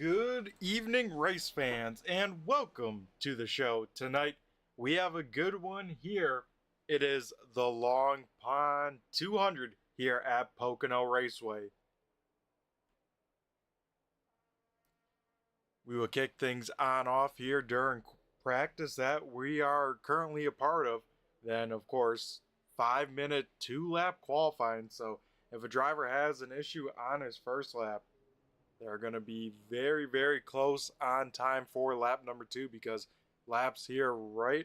Good evening, race fans, and welcome to the show. Tonight, we have a good one here. It is the Long Pond 200 here at Pocono Raceway. We will kick things on off here during practice that we are currently a part of. Then, of course, 5-minute 2-lap qualifying. So, if a driver has an issue on his first lap, they're going to be very, very close on time for lap number 2 because laps here right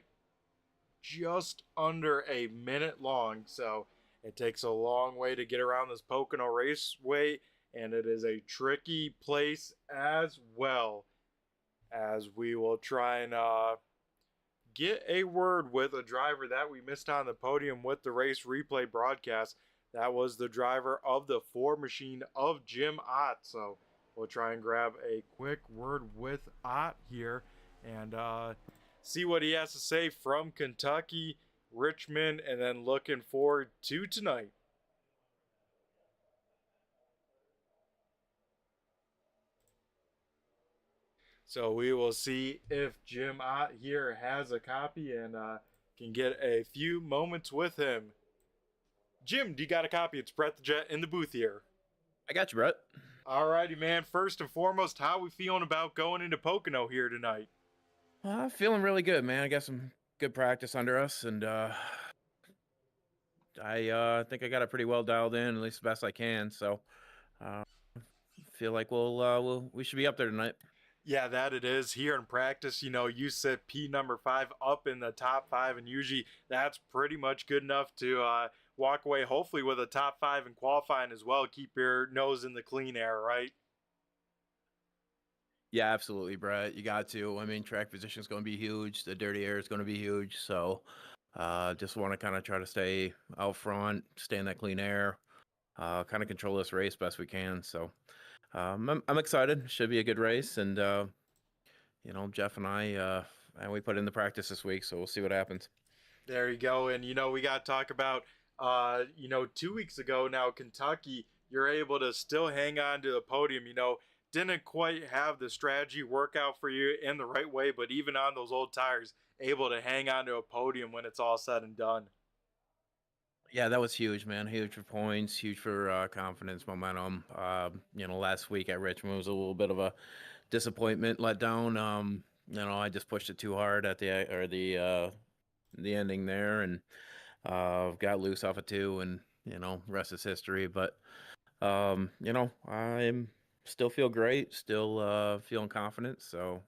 just under a minute long. So it takes a long way to get around this Pocono Raceway, and it is a tricky place as well, as we will try and get a word with a driver that we missed on the podium with the race replay broadcast. That was the driver of the Ford machine of Jim Ott. So we'll try and grab a quick word with Ott here and see what he has to say from Kentucky, Richmond, and then looking forward to tonight. So we will see if Jim Ott here has a copy and can get a few moments with him. Jim, do you got a copy? It's Brett the Jet in the booth here. I got you, Brett. Alrighty, man. First and foremost, how we feeling about going into Pocono here tonight? Feeling really good, man. I got some good practice under us, and I think I got it pretty well dialed in, at least the best I can. So, feel like we should be up there tonight. Yeah, that it is. Here in practice, you sit P number 5 up in the top 5, and usually that's pretty much good enough to walk away, hopefully, with a top 5 in qualifying as well. Keep your nose in the clean air, right? Yeah, absolutely, Brett. You got to. I mean, track position is going to be huge. The dirty air is going to be huge. So, just want to kind of try to stay out front, stay in that clean air, kind of control this race best we can. So, I'm excited. Should be a good race, and Jeff and I, and we put in the practice this week, so we'll see what happens. There you go. And we got to talk about 2 weeks ago now, Kentucky. You're able to still hang on to the podium. Didn't quite have the strategy work out for you in the right way, but even on those old tires, able to hang on to a podium when it's all said and done. Yeah, that was huge, man. Huge for points, huge for confidence, momentum. Last week at Richmond was a little bit of a disappointment, let down. I just pushed it too hard at the ending there, and got loose off of 2, and rest is history. But I'm still feel great, still feeling confident. So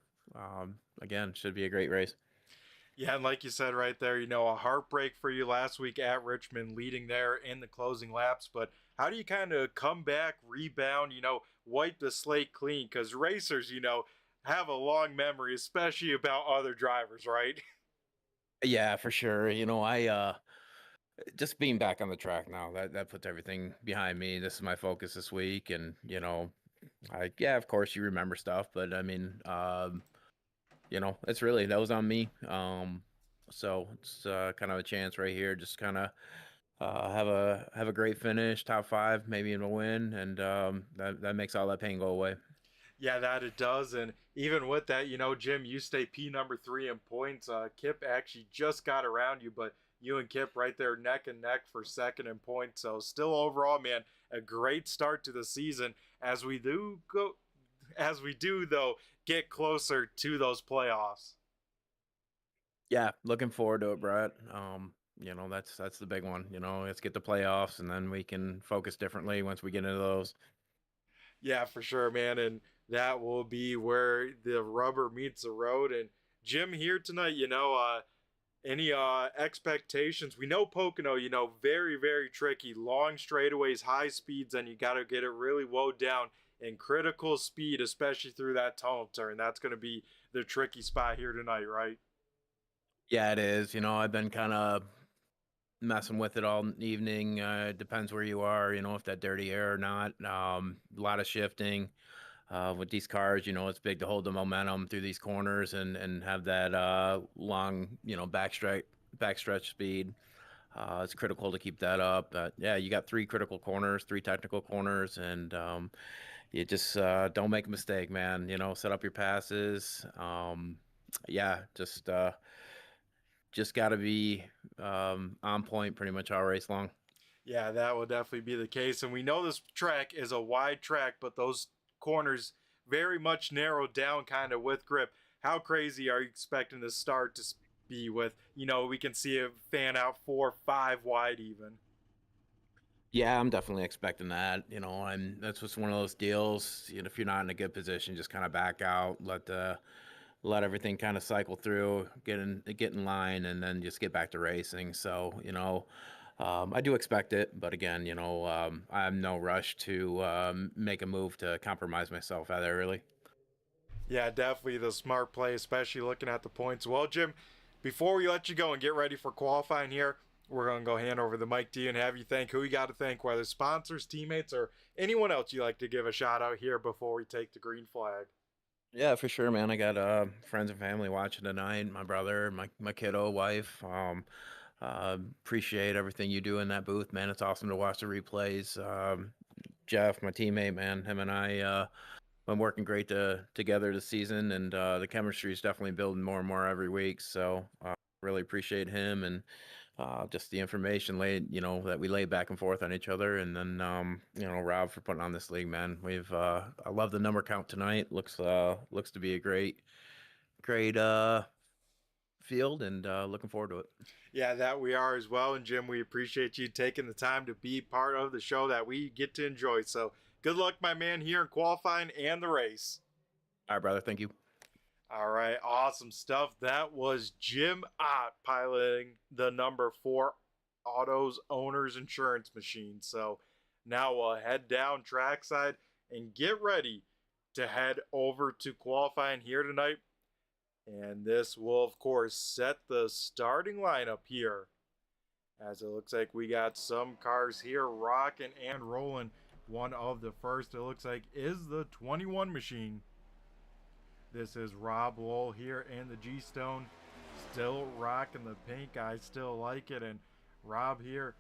again, should be a great race. Yeah, and like you said right there, a heartbreak for you last week at Richmond, leading there in the closing laps. But how do you kind of come back, rebound, wipe the slate clean? Because racers, have a long memory, especially about other drivers, right? Yeah, for sure. I just being back on the track now, that puts everything behind me. This is my focus this week, and of course you remember stuff, but I mean, it's really, that was on me. So it's kind of a chance right here, just kind of have a great finish, top 5, maybe in a win, and that makes all that pain go away. Yeah, that it does. And even with that, Jim, you stay P number 3 in points. Kip actually just got around you, but you and Kip right there neck and neck for second in points. So still overall, man, a great start to the season as we do though get closer to those playoffs. Yeah, looking forward to it, Brett. That's the big one. Let's get the playoffs, and then we can focus differently once we get into those. Yeah, for sure, man. And that will be where the rubber meets the road. And Jim, here tonight, any expectations? We know Pocono, very, very tricky, long straightaways, high speeds, and you got to get it really woed down in critical speed, especially through that tunnel turn. That's going to be the tricky spot here tonight, right? Yeah, it is. I've been kind of messing with it all evening. Depends where you are, if that dirty air or not. A lot of shifting with these cars. It's big to hold the momentum through these corners and have that long, backstretch speed. It's critical to keep that up. Yeah, you got 3 critical corners, 3 technical corners, and you just don't make a mistake, man. Set up your passes. Yeah, just got to be on point pretty much all race long. Yeah, that will definitely be the case. And we know this track is a wide track, but those corners very much narrowed down kind of with grip. How crazy are you expecting the start to be with? We can see a fan out 4, 5 wide even. Yeah, I'm definitely expecting that. That's just one of those deals. If you're not in a good position, just kind of back out, let everything kind of cycle through, get in line, and then just get back to racing. So, I do expect it, but again, I'm no rush to make a move to compromise myself either early. Yeah, definitely the smart play, especially looking at the points. Well, Jim, before we let you go and get ready for qualifying here, we're going to go hand over the mic to you and have you thank who you got to thank, whether sponsors, teammates, or anyone else you like to give a shout out here before we take the green flag. Yeah, for sure, man. I got friends and family watching tonight. My brother, my kiddo, wife. Appreciate everything you do in that booth, man. It's awesome to watch the replays. Jeff, my teammate, man, him and I been working great together this season, and the chemistry is definitely building more and more every week. So really appreciate him and just the information that we laid back and forth on each other, and then Rob for putting on this league, man. I love the number count tonight. Looks to be a great field, and looking forward to it. Yeah, that we are as well. And Jim, we appreciate you taking the time to be part of the show that we get to enjoy. So good luck, my man, here in qualifying and the race. All right, brother. Thank you. All right, awesome stuff. That was Jim Ott piloting the number 4 Autos Owners Insurance Machine. So now we'll head down trackside and get ready to head over to qualifying here tonight. And this will, of course, set the starting lineup here. As it looks like we got some cars here rocking and rolling. One of the first, it looks like, is the 21 machine. This is Rob Lowell here in the GStone. Still rocking the pink. I still like it. And Rob here,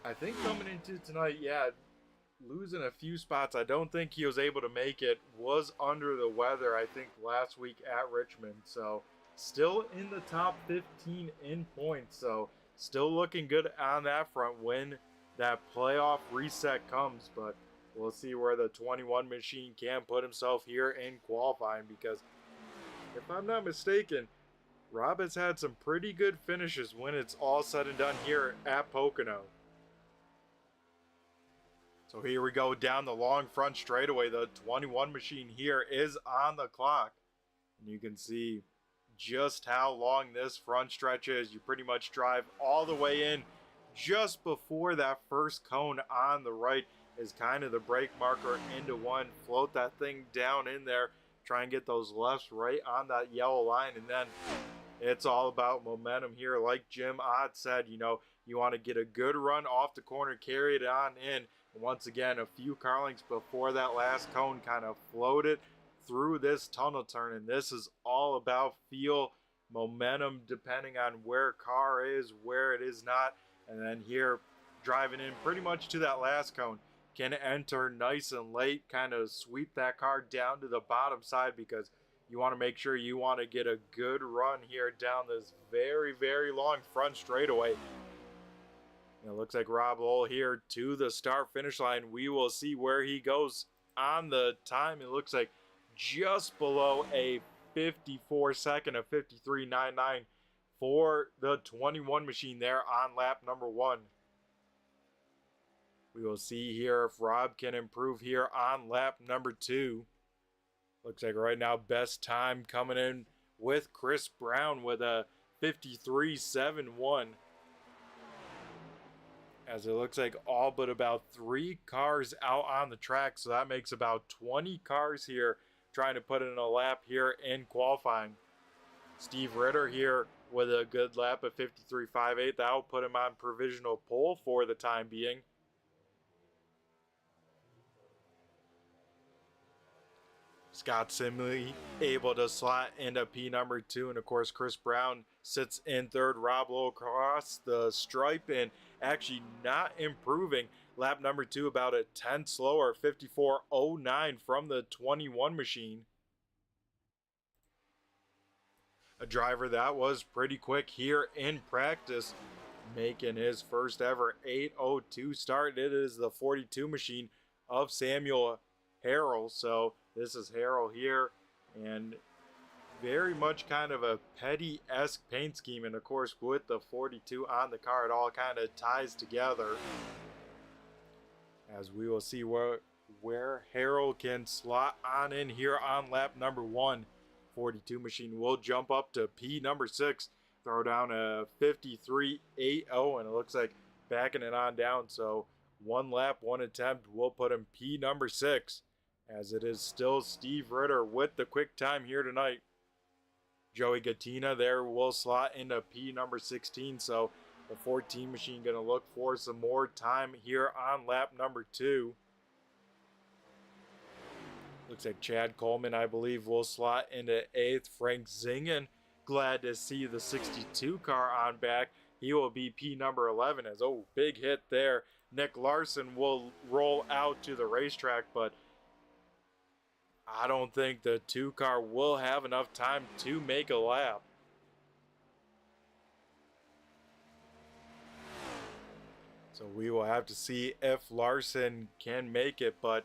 I think coming into tonight, yeah, losing a few spots. I don't think he was able to make it. Was under the weather, I think, last week at Richmond. So still in the top 15 in points. So still looking good on that front when that playoff reset comes. But we'll see where the 21 machine can put himself here in qualifying, because if I'm not mistaken, Rob has had some pretty good finishes when it's all said and done here at Pocono. So here we go down the long front straightaway. The 21 machine here is on the clock. And you can see just how long this front stretch is. You pretty much drive all the way in just before that first cone on the right is kind of the brake marker into one. Float that thing down in there. Try and get those lefts right on that yellow line. And then it's all about momentum here. Like Jim Ott said, you want to get a good run off the corner, carry it on in. Once again, a few car lengths before that last cone, kind of floated through this tunnel turn. And this is all about feel, momentum, depending on where car is, where it is not. And then here, driving in pretty much to that last cone, can enter nice and late, kind of sweep that car down to the bottom side, because you want to make sure you want to get a good run here down this very, very long front straightaway. It looks like Rob Lowell here to the start finish line. We will see where he goes on the time. It looks like just below a 54 second of 53.99 for the 21 machine there on lap number 1. We will see here if Rob can improve here on lap number 2. Looks like right now best time coming in with Chris Brown with a 53.71. As it looks like all but about 3 cars out on the track. So that makes about 20 cars here trying to put in a lap here in qualifying. Steve Ritter here with a good lap of 53.58. That will put him on provisional pole for the time being. Scott Simley able to slot into P number 2. And of course, Chris Brown sits in third. Rob Lowe across the stripe and actually not improving. Lap number 2 about a 10 slower, 54.09 from the 21 machine. A driver that was pretty quick here in practice, making his first ever 8:02 start. It is the 42 machine of Samuel Harrell. So this is Harrell here, and very much kind of a Petty-esque paint scheme. And of course, with the 42 on the car, it all kind of ties together. As we will see where Harrell can slot on in here on lap number 1. 42 machine will jump up to P number 6, throw down a 53.80, and it looks like backing it on down. So 1 lap, 1 attempt will put him P number 6, as it is still Steve Ritter with the quick time here tonight. Joey Gattina there will slot into P number 16, so the 14 machine going to look for some more time here on lap number 2. Looks like Chad Coleman, I believe, will slot into 8th. Frank Zingen, glad to see the 62 car on back. He will be P number 11 as, big hit there. Nick Larson will roll out to the racetrack, but I don't think the 2 car will have enough time to make a lap. So we will have to see if Larson can make it, but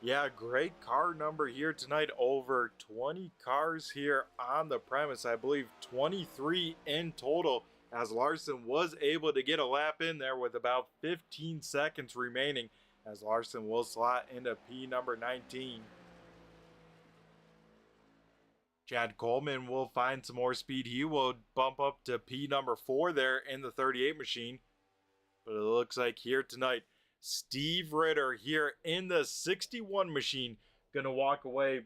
yeah, great car number here tonight. Over 20 cars here on the premise. I believe 23 in total, as Larson was able to get a lap in there with about 15 seconds remaining, as Larson will slot into P number 19. Chad Coleman will find some more speed. He will bump up to P number 4 there in the 38 machine. But it looks like here tonight, Steve Ritter here in the 61 machine going to walk away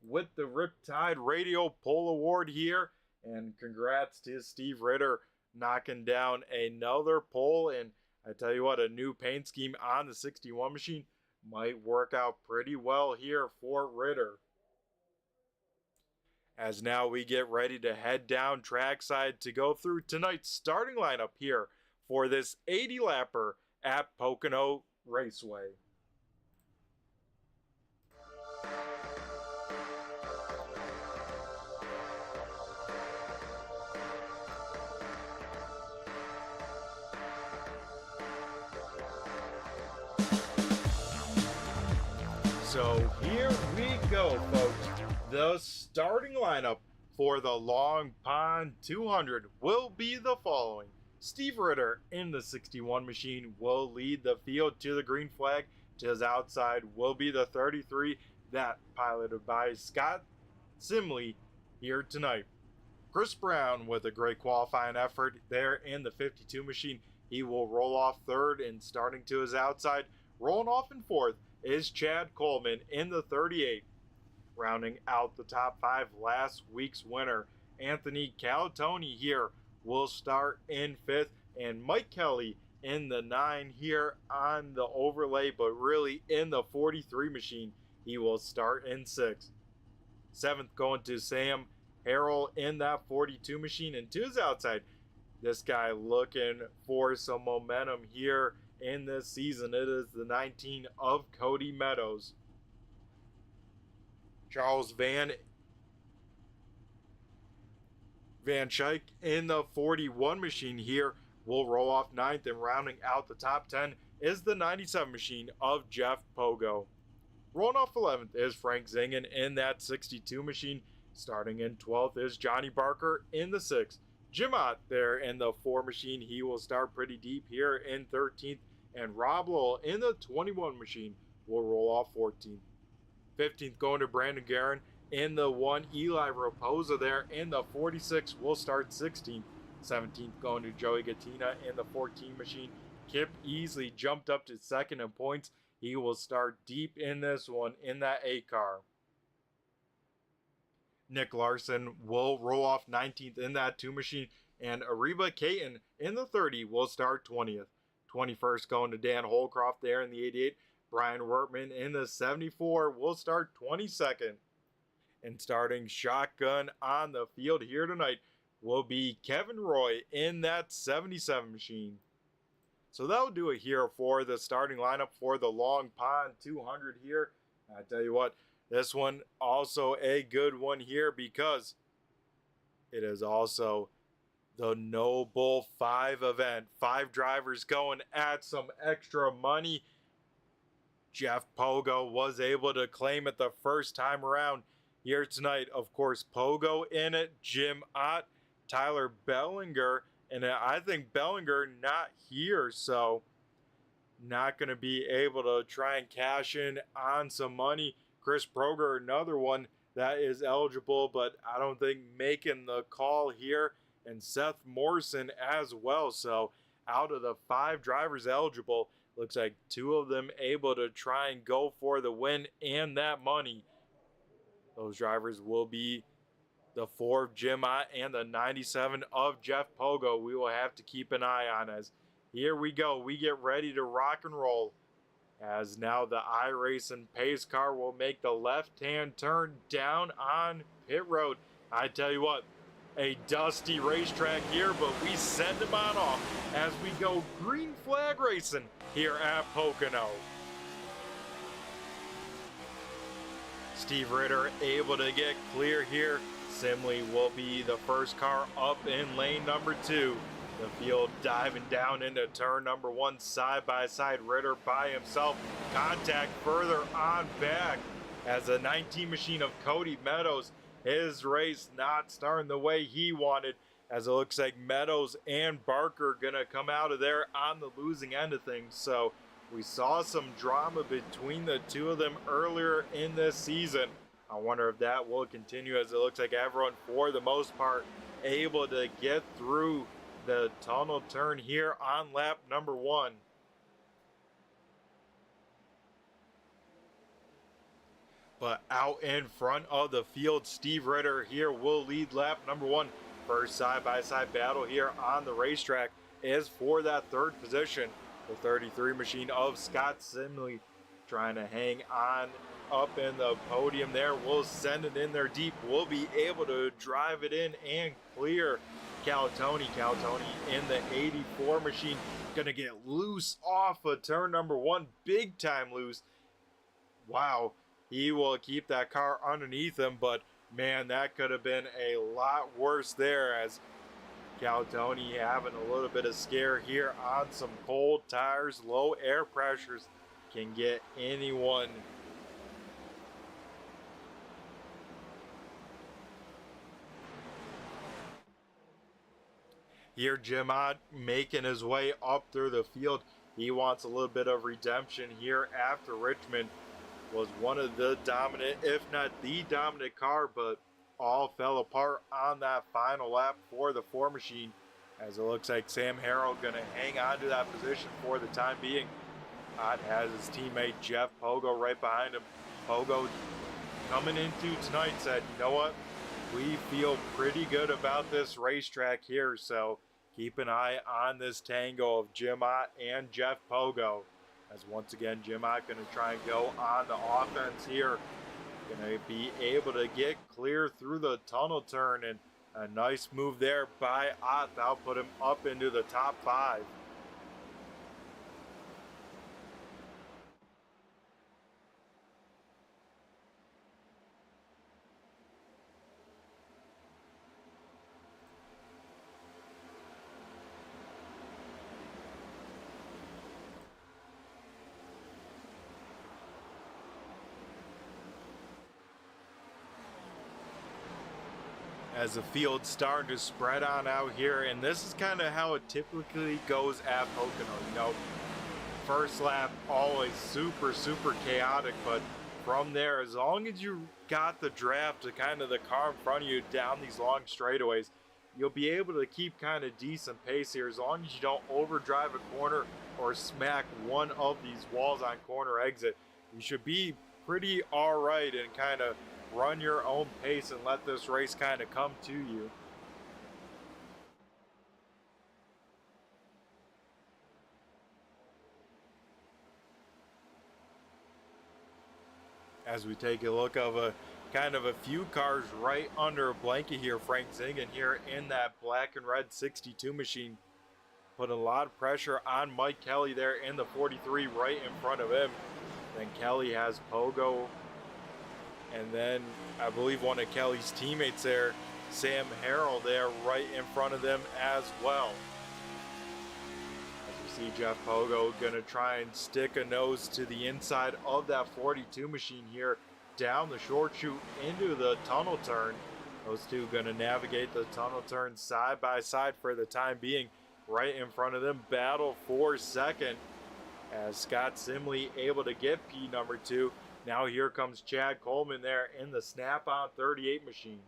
with the Riptide Radio Pole Award here. And congrats to Steve Ritter knocking down another pole. And I tell you what, a new paint scheme on the 61 machine might work out pretty well here for Ritter. As now we get ready to head down trackside to go through tonight's starting lineup here for this 80-lapper at Pocono Raceway. So here we go, folks. The starting lineup for the Long Pond 200 will be the following. Steve Ritter in the 61 machine will lead the field to the green flag. To his outside will be the 33, that piloted by Scott Simley here tonight. Chris Brown with a great qualifying effort there in the 52 machine. He will roll off third, and starting to his outside, rolling off in fourth is Chad Coleman in the 38. Rounding out the top 5, last week's winner, Anthony Calatoni here will start in 5th, and Mike Kelly in the 9 here on the overlay, but really in the 43 machine, he will start in 6th. 7th going to Sam Harrell in that 42 machine, and to his outside, this guy looking for some momentum here in this season. It is the 19 of Cody Meadows. Charles Van Schaik in the 41 machine here will roll off 9th, and rounding out the top 10 is the 97 machine of Jeff Pogo. Rolling off 11th is Frank Zingen in that 62 machine. Starting in 12th is Johnny Barker in the 6th. Jim Ott there in the 4 machine. He will start pretty deep here in 13th, and Rob Lowell in the 21 machine will roll off 14th. 15th going to Brandon Guerin in the 1. Eli Raposa there in the 46 will start 16th. 17th going to Joey Gattina in the 14 machine. Kip Easley jumped up to 2nd in points. He will start deep in this one in that 8 car. Nick Larson will roll off 19th in that 2 machine, and Ariba Caton in the 30 will start 20th. 21st going to Dan Holcroft there in the 88. Brian Wertman in the 74 will start 22nd. And starting shotgun on the field here tonight will be Kevin Roy in that 77 machine. So that'll do it here for the starting lineup for the Long Pond 200 here. I tell you what, this one also a good one here because it is also the Noble 5 event. 5 drivers going at some extra money. Jeff Pogo was able to claim it the first time around here tonight. Of course, Pogo in it, Jim Ott, Tyler Bellinger, and I think Bellinger not here, so not going to be able to try and cash in on some money. Chris Proger, another one that is eligible, but I don't think making the call here, and Seth Morrison as well. So out of the 5 drivers eligible, looks like 2 of them able to try and go for the win and that money. Those drivers will be the 4 of Jim Ott and the 97 of Jeff Pogo. We will have to keep an eye on as here we go. We get ready to rock and roll as now the iRacing pace car will make the left-hand turn down on pit road. I tell you what, a dusty racetrack here, but we send them on off as we go green flag racing here at Pocono. Steve Ritter able to get clear here. Simley will be the first car up in lane number 2. The field diving down into turn number 1, side by side. Ritter by himself. Contact further on back as the 19 machine of Cody Meadows. His race not starting the way he wanted, as it looks like Meadows and Barker gonna come out of there on the losing end of things. So we saw some drama between the 2 of them earlier in this season. I wonder if that will continue, as it looks like everyone, for the most part, able to get through the tunnel turn here on lap number 1. But out in front of the field, Steve Ritter here will lead lap number 1. First side-by-side battle here on the racetrack is for that 3rd position. The 33 machine of Scott Simley trying to hang on up in the podium there. We'll send it in there deep. We'll be able to drive it in and clear Calatoni. Calatoni in the 84 machine gonna get loose off of turn number 1, big time loose. Wow, he will keep that car underneath him, but man, that could have been a lot worse there, as Calatoni having a little bit of scare here on some cold tires. Low air pressures can get anyone. Here Jim Ott making his way up through the field. He wants a little bit of redemption here after Richmond was one of the dominant, if not the dominant car, but all fell apart on that final lap for the 4 machine, as it looks like Sam Harrell going to hang on to that position for the time being. Ott has his teammate Jeff Pogo right behind him. Pogo coming into tonight said, you know what, we feel pretty good about this racetrack here, so keep an eye on this tango of Jim Ott and Jeff Pogo, as once again Jim Ott going to try and go on the offense here. Going to be able to get clear through the tunnel turn, and a nice move there by Ott. That'll put him up into the top 5. As the field's starting to spread on out here, and this is kind of how it typically goes at Pocono. You know, first lap always super chaotic, but from there, as long as you got the draft to kind of the car in front of you down these long straightaways, you'll be able to keep kind of decent pace here, as long as you don't overdrive a corner or smack one of these walls on corner exit. You should be pretty all right and kind of run your own pace and let this race kind of come to you. As we take a look of kind of a few cars right under a blanket here. Frank Zingen here in that black and red 62 machine, put a lot of pressure on Mike Kelly there in the 43 right in front of him. Then Kelly has Pogo, and then I believe one of Kelly's teammates there, Sam Harrell, there right in front of them as well. As we see Jeff Pogo gonna try and stick a nose to the inside of that 42 machine here, down the short chute into the tunnel turn. Those two gonna navigate the tunnel turn side by side for the time being. Right in front of them, battle for second, as Scott Simley able to get P number 2. Now here comes Chad Coleman there in the Snap-on 38 machine.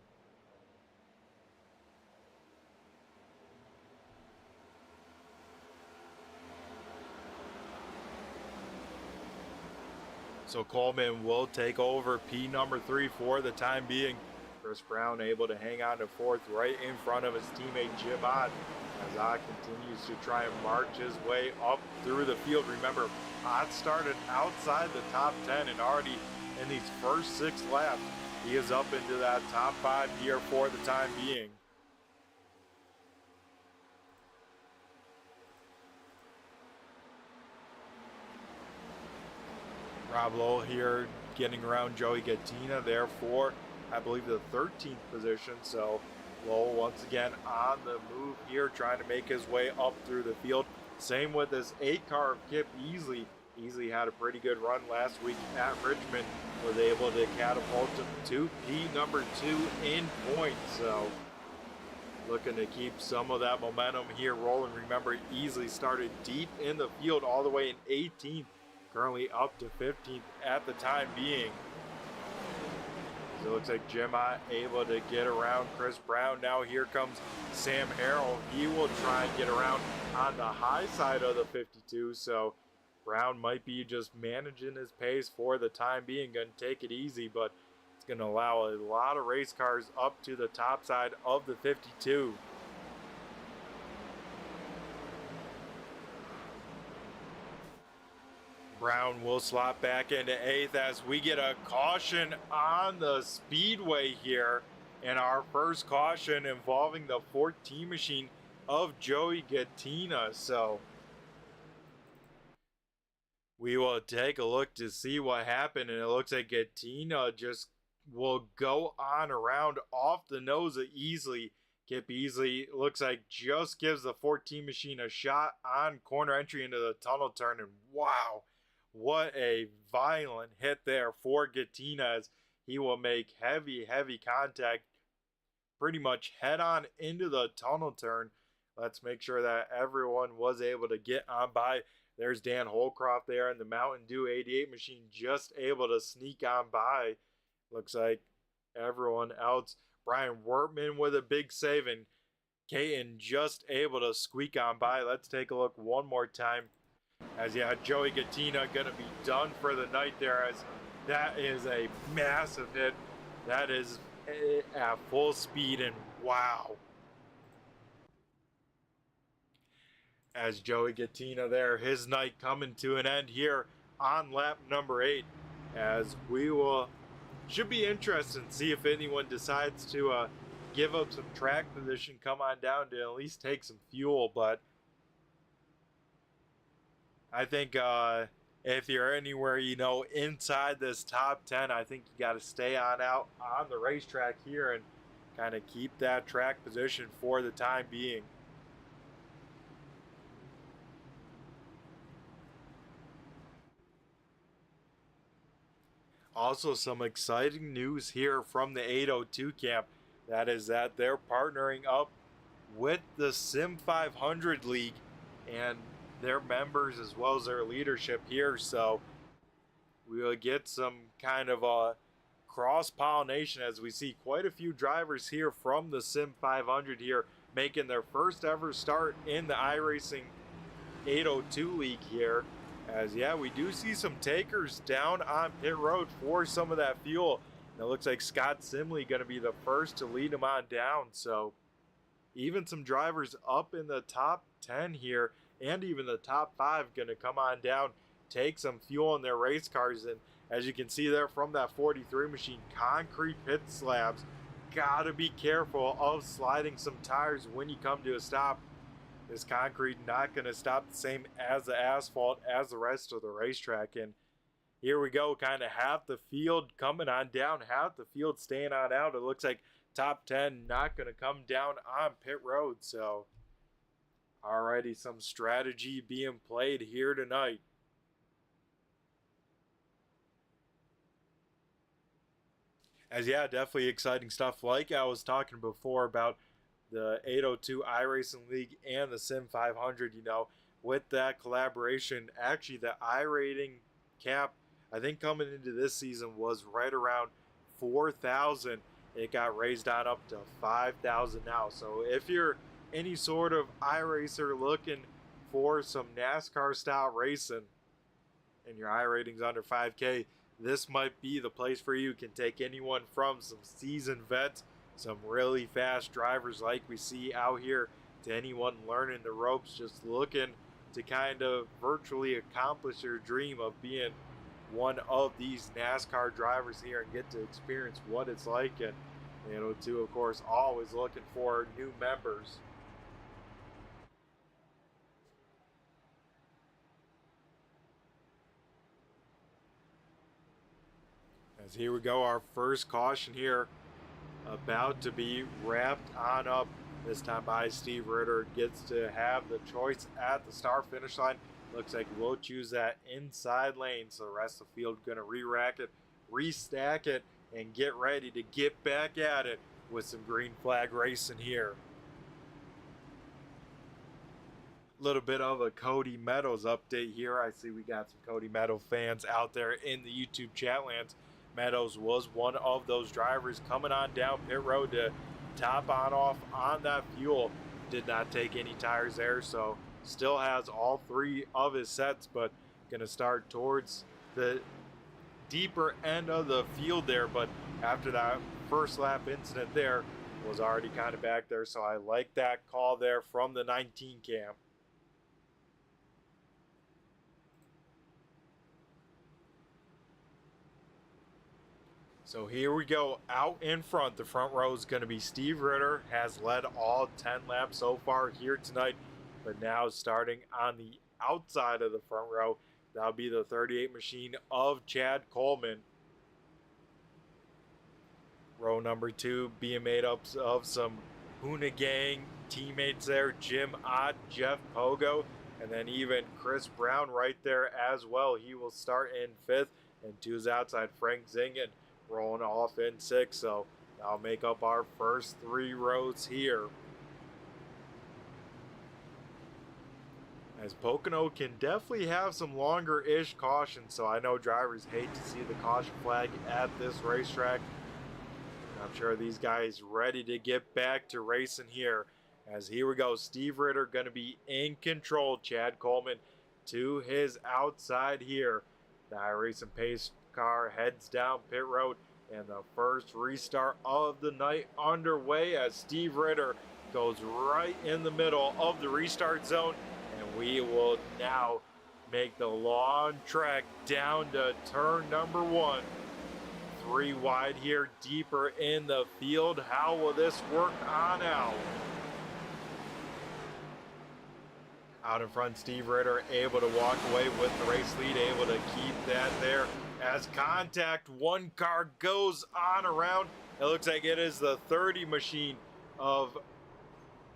So Coleman will take over P number 3 for the time being. Chris Brown able to hang on to 4th right in front of his teammate Jim Ott, as Ott continues to try and march his way up through the field. Remember, Ott started outside the top 10, and already in these first 6 laps, he is up into that top 5 here for the time being. Rob Lowell here getting around Joey Gattina there for, I believe, the 13th position. So Lowell once again on the move here, trying to make his way up through the field. Same with this 8 car of Kip Easley. Easley had a pretty good run last week at Richmond, was able to catapult him to P number 2 in points. So looking to keep some of that momentum here rolling. Remember, Easley started deep in the field all the way in 18th, currently up to 15th at the time being. So it looks like Jim Ott able to get around Chris Brown. Now here comes Sam Harrell. He will try and get around on the high side of the 52. So Brown might be just managing his pace for the time being. Going to take it easy, but it's going to allow a lot of race cars up to the top side of the 52. Brown will slot back into 8th as we get a caution on the speedway here, and our first caution involving the 14 machine of Joey Gattina. So we will take a look to see what happened, and it looks like Gattina just will go on around off the nose of Easley. Kip Easley looks like just gives the 14 machine a shot on corner entry into the tunnel turn, and wow, what a violent hit there for Gattina, as he will make heavy contact pretty much head on into the tunnel turn. Let's make sure that everyone was able to get on by. There's Dan Holcroft there in the Mountain Dew 88 machine, just able to sneak on by. Looks like everyone else. Brian Wortman with a big save, and Caton just able to squeak on by. Let's take a look one more time. As Joey Gattina gonna be done for the night there, as that is a massive hit. That is at full speed, and wow. As Joey Gattina there, his night coming to an end here on lap number 8, as we will should be interesting to see if anyone decides to give up some track position, come on down to at least take some fuel. But I think if you're anywhere, inside this top 10, I think you got to stay on out on the racetrack here and kind of keep that track position for the time being. Also, some exciting news here from the 802 camp. That is that they're partnering up with the Sim 500 League and their members as well as their leadership here. So we will get some kind of a cross-pollination, as we see quite a few drivers here from the Sim 500 here making their first ever start in the iRacing 802 League here. As we do see some takers down on pit road for some of that fuel. And it looks like Scott Simley going to be the first to lead them on down. So even some drivers up in the top 10 here and even the top 5 going to come on down, take some fuel in their race cars. And As you can see there from that 43 machine, concrete pit slabs. Gotta be careful of sliding some tires when you come to a stop. This concrete not going to stop the same as the asphalt as the rest of the racetrack. And here we go, kind of half the field coming on down, half the field staying on out. It looks like top 10 not going to come down on pit road. So already some strategy being played here tonight. As yeah, definitely exciting stuff. Like I was talking before about the 802 iRacing League and the Sim 500, you know, with that collaboration, actually the iRating cap, I think coming into this season was right around 4,000. It got raised on up to 5,000 now. So if you're any sort of iRacer looking for some NASCAR style racing and your iRating's under 5K, this might be the place for you. You can take anyone from some seasoned vets, some really fast drivers like we see out here, to anyone learning the ropes, just looking to kind of virtually accomplish their dream of being one of these NASCAR drivers here and get to experience what it's like. And you know, too, of course, always looking for new members. As here we go, our first caution here about to be wrapped on up. This time by Steve Ritter. Gets to have the choice at the start finish line. Looks like we'll choose that inside lane. So the rest of the field going to re-rack it, restack it, and get ready to get back at it with some green flag racing here. Little bit of a Cody Meadows update here. I see we got some Cody Meadows fans out there in the YouTube chat lands. Meadows was one of those drivers coming on down pit road to top on off on that fuel. Did not take any tires there, so still has all three of his sets, but gonna start towards the deeper end of the field there. But after that first lap incident there, was already kind of back there, so I like that call there from the 19 cam. So here we go, out in front. The front row is going to be Steve Ritter, has led all 10 laps so far here tonight, but now starting on the outside of the front row, that'll be the 38 machine of Chad Coleman. Row number 2 being made up of some Huna Gang teammates there, Jim Ott, Jeff Pogo, and then even Chris Brown right there as well. He will start in 5th, and 2's outside, Frank Zingen rolling off in 6th. So that'll make up our first 3 rows here. As Pocono can definitely have some longer-ish cautions, so I know drivers hate to see the caution flag at this racetrack. I'm sure these guys ready to get back to racing here. As here we go, Steve Ritter going to be in control. Chad Coleman to his outside here. The iRacing pace car heads down pit road, and the first restart of the night underway as Steve Ritter goes right in the middle of the restart zone, and we will now make the long track down to turn number 1. 3 wide here, deeper in the field. How will this work on out? Out in front, Steve Ritter able to walk away with the race lead, able to keep that there. As contact, one car goes on around. It looks like it is the 30 machine of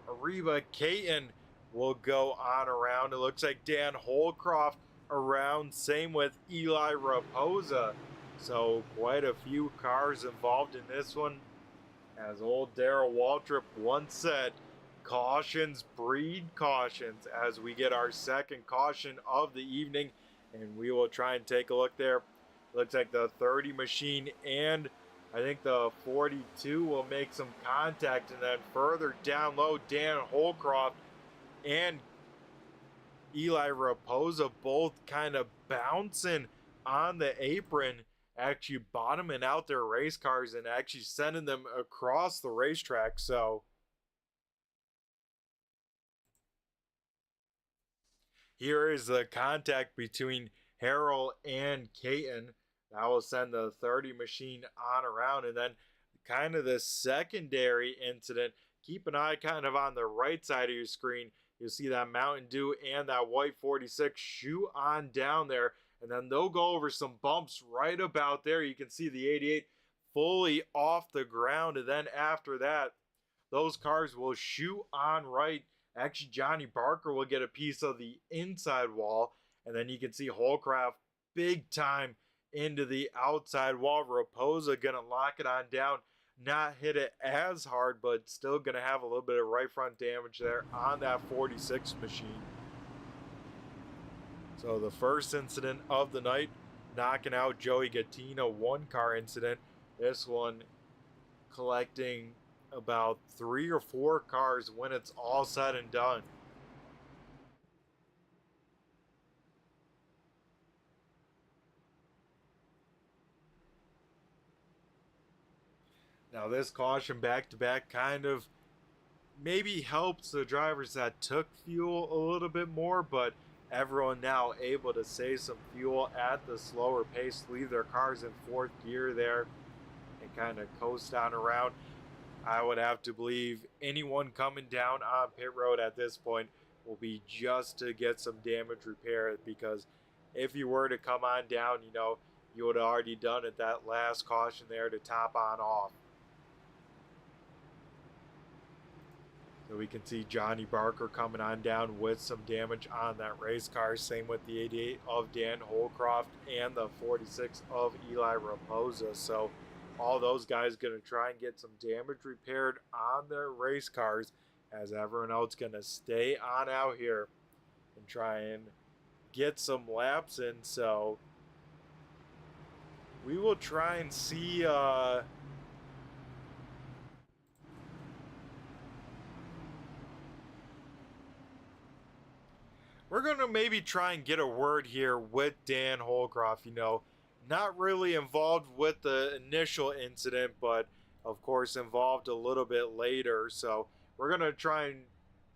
Reba Caton will go on around. It looks like Dan Holcroft around, same with Eli Raposa. So quite a few cars involved in this one. As old Darrell Waltrip once said, cautions breed cautions, as we get our second caution of the evening, and we will try and take a look there. Looks like the 30 machine and I think the 42 will make some contact, and then further down low, Dan Holcroft and Eli Raposa both kind of bouncing on the apron, actually bottoming out their race cars and actually sending them across the racetrack. So here is the contact between Harrell and Caton. That will send the 30 machine on around. And then kind of the secondary incident, keep an eye kind of on the right side of your screen. You'll see that Mountain Dew and that white 46 shoot on down there. And then they'll go over some bumps right about there. You can see the 88 fully off the ground. And then after that, those cars will shoot on right. Actually, Johnny Barker will get a piece of the inside wall. And then you can see Holcraft big time into the outside wall. Raposa going to lock it on down. Not hit it as hard, but still going to have a little bit of right front damage there on that 46 machine. So the first incident of the night, knocking out Joey Gattina, one car incident. This one collecting about 3 or 4 cars when it's all said and done. Now this caution back-to-back kind of maybe helps the drivers that took fuel a little bit more, but everyone now able to save some fuel at the slower pace, leave their cars in 4th gear there and kind of coast on around. I would have to believe anyone coming down on pit road at this point will be just to get some damage repaired, because if you were to come on down, you know, you would have already done it that last caution there to top on off. So we can see Johnny Barker coming on down with some damage on that race car. Same with the 88 of Dan Holcroft and the 46 of Eli Raposa. So all those guys going to try and get some damage repaired on their race cars, as everyone else going to stay on out here and try and get some laps in. So we will try and see we're going to maybe try and get a word here with Dan Holcroft. You know, not really involved with the initial incident, but of course involved a little bit later. So we're going to try and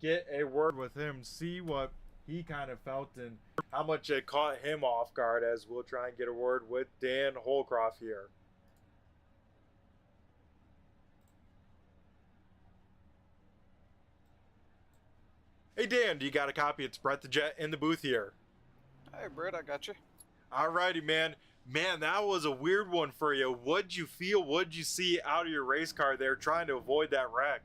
get a word with him, see what he kind of felt and how much it caught him off guard, as we'll try and get a word with Dan Holcroft here. Hey Dan, do you got a copy? It's Brett the Jet in the booth here. Hey Brett, I got you. Alrighty, man. Man, that was a weird one for you. What'd you feel? What'd you see out of your race car there trying to avoid that wreck?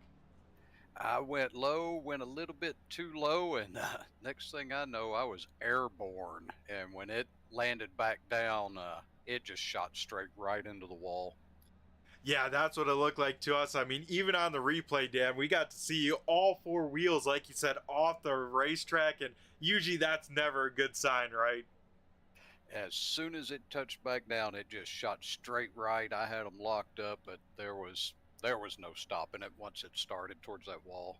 I went low, went a little bit too low, and next thing I know, I was airborne. And when it landed back down, it just shot straight right into the wall. Yeah, that's what it looked like to us. I mean, even on the replay, Dan, we got to see all 4 wheels, like you said, off the racetrack, and usually that's never a good sign, right? As soon as it touched back down, it just shot straight right. I had them locked up, but there was no stopping it once it started towards that wall.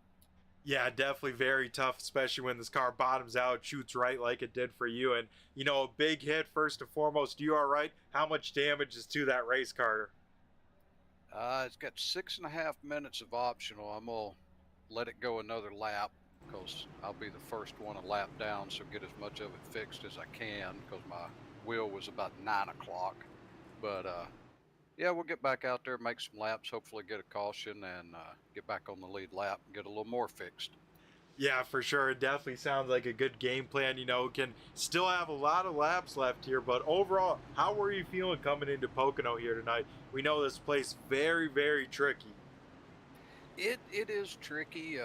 Yeah, definitely very tough, especially when this car bottoms out, shoots right like it did for you. And, you know, a big hit first and foremost. You all right? How much damage is to that race car? It's got 6.5 minutes of optional. I'm going to let it go another lap because I'll be the first one a lap down, so get as much of it fixed as I can because my wheel was about 9 o'clock. But, yeah, we'll get back out there, make some laps, hopefully get a caution, and get back on the lead lap and get a little more fixed. Yeah, for sure. It definitely sounds like a good game plan. You know, can still have a lot of laps left here, but overall, how were you feeling coming into Pocono here tonight? We know this place very, very tricky. It is tricky.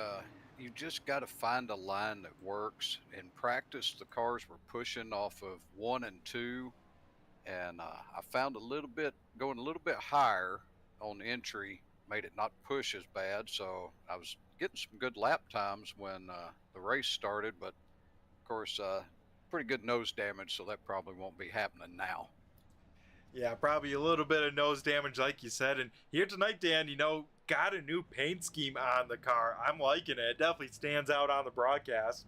You just got to find a line that works. In practice, the cars were pushing off of 1 and 2, and I found going a little bit higher on entry made it not push as bad, so I was getting some good lap times when the race started, but of course pretty good nose damage, so that probably won't be happening now. Yeah, probably a little bit of nose damage like you said. And here tonight, Dan, you know, got a new paint scheme on the car. I'm liking it. It definitely stands out on the broadcast.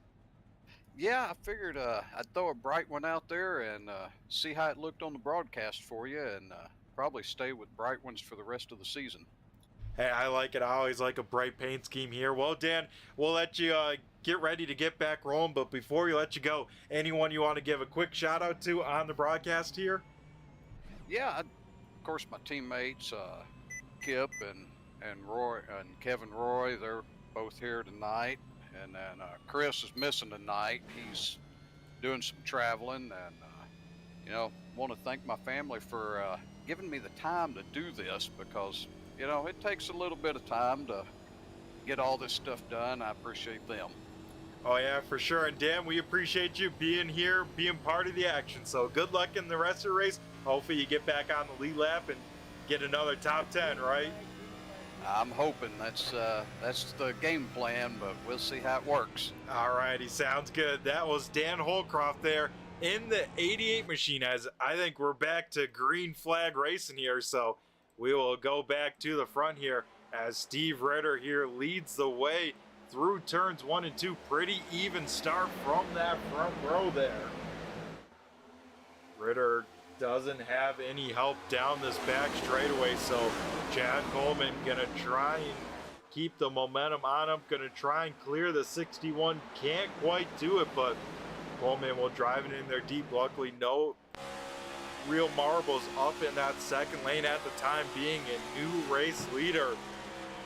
Yeah, I figured I'd throw a bright one out there and see how it looked on the broadcast for you, and probably stay with bright ones for the rest of the season. Hey, I like it. I always like a bright paint scheme here. Well, Dan, we'll let you get ready to get back rolling, but before we let you go, anyone you want to give a quick shout out to on the broadcast here? Yeah, of course, my teammates, Kip and Roy and Kevin Roy, they're both here tonight. And then Chris is missing tonight. He's doing some traveling, and want to thank my family for giving me the time to do this, because it takes a little bit of time to get all this stuff done. I appreciate them. Oh yeah, for sure. And Dan, we appreciate you being here, being part of the action. So good luck in the rest of the race. Hopefully you get back on the lead lap and get another top 10, right? I'm hoping that's the game plan, but we'll see how it works. All righty, sounds good. That was Dan Holcroft there in the 88 machine, as I think we're back to green flag racing here. So we will go back to the front here as Steve Ritter here leads the way through turns 1 and 2. Pretty even start from that front row there. Ritter doesn't have any help down this back straightaway, so Chad Coleman gonna try and keep the momentum on him, gonna try and clear the 61. Can't quite do it, but Coleman will drive it in there deep. Luckily, no real marbles up in that second lane at the time being. A new race leader,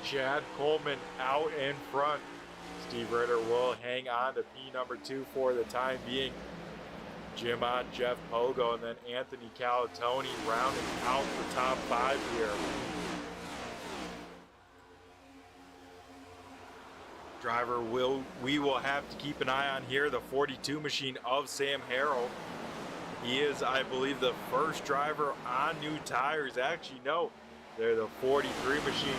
Chad Coleman, out in front. Steve Ritter will hang on to P number 2 for the time being. Jim on Jeff Pogo, and then Anthony Calatoni rounding out the top 5 here. Driver we will have to keep an eye on here, the 42 machine of Sam Harrell. He is, I believe, the first driver on new tires. Actually, no, they're the 43 machine,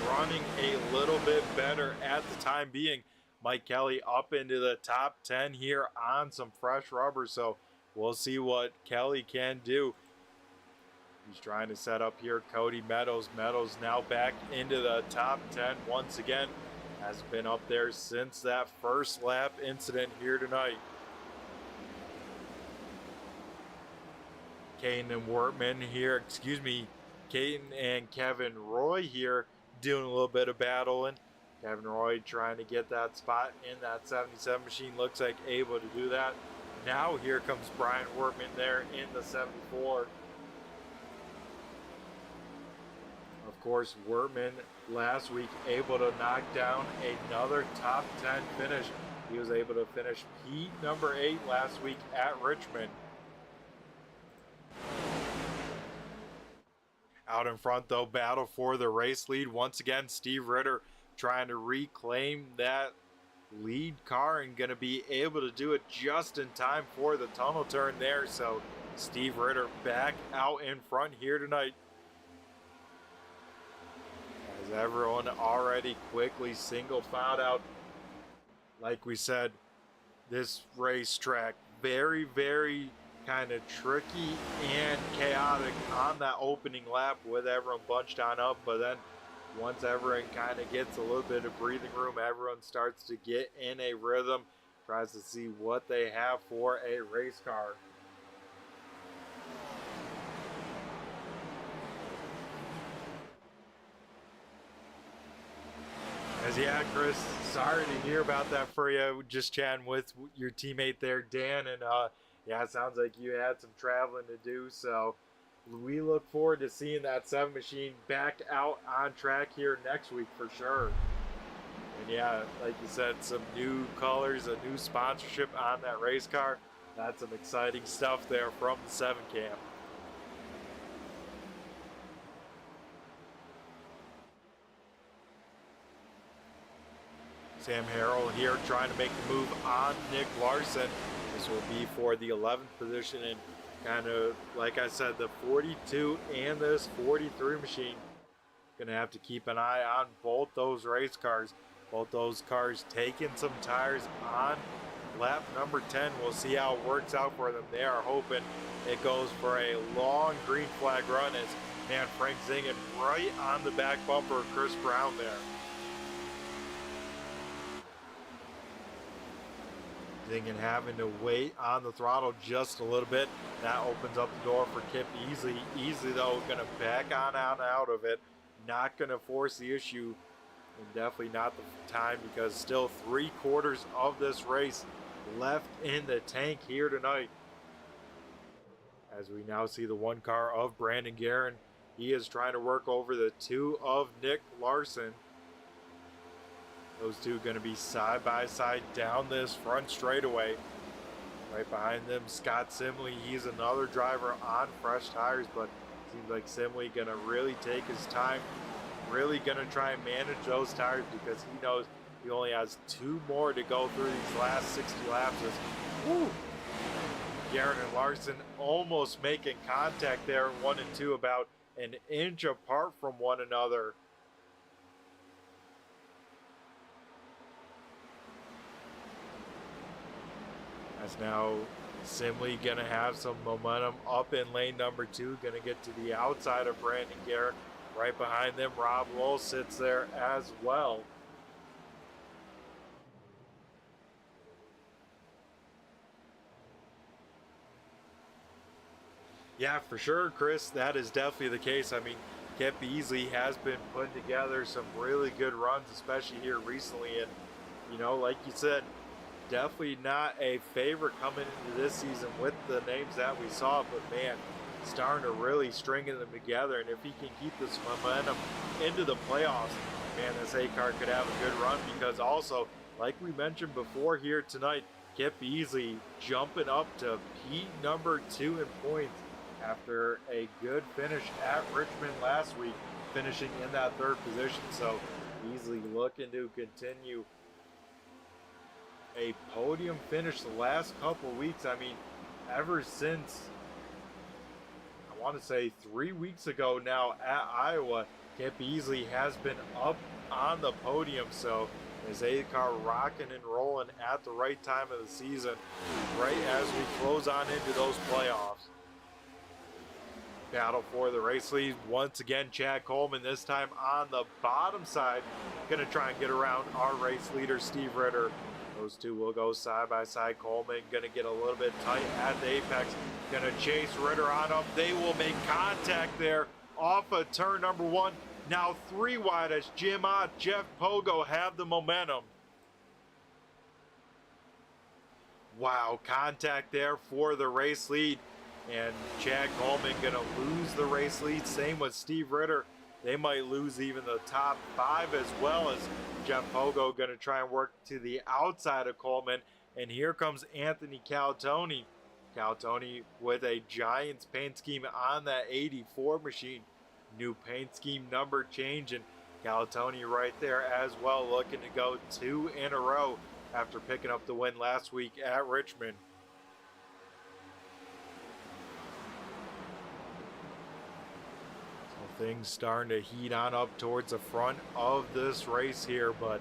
running a little bit better at the time being. Mike Kelly up into the top 10 here on some fresh rubber, so we'll see what Kelly can do. He's trying to set up here Cody Meadows. Meadows now back into the top 10 once again. Has been up there since that first lap incident here tonight. Caden and Wortman here, Caden and Kevin Roy here doing a little bit of battling. Kevin Roy trying to get that spot in that 77 machine. Looks like able to do that. Now here comes Brian Wortman there in the 74. Of course, Wortman last week able to knock down another top 10 finish. He was able to finish P number 8 last week at Richmond. Out in front though, battle for the race lead. Once again, Steve Ritter trying to reclaim that lead car and going to be able to do it just in time for the tunnel turn there. So Steve Ritter back out in front here tonight, as everyone already quickly single filed out. Like we said, this racetrack very, very kind of tricky and chaotic on that opening lap with everyone bunched on up, but then once everyone kind of gets a little bit of breathing room, everyone starts to get in a rhythm, tries to see what they have for a race car. As yeah, Chris, sorry to hear about that for you. Just chatting with your teammate there, Dan, and yeah, it sounds like you had some traveling to do, so we look forward to seeing that 7 machine back out on track here next week for sure. And yeah, like you said, some new colors, a new sponsorship on that race car. That's some exciting stuff there from the 7 camp. Sam Harrell here trying to make the move on Nick Larson. This will be for the 11th position, and kind of, like I said, the 42 and this 43 machine. Gonna have to keep an eye on both those race cars. Both those cars taking some tires on lap number 10. We'll see how it works out for them. They are hoping it goes for a long green flag run, as man, Frank Zingen right on the back bumper of Chris Brown there. Zingen having to wait on the throttle just a little bit. That opens up the door for Kip Easley. Easley though gonna back on out of it. Not gonna force the issue, and definitely not the time, because still 3/4 of this race left in the tank here tonight. as we now see the one car of Brandon Guerin. He is trying to work over the two of Nick Larson. Those two going to be side by side down this front straightaway. Right behind them, Scott Simley. He's another driver on fresh tires, but seems like Simley going to really take his time, really going to try and manage those tires because he knows he only has 2 more to go through these last 60 laps. Woo! Guerin and Larson almost making contact there in 1 and 2, about an inch apart from one another. As now Simley going to have some momentum up in lane number 2, going to get to the outside of Brandon Guerin. Right behind them, Rob Lowell sits there as well. Yeah, for sure, Chris, that is definitely the case. I mean, Kip Beasley has been putting together some really good runs, especially here recently. And, you know, like you said, definitely not a favorite coming into this season with the names that we saw, but man, starting to really stringing them together. And if he can keep this momentum into the playoffs, man, this A-car could have a good run, because also, like we mentioned before here tonight, Kip Beasley jumping up to P number 2 in points after a good finish at Richmond last week, finishing in that 3rd position. So Beasley looking to continue a podium finish the last couple weeks. I mean, ever since, I want to say 3 weeks ago now at Iowa, Kip Beasley has been up on the podium. So his A-car rocking and rolling at the right time of the season, right as we close on into those playoffs. Battle for the race lead. Once again, Chad Coleman, this time on the bottom side, going to try and get around our race leader, Steve Ritter. Those two will go side by side. Coleman going to get a little bit tight at the apex. Going to chase Ritter on up. They will make contact there off of turn number 1. Now 3 wide as Jim Ott, Jeff Pogo have the momentum. Wow, contact there for the race lead. And Chad Coleman going to lose the race lead. Same with Steve Ritter. They might lose even the top 5, as well as Jeff Pogo going to try and work to the outside of Coleman. And here comes Anthony Calatoni. Calatoni with a Giants paint scheme on that 84 machine. New paint scheme, number change, and Calatoni right there as well, looking to go 2 in a row after picking up the win last week at Richmond. Things starting to heat on up towards the front of this race here, but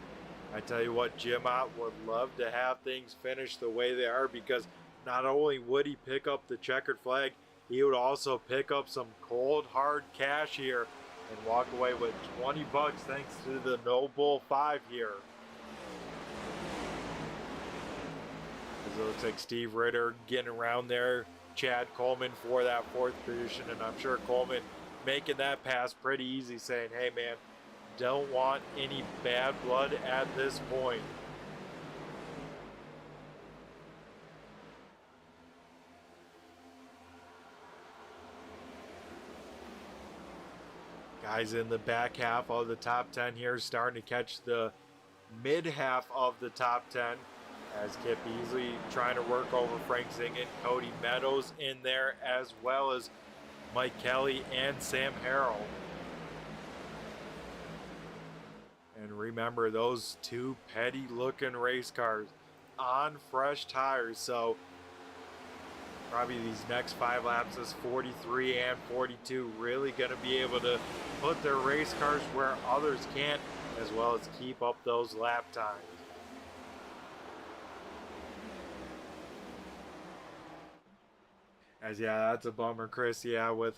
I tell you what, Jim Ott would love to have things finished the way they are, because not only would he pick up the checkered flag, he would also pick up some cold hard cash here and walk away with $20 thanks to the No Bull 5 here. As it looks like Steve Ritter getting around there, Chad Coleman for that 4th position, and I'm sure Coleman making that pass pretty easy, saying, hey man, don't want any bad blood at this point. Guys in the back half of the top 10 here starting to catch the mid half of the top 10, as Kip Beasley trying to work over Frank Zingen, Cody Meadows in there, as well as Mike Kelly and Sam Harrell. And remember, those 2 petty looking race cars on fresh tires. So probably these next 5 laps, this 43 and 42, really going to be able to put their race cars where others can't, as well as keep up those lap times. As yeah, that's a bummer, Chris. Yeah, with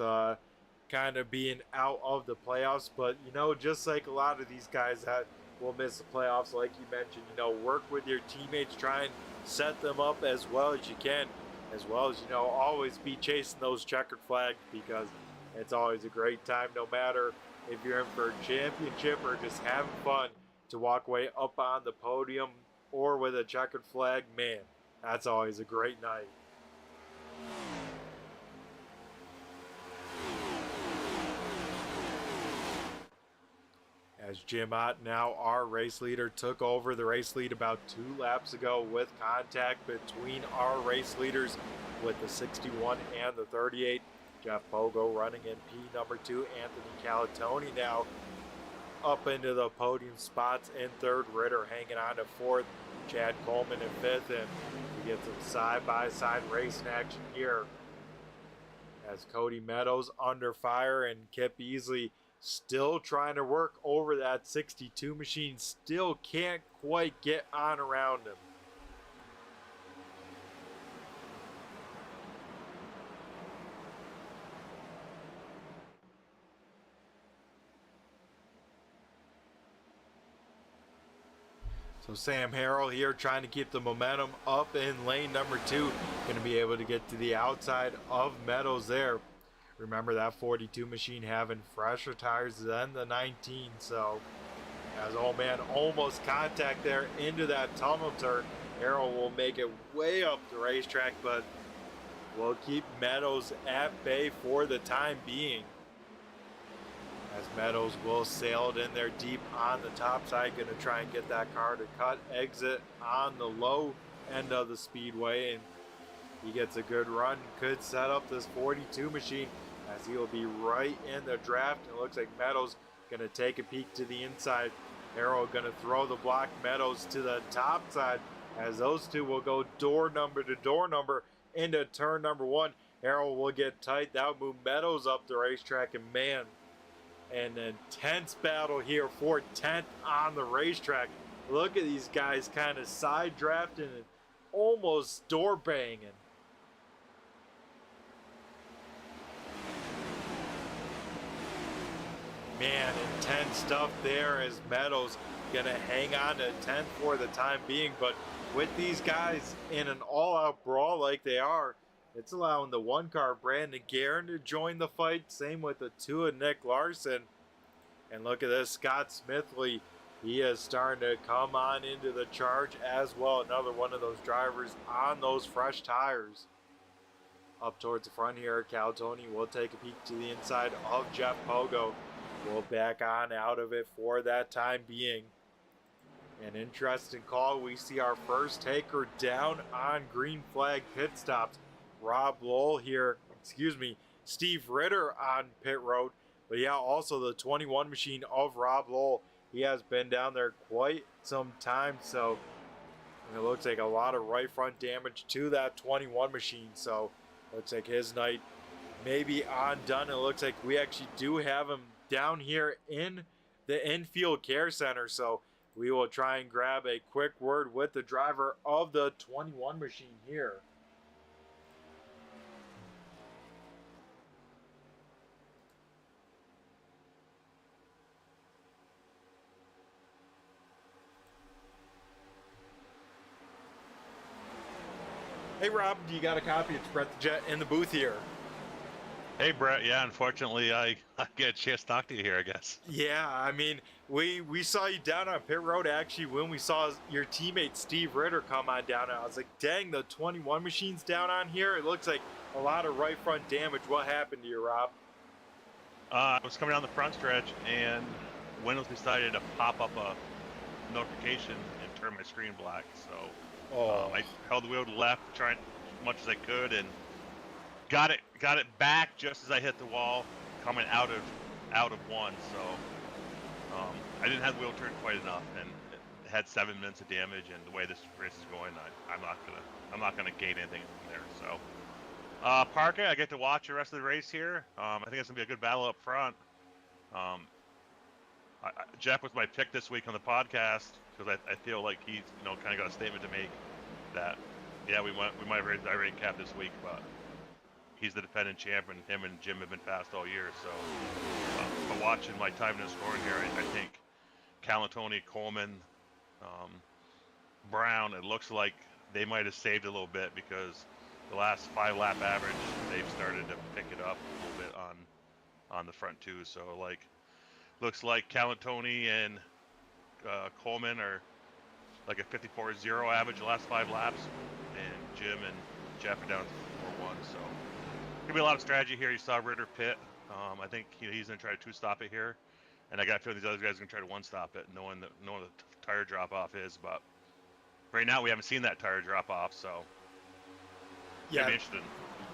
kind of being out of the playoffs. But, you know, just like a lot of these guys that will miss the playoffs, like you mentioned, you know, work with your teammates, try and set them up as well as you can, as well as, you know, always be chasing those checkered flags, because it's always a great time, no matter if you're in for a championship or just having fun, to walk away up on the podium or with a checkered flag. Man, that's always a great night. as Jim Ott, now our race leader, took over the race lead about 2 laps ago with contact between our race leaders with the 61 and the 38. Jeff Pogo running in P number 2. Anthony Calatoni now up into the podium spots in 3rd. Ritter hanging on to 4th. Chad Coleman in 5th. And we get some side-by-side racing action here as Cody Meadows under fire and Kip Beasley still trying to work over that 62 machine. Still can't quite get on around him. So Sam Harrell here trying to keep the momentum up in lane number 2. Going to be able to get to the outside of Meadows there. Remember that 42 machine having fresher tires than the 19. So as old man almost contact there into that tunnel turn. Harrell will make it way up the racetrack, but will keep Meadows at bay for the time being. As Meadows will sail it in there deep on the top side, going to try and get that car to cut exit on the low end of the speedway, and he gets a good run. Could set up this 42 machine as he will be right in the draft. It looks like Meadows going to take a peek to the inside. Arrow going to throw the block. Meadows to the top side as those two will go door number to door number into turn number 1. Arrow will get tight. That will move Meadows up the racetrack, and man, an intense battle here for 10th on the racetrack. Look at these guys kind of side drafting and almost door banging. Man, intense stuff there as Meadows gonna hang on to 10th for the time being, but with these guys in an all-out brawl like they are, it's allowing the 1 car Brandon Guerin to join the fight. Same with the 2 of Nick Larson. And look at this, Scott Smithley. He is starting to come on into the charge as well. Another one of those drivers on those fresh tires. Up towards the front here, Calatoni will take a peek to the inside of Jeff Pogo. We'll back on out of it for that time being. An interesting call. We see our first taker down on green flag pit stops. Rob Lowell here, Steve Ritter on pit road. But yeah, also the 21 machine of Rob Lowell. He has been down there quite some time, so it looks like a lot of right front damage to that 21 machine. So looks like his night may be undone. It looks like we actually do have him down here in the infield care center. So we will try and grab a quick word with the driver of the 21 machine here. Hey Rob, do you got a copy? It's Brett the Jet in the booth here. Hey Brett, yeah, unfortunately I get a chance to talk to you here, I guess. Yeah, I mean, we saw you down on pit road actually when we saw your teammate Steve Ritter come on down. I was like, dang, the 21 machine's down on here. It looks like a lot of right front damage. What happened to you, Rob? I was coming down the front stretch and Windows decided to pop up a notification and turn my screen black. So I held the wheel to the left, trying as much as I could, and got it back just as I hit the wall, coming out of 1. So I didn't have the wheel turned quite enough, and it had 7 minutes of damage. And the way this race is going, I'm not gonna gain anything from there. So park it. I get to watch the rest of the race here. I think it's gonna be a good battle up front. Jeff was my pick this week on the podcast because I feel like he's kind of got a statement to make that we might have raised the irate cap this week, but he's the defending champion. Him and Jim have been fast all year. So but watching my time in the scoring here, I think Calatoni, Coleman, Brown, it looks like they might have saved a little bit because the last 5 lap average they've started to pick it up a little bit on the front too. So looks like Calatoni and Coleman are like a 54.0 average the last 5 laps, and Jim and Jeff are down to 4.1. So gonna be a lot of strategy here. You saw Ritter pit. I think he's gonna try to 2-stop it here, and I got a feeling these other guys are going to try to one-stop it, knowing the tire drop-off is. But right now we haven't seen that tire drop-off, so Yeah, be interesting.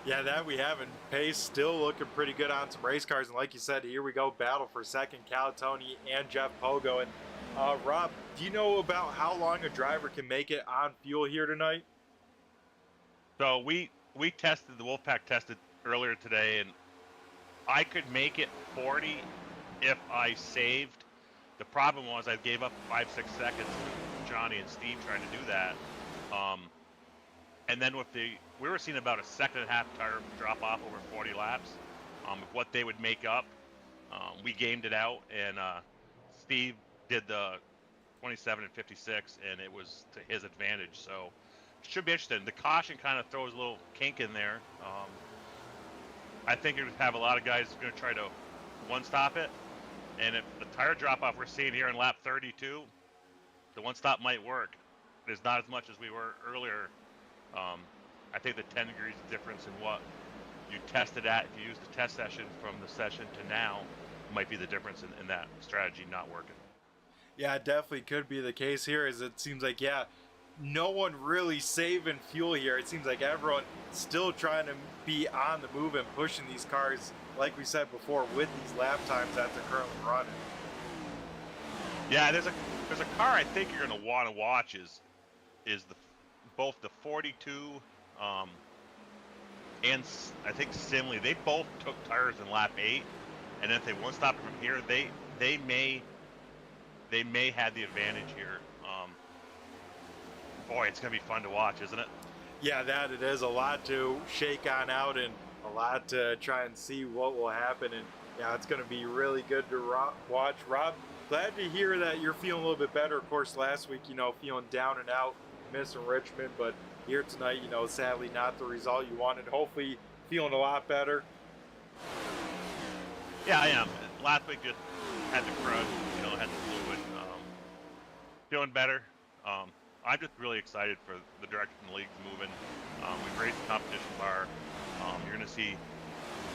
Yeah, that we haven't. Pace still looking pretty good on some race cars, and like you said, here we go, battle for second, Cal Tony and Jeff Pogo. And Rob, do you know about how long a driver can make it on fuel here tonight? So we tested, the Wolfpack tested earlier today, and I could make it 40 if I saved. The problem was I gave up 5-6 seconds to Johnny and Steve trying to do that. And then we were seeing about a 1.5 second tire drop off over 40 laps. What they would make up, we gamed it out, and Steve did the 27 and 56, and it was to his advantage. So it should be interesting. The caution kind of throws a little kink in there. I think you're going to have a lot of guys going to try to one-stop it. And if the tire drop-off we're seeing here in lap 32, the one-stop might work. There's not as much as we were earlier. I think the 10 degrees difference in what you tested at, if you use the test session from the session to now, might be the difference in that strategy not working. Yeah, it definitely could be the case here, as it seems like, yeah, no one really saving fuel here. It seems like everyone still trying to be on the move and pushing these cars, like we said before, with these lap times that they're currently running. Yeah, there's a car I think you're going to want to watch is both the 42 and I think Simley. They both took tires in lap 8, and if they one stop from here, they may have the advantage here. Boy, it's going to be fun to watch, isn't it? Yeah, that it is. A lot to shake on out and a lot to try and see what will happen. And yeah, it's going to be really good to watch. Rob, glad to hear that you're feeling a little bit better. Of course, last week, feeling down and out, missing Richmond, but here tonight, sadly not the result you wanted. Hopefully feeling a lot better. Yeah, I am. Last week just had the crud, had the fluid. Feeling better. I'm just really excited for the direction the league's moving. We've raised the competition bar. You're going to see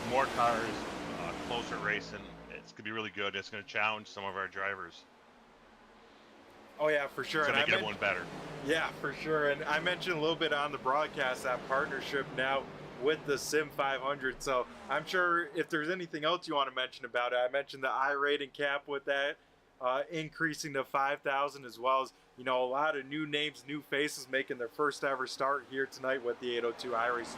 more cars, closer racing. It's going to be really good. It's going to challenge some of our drivers. Oh, yeah, for sure. And make everyone better. Yeah, for sure. And I mentioned a little bit on the broadcast that partnership now with the Sim 500. So I'm sure if there's anything else you want to mention about it, I mentioned the iRating cap with that increasing to 5,000, as well as, a lot of new names, new faces making their first ever start here tonight with the 802 iRacing.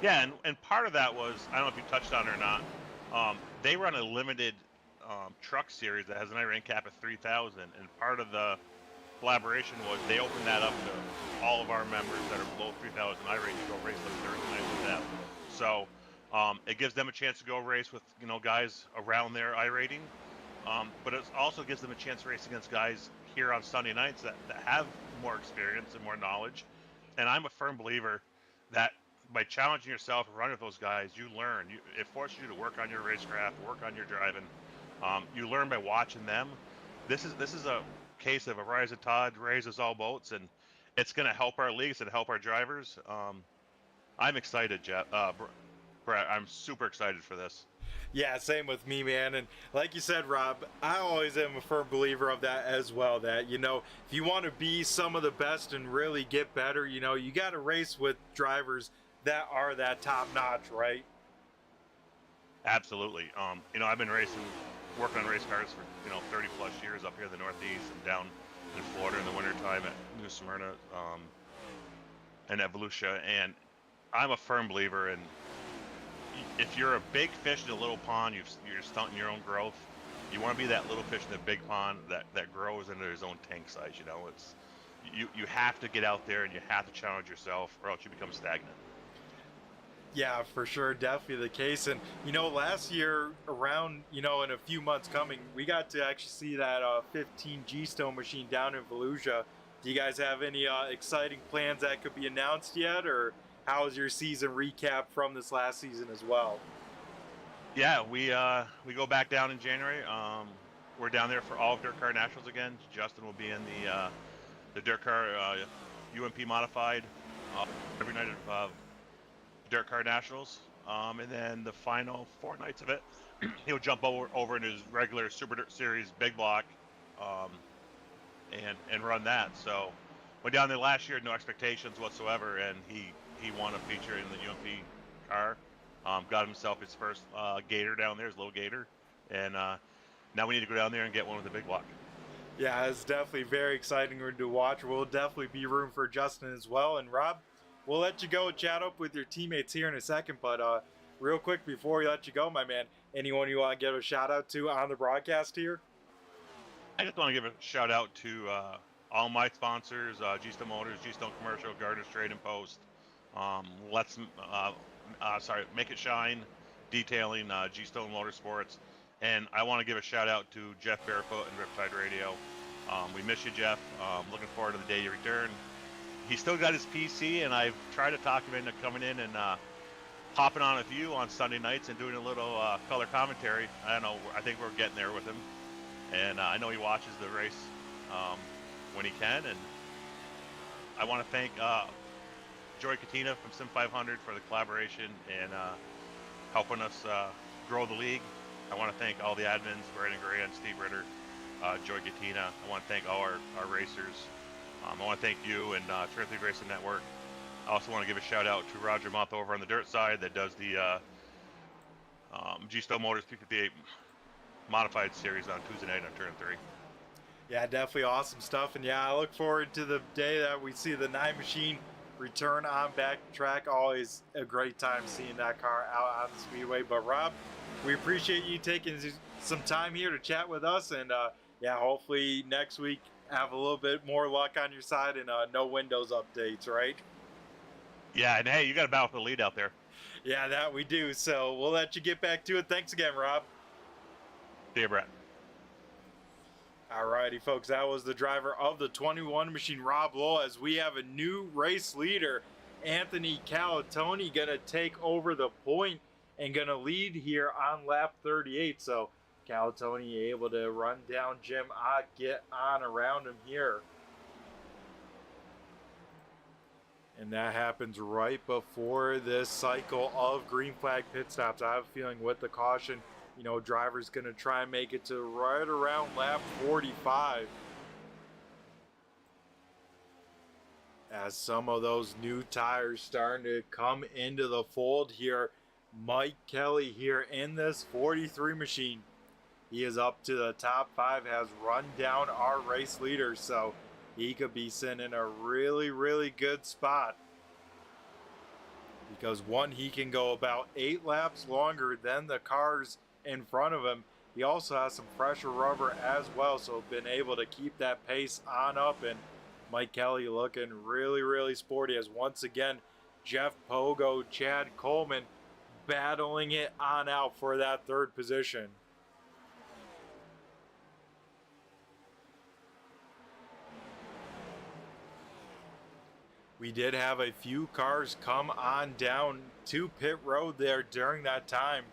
Yeah, and part of that was, I don't know if you touched on it or not, they run a limited truck series that has an iRating cap of 3,000, and part of the collaboration was they opened that up to all of our members that are below 3,000 iRating to go race on Thursday night with them. So it gives them a chance to go race with guys around their iRating, but it also gives them a chance to race against guys here on Sunday nights that have more experience and more knowledge. And I'm a firm believer that by challenging yourself and running with those guys, you learn. It forces you to work on your racecraft, work on your driving. You learn by watching them. This is a case of a rise of Todd raises all boats, and it's going to help our leagues and help our drivers. I'm excited, Brett. I'm super excited for this. Yeah, same with me, man. And like you said, Rob, I always am a firm believer of that as well, that, if you want to be some of the best and really get better, you got to race with drivers that are that top notch, right? Absolutely. I've been working on race cars for 30 plus years up here in the Northeast and down in Florida in the wintertime at New Smyrna and at Volusia, and I'm a firm believer in, if you're a big fish in a little pond, you're stunting your own growth. You want to be that little fish in a big pond that grows into his own tank size. It's you have to get out there and you have to challenge yourself, or else you become stagnant. Yeah, for sure. Definitely the case. And, last year around, in a few months coming, we got to actually see that 15 GStone machine down in Volusia. Do you guys have any exciting plans that could be announced yet? Or how was your season recap from this last season as well? Yeah, we go back down in January. We're down there for all of Dirt Car Nationals again. Justin will be in the Dirt Car UMP Modified every night of Dirt Car Nationals. And then the final 4 nights of it, he'll jump over in his regular Super Dirt Series big block, um, and run that. So went down there last year, no expectations whatsoever, and he won a feature in the UMP car. Got himself his first Gator down there, his little Gator, and now we need to go down there and get one with the big block. Yeah, it's definitely very exciting to watch. We'll definitely be room for Justin as well. And Rob, we'll let you go chat up with your teammates here in a second, but real quick before we let you go, my man, anyone you want to give a shout out to on the broadcast here? I just want to give a shout out to all my sponsors, GStone Motors, GStone Commercial, Gardner's Trade and Post, Make It Shine, Detailing, GStone Motorsports, and I want to give a shout out to Jeff Barefoot and Riptide Radio. We miss you, Jeff. Looking forward to the day you return. He's still got his PC, and I've tried to talk him into coming in and hopping on with you on Sunday nights and doing a little color commentary. I don't know. I think we're getting there with him. And I know he watches the race when he can. And I want to thank Joy Katina from Sim 500 for the collaboration and helping us grow the league. I want to thank all the admins, Brandon Gray and Steve Ritter, Joy Katina. I want to thank all our racers. I want to thank you and Terrific Racing Network. I also want to give a shout out to Roger Muth over on the dirt side that does the GStone Motors 358 modified series on Tuesday night on Turn 3. Yeah, definitely awesome stuff. And yeah, I look forward to the day that we see the 9 machine return on back track. Always a great time seeing that car out on the speedway. But Rob, we appreciate you taking some time here to chat with us. And yeah, hopefully next week have a little bit more luck on your side and no Windows updates, right? Yeah, and hey, you got a battle for the lead out there. Yeah, that we do. So we'll let you get back to it. Thanks again, Rob. See you, Brett. Alrighty, folks, that was the driver of the 21 machine, Rob Lowell, as we have a new race leader, Anthony Calatoni, going to take over the point and going to lead here on lap 38. So Calatoni able to run down Jim Ott, get on around him here. And that happens right before this cycle of green flag pit stops. I have a feeling with the caution, you know, driver's going to try and make it to right around lap 45. As some of those new tires starting to come into the fold here. Mike Kelly here in this 43 machine. He is up to the top 5, has run down our race leader, so he could be sitting in a really, really good spot. Because one, he can go about 8 laps longer than the cars in front of him. He also has some fresher rubber as well, so been able to keep that pace on up. And Mike Kelly looking really, really sporty as once again Jeff Pogo, Chad Coleman battling it on out for that 3rd position. We did have a few cars come on down to pit road there during that time.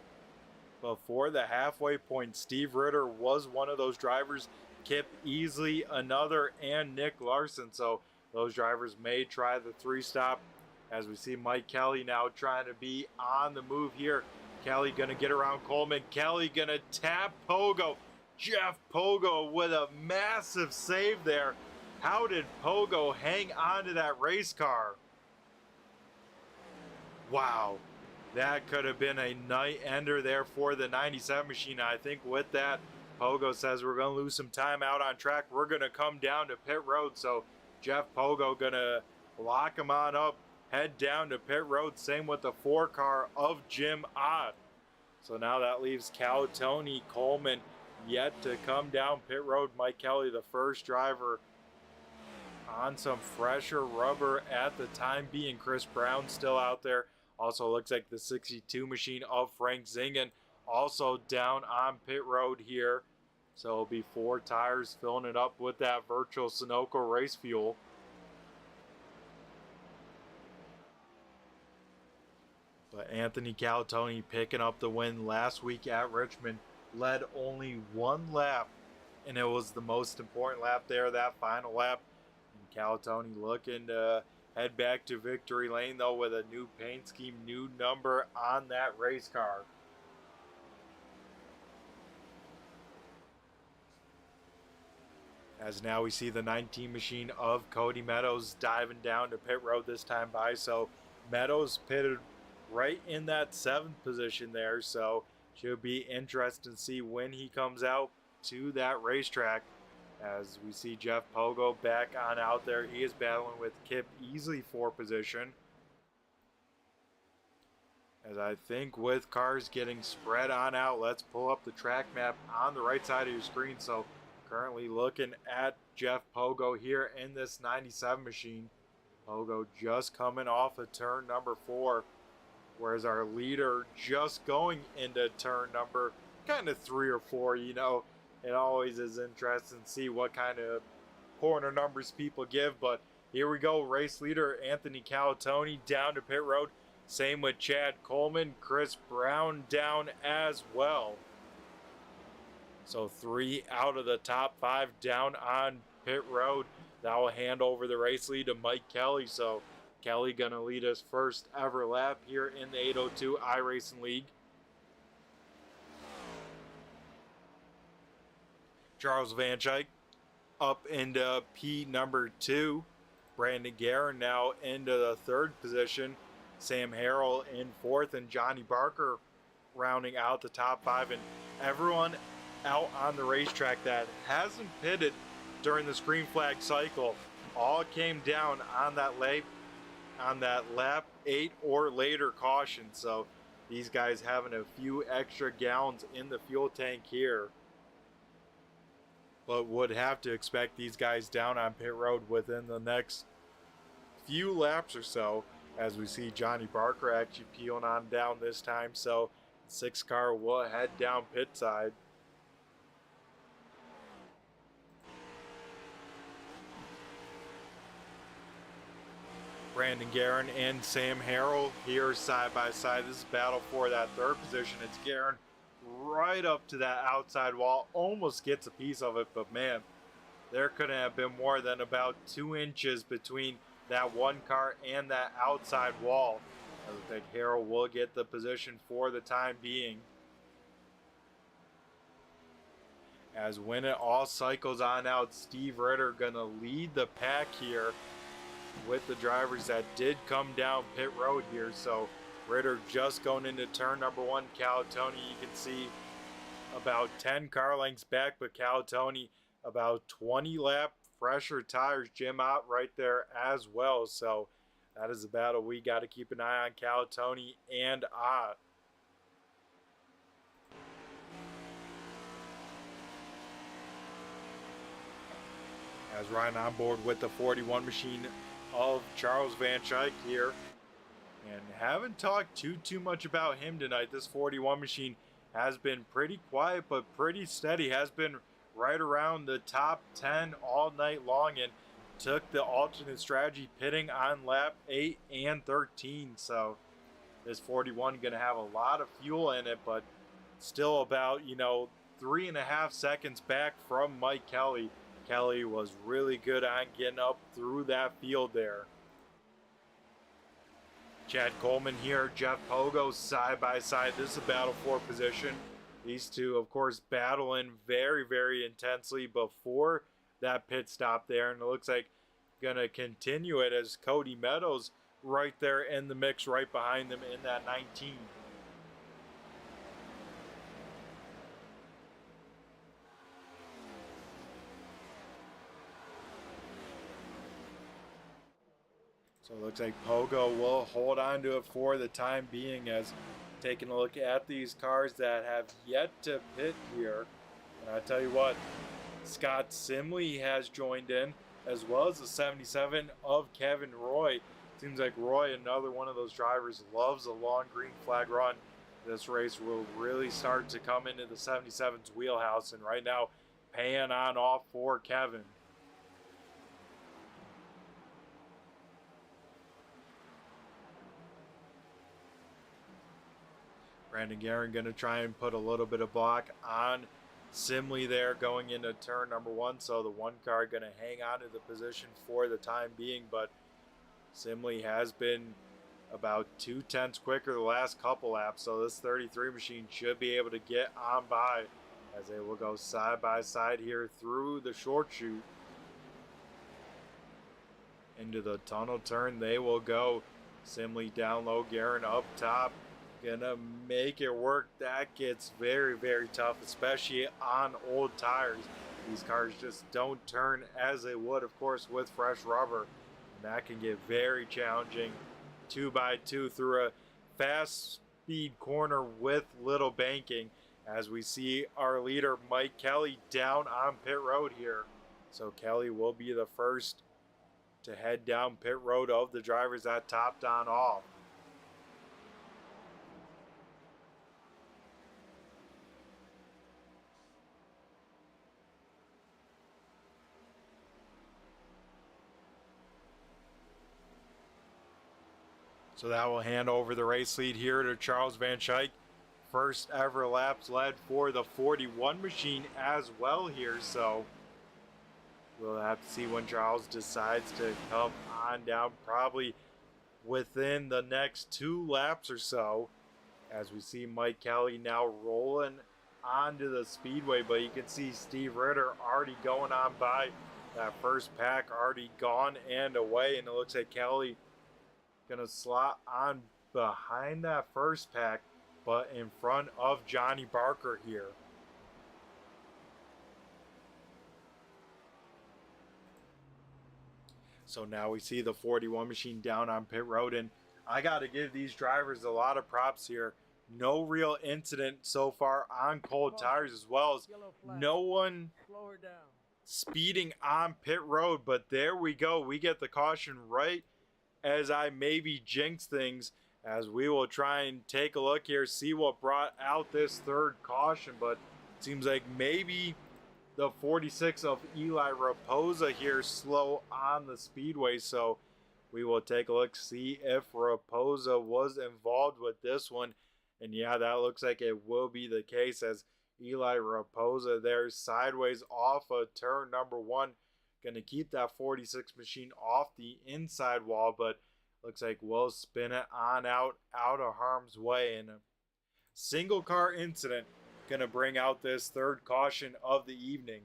Before the halfway point, Steve Ritter was one of those drivers, Kip Easley another, and Nick Larson. So those drivers may try the 3-stop as we see Mike Kelly now trying to be on the move here. Kelly going to get around Coleman. Kelly going to tap Pogo. Jeff Pogo with a massive save there. How did Pogo hang on to that race car? Wow. That could have been a night ender there for the 97 machine. I think with that, Pogo says we're going to lose some time out on track. We're going to come down to pit road. So Jeff Pogo going to lock him on up, head down to pit road. Same with the 4 car of Jim Ott. So now that leaves Calatoni, Coleman yet to come down pit road. Mike Kelly, the first driver on some fresher rubber at the time being. Chris Brown still out there. Also looks like the 62 machine of Frank Zingen also down on pit road here. So it'll be 4 tires filling it up with that virtual Sunoco race fuel. But Anthony Calatoni picking up the win last week at Richmond. Led only 1 lap, and it was the most important lap there, that final lap. And Calatoni looking to head back to victory lane though with a new paint scheme, new number on that race car. As now we see the 19 machine of Cody Meadows diving down to pit road this time by. So Meadows pitted right in that 7th position there. So should be interesting to see when he comes out to that racetrack. As we see Jeff Pogo back on out there. He is battling with Kip Easley for position. As I think with cars getting spread on out, let's pull up the track map on the right side of your screen. So currently looking at Jeff Pogo here in this 97 machine. Pogo just coming off of turn number 4. Whereas our leader just going into turn number kind of 3 or 4, you know. It always is interesting to see what kind of corner numbers people give. But here we go. Race leader Anthony Calatoni down to pit road. Same with Chad Coleman. Chris Brown down as well. So 3 out of the top 5 down on pit road. That will hand over the race lead to Mike Kelly. So Kelly going to lead us first ever lap here in the 802 iRacing League. Charles Van Schaik up into P number 2. Brandon Guerin now into the 3rd position. Sam Harrell in 4th, and Johnny Barker rounding out the top 5. And everyone out on the racetrack that hasn't pitted during the green flag cycle all came down on that lap 8 or later caution. So these guys having a few extra gallons in the fuel tank here. But would have to expect these guys down on pit road within the next few laps or so, as we see Johnny Barker actually peeling on down this time. So 6 car will head down pit side. Brandon Guerin and Sam Harrell here side by side. This is battle for that 3rd position. It's Guerin right up to that outside wall, almost gets a piece of it, but man, there couldn't have been more than about 2 inches between that one car and that outside wall. I think Harrell will get the position for the time being. As when it all cycles on out, Steve Ritter gonna lead the pack here with the drivers that did come down pit road here. So Ritter just going into turn number 1. Calatoni, you can see about 10 car lengths back, but Calatoni about 20 lap fresher tires. Jim out right there as well. So that is a battle we got to keep an eye on, Calatoni and Ott. As riding on board with the 41 machine of Charles Van Schaik here. And haven't talked too much about him tonight. This 41 machine has been pretty quiet but pretty steady. Has been right around the top 10 all night long, and took the alternate strategy pitting on lap 8 and 13. So this 41 going to have a lot of fuel in it, but still about, 3.5 seconds back from Mike Kelly. Kelly was really good on getting up through that field there. Chad Coleman here, Jeff Pogo side by side. This is a battle for position. These two, of course, battling very, very intensely before that pit stop there. And it looks like going to continue it as Cody Meadows right there in the mix right behind them in that 19. So it looks like Pogo will hold on to it for the time being, as taking a look at these cars that have yet to pit here. And I tell you what, Scott Simley has joined in, as well as the 77 of Kevin Roy. Seems like Roy, another one of those drivers, loves a long green flag run. This race will really start to come into the 77's wheelhouse, and right now paying on off for Kevin. Brandon Guerin going to try and put a little bit of block on Simley there going into turn number 1. So the one car going to hang on to the position for the time being. But Simley has been about 2/10 quicker the last couple laps, so this 33 machine should be able to get on by as they will go side by side here through the short chute. Into the tunnel turn they will go. Simley down low, Guerin up top. Gonna make it work. That gets very, very tough, especially on old tires. These cars just don't turn as they would, of course, with fresh rubber. And that can get very challenging. 2x2 through a fast speed corner with little banking, as we see our leader Mike Kelly down on pit road here. So Kelly will be the first to head down pit road of the drivers that topped on off. So that will hand over the race lead here to Charles Van Schaik. First ever laps led for the 41 machine as well here. So we'll have to see when Charles decides to come on down, probably within the next 2 laps or so, as we see Mike Kelly now rolling onto the speedway. But you can see Steve Ritter already going on by. That first pack already gone and away, and it looks like Kelly gonna slot on behind that first pack, but in front of Johnny Barker here. So now we see the 41 machine down on pit road, and I got to give these drivers a lot of props here. No real incident so far on cold tires, as well as no one speeding on pit road. But there we go. We get the caution right as I maybe jinx things, as we will try and take a look here, see what brought out this third caution. But it seems like maybe the 46 of Eli Raposa here slow on the speedway. So we will take a look, see if Raposa was involved with this one. And yeah, that looks like it will be the case, as Eli Raposa there sideways off of turn number 1. Going to keep that 46 machine off the inside wall, but looks like we'll spin it on out of harm's way. And a single car incident going to bring out this third caution of the evening.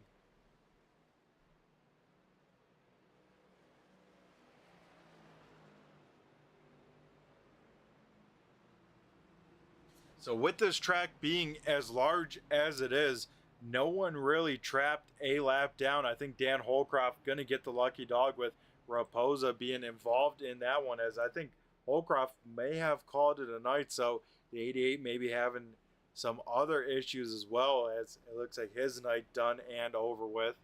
So with this track being as large as it is, no one really trapped a lap down. I think Dan Holcroft going to get the lucky dog with Raposa being involved in that one, as I think Holcroft may have called it a night. So the 88 may be having some other issues as well, as it looks like his night done and over with.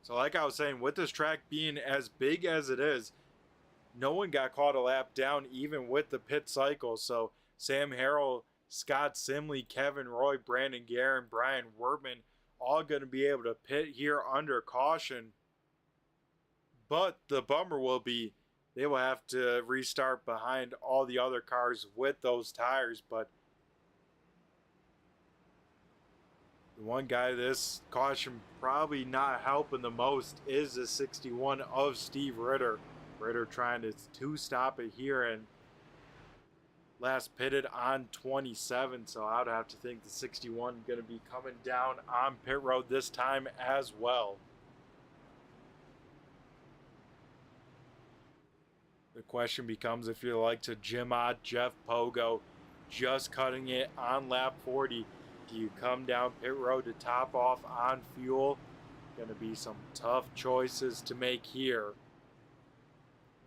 So like I was saying, with this track being as big as it is, no one got caught a lap down even with the pit cycle. So Sam Harrell, Scott Simley, Kevin Roy, Brandon Guerin, Brian Wertman, all going to be able to pit here under caution. But the bummer will be they will have to restart behind all the other cars with those tires. But the one guy this caution probably not helping the most is the 61 of Steve Ritter. Ritter trying to stop it here, and last pitted on 27, so I'd have to think the 61 going to be coming down on pit road this time as well. The question becomes if you're like to Jimod, Jeff Pogo, just cutting it on lap 40. Do you come down pit road to top off on fuel? Going to be some tough choices to make here.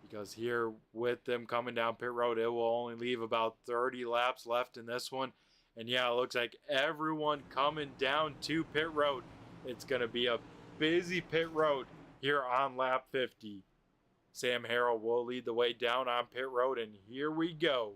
Because here with them coming down pit road, it will only leave about 30 laps left in this one. And yeah, it looks like everyone coming down to pit road. It's going to be a busy pit road here on lap 50. Sam Harrell will lead the way down on pit road, and here we go.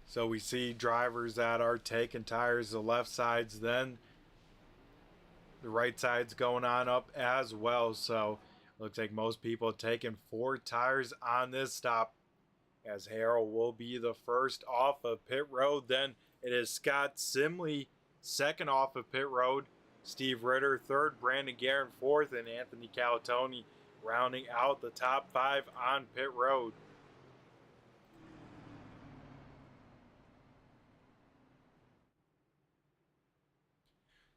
So we see drivers that are taking tires, the left sides, then the right side's going on up as well. So Looks like most people taking 4 tires on this stop, as Harrell will be the first off of pit road. Then it is Scott Simley second off of pit road, Steve Ritter third, Brandon Guerin fourth, and Anthony Calatoni rounding out the top 5 on pit road.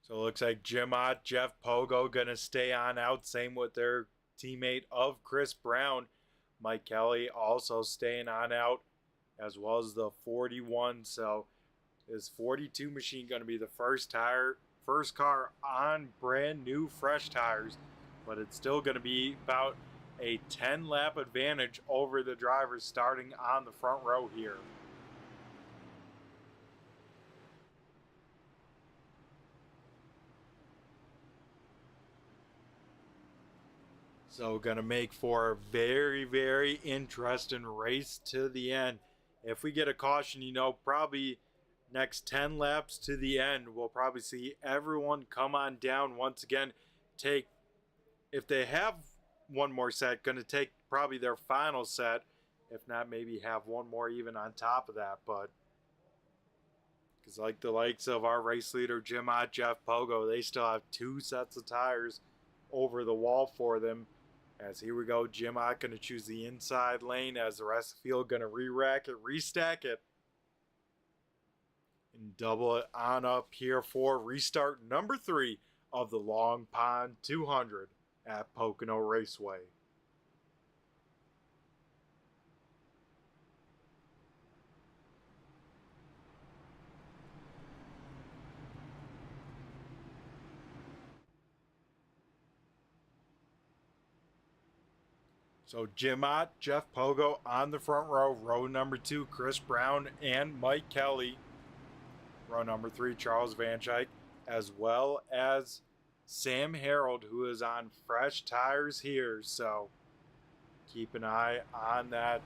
So it looks like Jim Ott, Jeff Pogo going to stay on out. Same with their teammate of Chris Brown. Mike Kelly also staying on out, as well as the 41. So his 42 machine going to be the first car on brand new fresh tires. But it's still going to be about a 10-lap advantage over the drivers starting on the front row here. So gonna make for a very, very interesting race to the end. If we get a caution, probably next 10 laps to the end, we'll probably see everyone come on down once again. If they have one more set, gonna take probably their final set. If not, maybe have one more even on top of that. But because like the likes of our race leader, Jim Ott, Jeff Pogo, they still have 2 sets of tires over the wall for them. As here we go, Jim Ott going to choose the inside lane, as the rest of the field going to re-rack it, restack it, and double it on up here for restart number 3 of the Long Pond 200 at Pocono Raceway. So Jim Ott, Jeff Pogo on the front row. Row number 2, Chris Brown and Mike Kelly. Row number 3, Charles Van Schaik, as well as Sam Harold, who is on fresh tires here. So keep an eye on that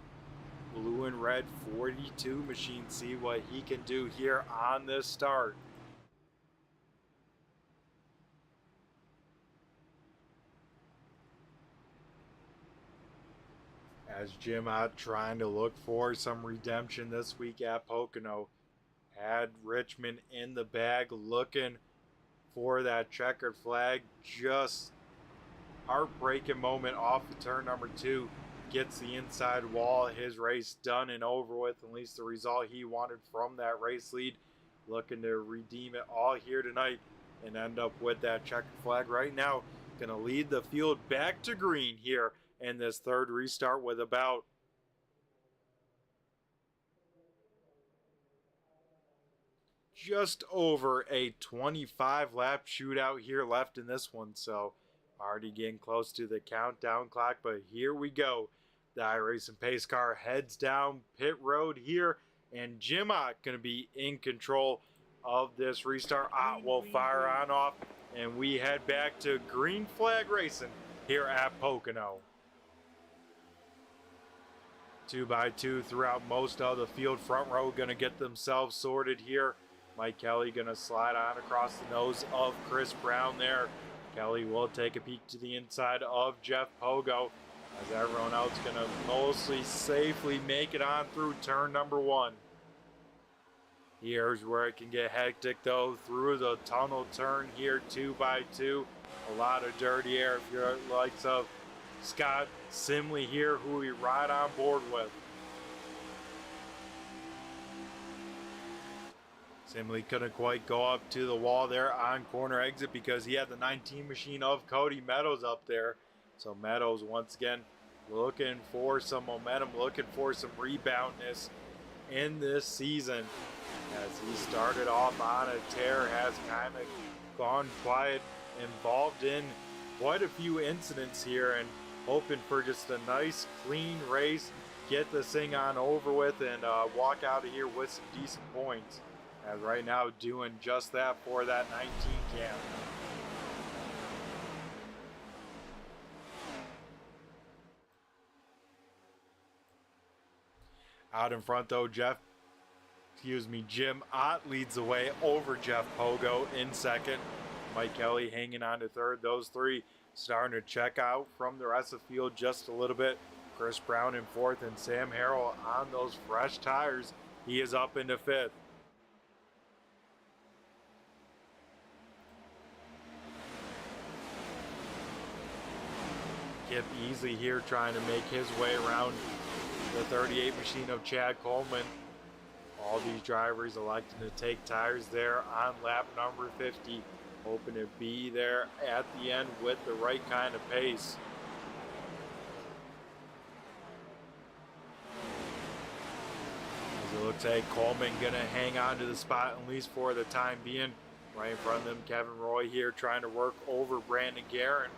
blue and red 42 machine. See what he can do here on this start. As Jim Ott trying to look for some redemption this week at Pocono. Had Richmond in the bag looking for that checkered flag. Just heartbreaking moment off of turn number 2. Gets the inside wall. His race done and over with. At least the result he wanted from that race lead. Looking to redeem it all here tonight and end up with that checkered flag. Right now, going to lead the field back to green here in this third restart with about just over a 25 lap shootout here left in this one. So already getting close to the countdown clock, but here we go. The iRacing pace car heads down pit road here, and Jim Ott going to be in control of this restart. Ott will fire on off, and we head back to green flag racing here at Pocono. 2x2 throughout most of the field. Front row going to get themselves sorted here. Mike Kelly going to slide on across the nose of Chris Brown there. Kelly will take a peek to the inside of Jeff Pogo, as everyone else going to mostly safely make it on through turn number 1. Here's where it can get hectic though, through the tunnel turn here, 2x2. A lot of dirty air if you're the likes of Scott Simley here, who we ride on board with. Simley couldn't quite go up to the wall there on corner exit because he had the 19 machine of Cody Meadows up there. So Meadows once again looking for some momentum, looking for some reboundness in this season. As he started off on a tear, has kind of gone quiet, involved in quite a few incidents here, and hoping for just a nice clean race, get this thing on over with, and walk out of here with some decent points. As right now doing just that for that 19 cam. Out in front though, Jim Ott leads the way over Jeff Pogo in second. Mike Kelly hanging on to third. Those three starting to check out from the rest of the field just a little bit. Chris Brown in 4th and Sam Harrell on those fresh tires. He is up into 5th. Kip Easley here trying to make his way around the 38 machine of Chad Coleman. All these drivers electing to take tires there on lap number 50, hoping to be there at the end with the right kind of pace. As it looks like Coleman gonna hang on to the spot at least for the time being. Right in front of them, Kevin Roy here trying to work over Brandon Guerin.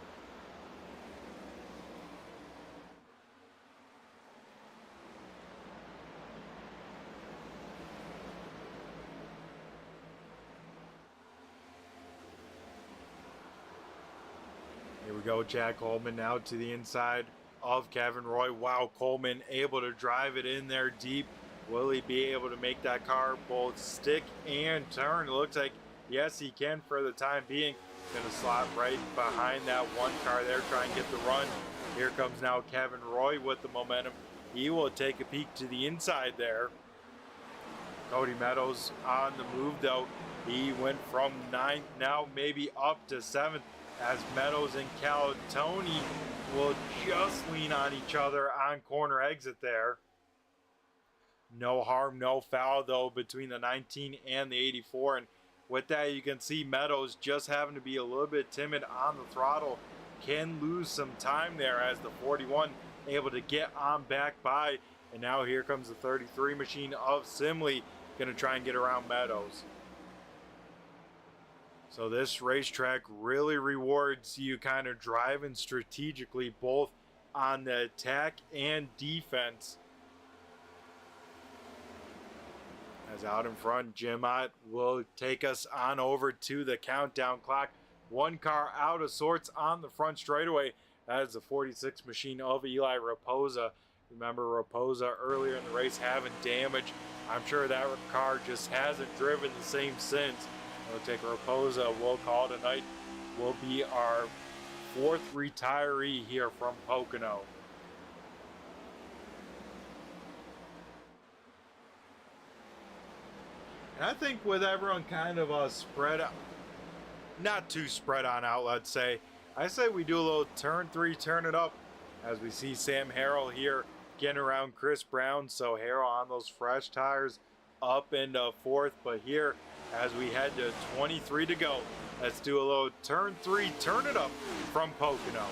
Here we go, Chad Coleman now to the inside of Kevin Roy. Wow, Coleman able to drive it in there deep. Will he be able to make that car both stick and turn? It looks like, yes, he can for the time being. Gonna slot right behind that one car there, try and get the run. Here comes now Kevin Roy with the momentum. He will take a peek to the inside there. Cody Meadows on the move though. He went from 9th now maybe up to 7th. As Meadows and Calatoni will just lean on each other on corner exit there. No harm, no foul though between the 19 and the 84. And with that, you can see Meadows just having to be a little bit timid on the throttle. Can lose some time there as the 41 able to get on back by. And now here comes the 33 machine of Simley, going to try and get around Meadows. So this racetrack really rewards you kind of driving strategically both on the attack and defense. As out in front, Jim Ott will take us on over to the countdown clock. One car out of sorts on the front straightaway. That is the 46 machine of Eli Raposa. Remember Raposa earlier in the race having damage. I'm sure that car just hasn't driven the same since. We'll take Raposa. We'll call it a night. Will be our 4th retiree here from Pocono. And I think with everyone kind of spread out, not too spread on out, let's say, I say we do a little turn 3, turn it up, as we see Sam Harrell here getting around Chris Brown. So Harrell on those fresh tires up into 4th, but here as we head to 23 to go, let's do a little turn 3, turn it up from Pocono.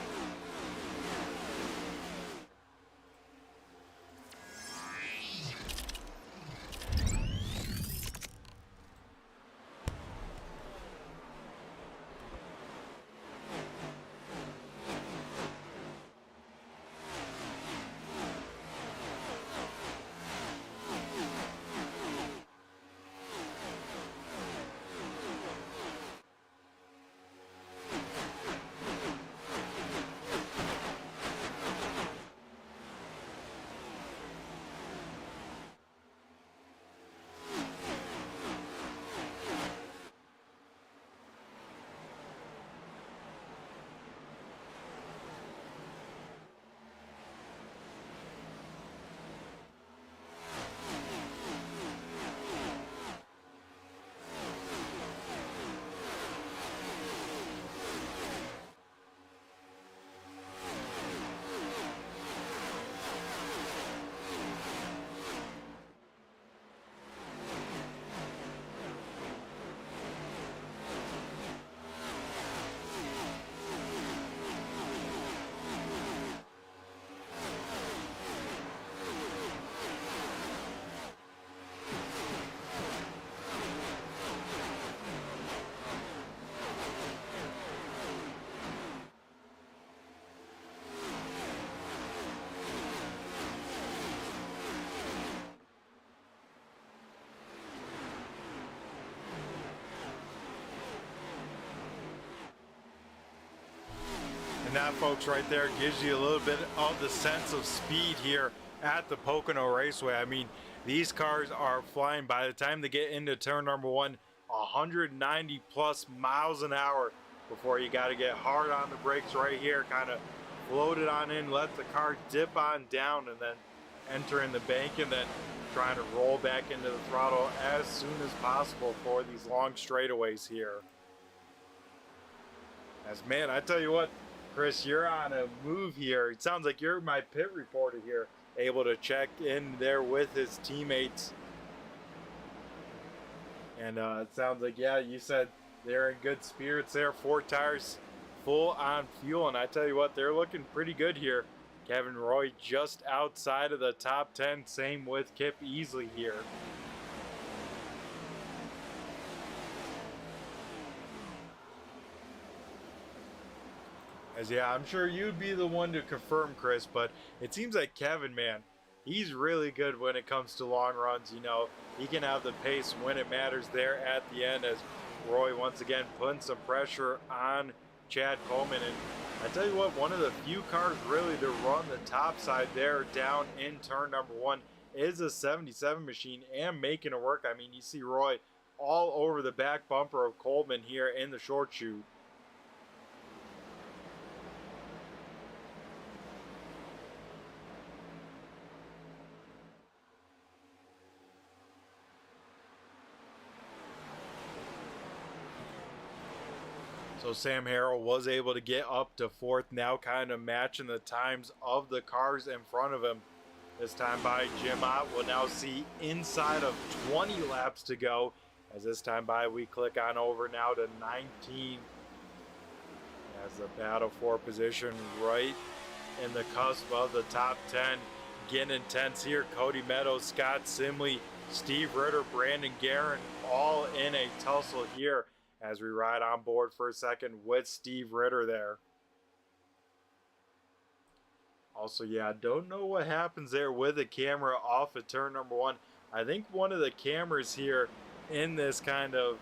And that, folks, right there gives you a little bit of the sense of speed here at the Pocono Raceway. I mean, these cars are flying. By the time they get into turn number 1, 190 plus miles an hour before you got to get hard on the brakes right here, kind of float it on in, let the car dip on down, and then enter in the bank, and then trying to roll back into the throttle as soon as possible for these long straightaways here. As man, I tell you what, Chris, you're on a move here. It sounds like you're my pit reporter here, able to check in there with his teammates. And it sounds like, yeah, you said they're in good spirits there. 4 tires full on fuel, and I tell you what, they're looking pretty good here. Kevin Roy just outside of the top 10. Same with Kip Easley here. As yeah, I'm sure you'd be the one to confirm, Chris, but it seems like Kevin, man, he's really good when it comes to long runs. You know, he can have the pace when it matters there at the end, as Roy once again putting some pressure on Chad Coleman. And I tell you what, one of the few cars really to run the top side there down in turn number 1 is a 77 machine, and making it work. I mean, you see Roy all over the back bumper of Coleman here in the short chute. So Sam Harrell was able to get up to 4th, now kind of matching the times of the cars in front of him. This time by Jim Ott will now see inside of 20 laps to go. As this time by we click on over now to 19. As the battle for position right in the cusp of the top 10. Getting intense here. Cody Meadows, Scott Simley, Steve Ritter, Brandon Guerin, all in a tussle here, as we ride on board for a second with Steve Ritter there. Also, yeah, I don't know what happens there with the camera off of turn number 1. I think one of the cameras here in this kind of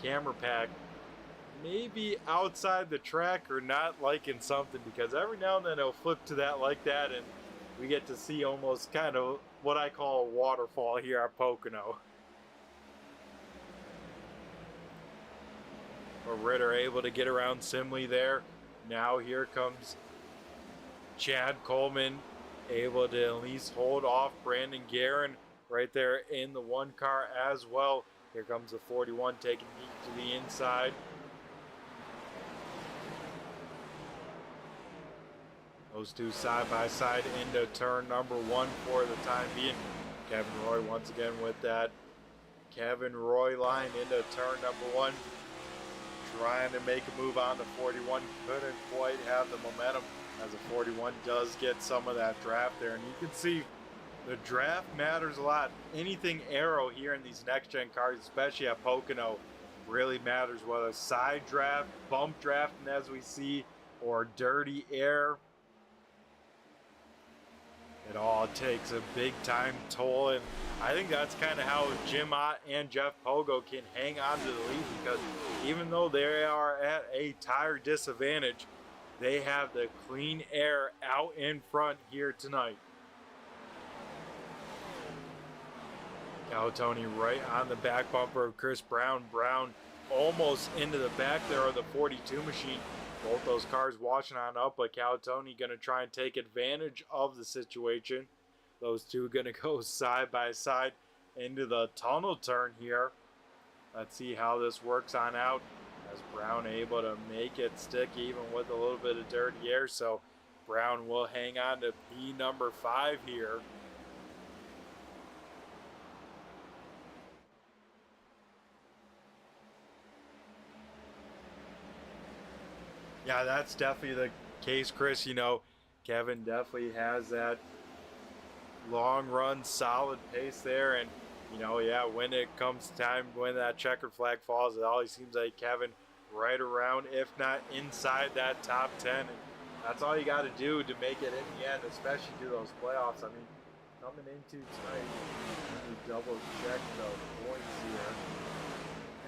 camera pack may be outside the track or not liking something, because every now and then it'll flip to that like that, and we get to see almost kind of what I call a waterfall here at Pocono. But Ritter able to get around Simley there. Now here comes Chad Coleman, able to at least hold off Brandon Guerin right there in the 1 car as well. Here comes the 41 taking heat to the inside. Those two side by side into turn number 1 for the time being. Kevin Roy once again with that Kevin Roy line into turn number 1. Trying to make a move on the 41. Couldn't quite have the momentum, as the 41 does get some of that draft there. And you can see the draft matters a lot. Anything aero here in these next gen cars, especially at Pocono, really matters, whether side draft, bump drafting as we see, or dirty air. It all takes a big time toll, and I think that's kind of how Jim Ott and Jeff Pogo can hang on to the lead, because even though they are at a tire disadvantage, they have the clean air out in front here tonight. Calatoni right on the back bumper of Chris Brown. Brown almost into the back there of the 42 machine. Both those cars washing on up, but Calatoni going to try and take advantage of the situation. Those two going to go side by side into the tunnel turn here. Let's see how this works on out, as Brown able to make it stick even with a little bit of dirty air. So Brown will hang on to P number 5 here. Yeah, that's definitely the case, Chris. You know, Kevin definitely has that long run, solid pace there. And, you know, yeah, when it comes time, when that checkered flag falls, it always seems like Kevin right around, if not inside that top 10. And that's all you got to do to make it in the end, especially through those playoffs. I mean, coming into tonight, let me double check the points here.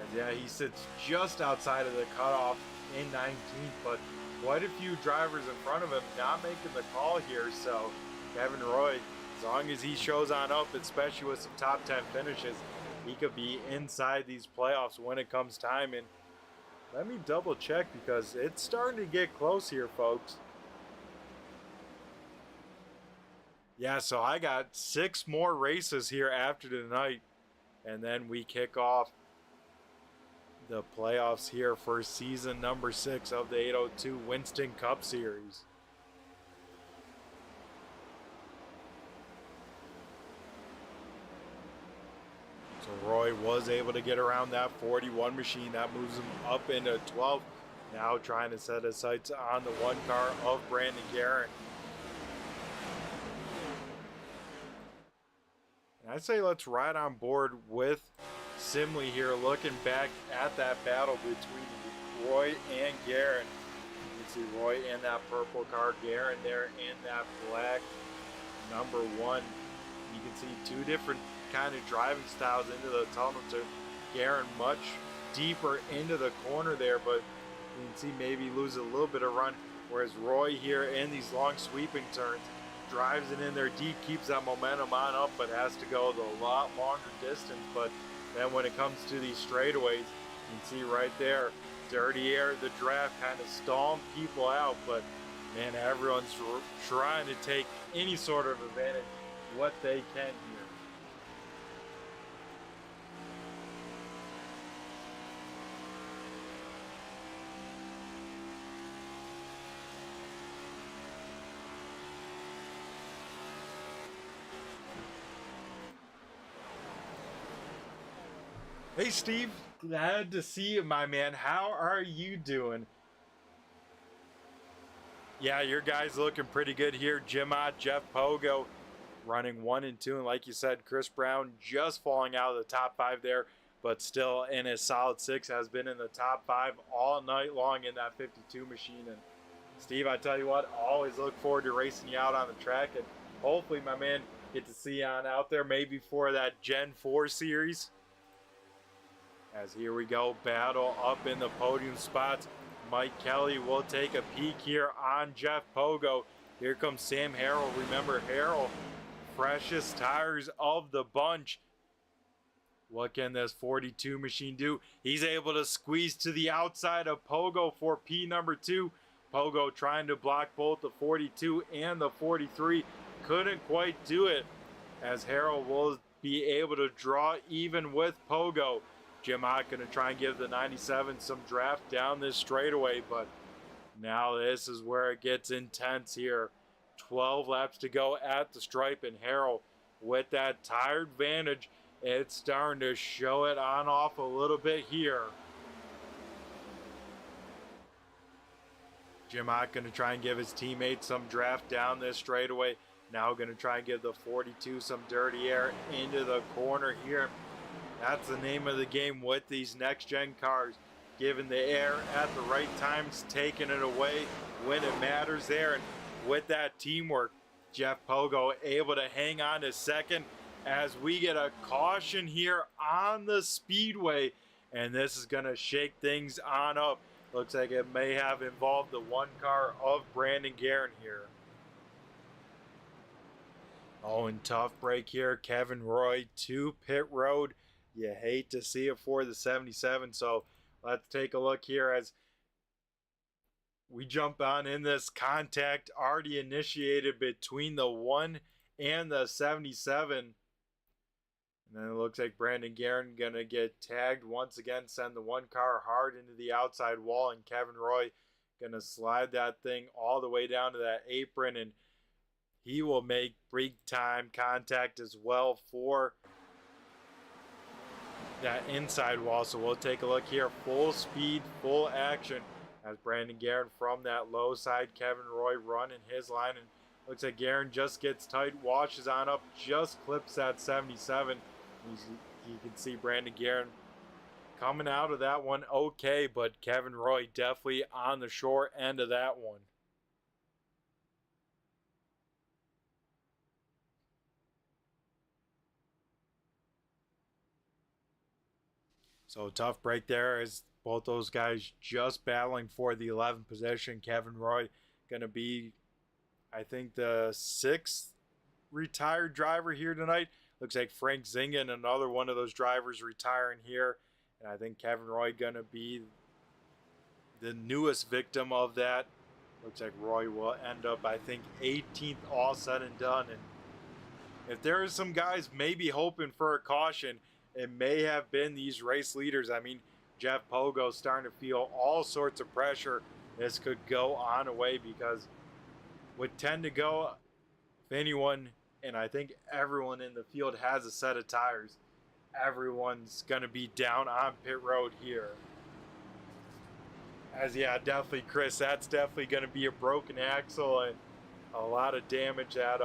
And yeah, he sits just outside of the cutoff in 19th, but quite a few drivers in front of him not making the call here. So Kevin Roy, as long as he shows on up, especially with some top 10 finishes, he could be inside these playoffs when it comes time. And Let me double check because it's starting to get close here, folks. Yeah, so I got 6 more races here after tonight, and then we kick off the playoffs here for season number 6 of the 802 Winston Cup Series. So Roy was able to get around that 41 machine. That moves him up into 12. Now trying to set his sights on the 1 car of Brandon Guerin. And I'd say let's ride on board with Simley here, looking back at that battle between Roy and Guerin. You can see Roy in that purple car, Guerin there in that black number 1. You can see 2 different kind of driving styles into the tunnel. So Guerin much deeper into the corner there, but you can see maybe lose a little bit of run, whereas Roy here in these long sweeping turns drives it in there deep, keeps that momentum on up, but has to go the lot longer distance. But then when it comes to these straightaways, you can see right there, dirty air, the draft kind of stalling people out, but man, everyone's trying to take any sort of advantage what they can here. Hey Steve, glad to see you, my man. How are you doing? Yeah, your guys looking pretty good here. Jim Ott, Jeff Pogo running 1 and 2, and like you said, Chris Brown just falling out of the top 5 there, but still in a solid 6, has been in the top 5 all night long in that 52 machine. And Steve, I tell you what, always look forward to racing you out on the track, and hopefully, my man, get to see you on out there maybe for that Gen 4 series. As here we go, battle up in the podium spots. Mike Kelly will take a peek here on Jeff Pogo. Here comes Sam Harrell. Remember, Harrell, freshest tires of the bunch. What can this 42 machine do? He's able to squeeze to the outside of Pogo for P number 2. Pogo trying to block both the 42 and the 43. Couldn't quite do it, as Harrell will be able to draw even with Pogo. Jim Ott going to try and give the 97 some draft down this straightaway, but now this is where it gets intense here. 12 laps to go at the stripe, and Harrell with that tire advantage, it's starting to show it on off a little bit here. Jim Ott going to try and give his teammates some draft down this straightaway. Now going to try and give the 42 some dirty air into the corner here. That's the name of the game with these next-gen cars. Giving the air at the right times, taking it away when it matters there. And with that teamwork, Jeff Pogo able to hang on to second as we get a caution here on the speedway. And this is going to shake things on up. Looks like it may have involved the 1 car of Brandon Guerin here. Oh, and tough break here. Kevin Roy to pit road. You hate to see it for the 77, so let's take a look here as we jump on in this contact already initiated between the 1 and the 77. And then it looks like Brandon Guerin going to get tagged once again, send the 1 car hard into the outside wall, and Kevin Roy going to slide that thing all the way down to that apron, and he will make big time contact as well for that inside wall. So we'll take a look here. Full speed, full action as Brandon Guerin from that low side. Kevin Roy running his line, and looks like Guerin just gets tight, washes on up, just clips that 77. You can see Brandon Guerin coming out of that one okay, but Kevin Roy definitely on the short end of that one. So tough break there as both those guys just battling for the 11th position. Kevin Roy going to be, I think, the 6th retired driver here tonight. Looks like Frank Zingen, another one of those drivers, retiring here. And I think Kevin Roy going to be the newest victim of that. Looks like Roy will end up, I think, 18th all said and done. And if there are some guys maybe hoping for a caution, it may have been these race leaders. I mean, Jeff Pogo starting to feel all sorts of pressure. This could go on away because with 10 to go, if anyone, and I think everyone in the field has a set of tires, everyone's going to be down on pit road here. As yeah, definitely, Chris, that's definitely going to be a broken axle and a lot of damage at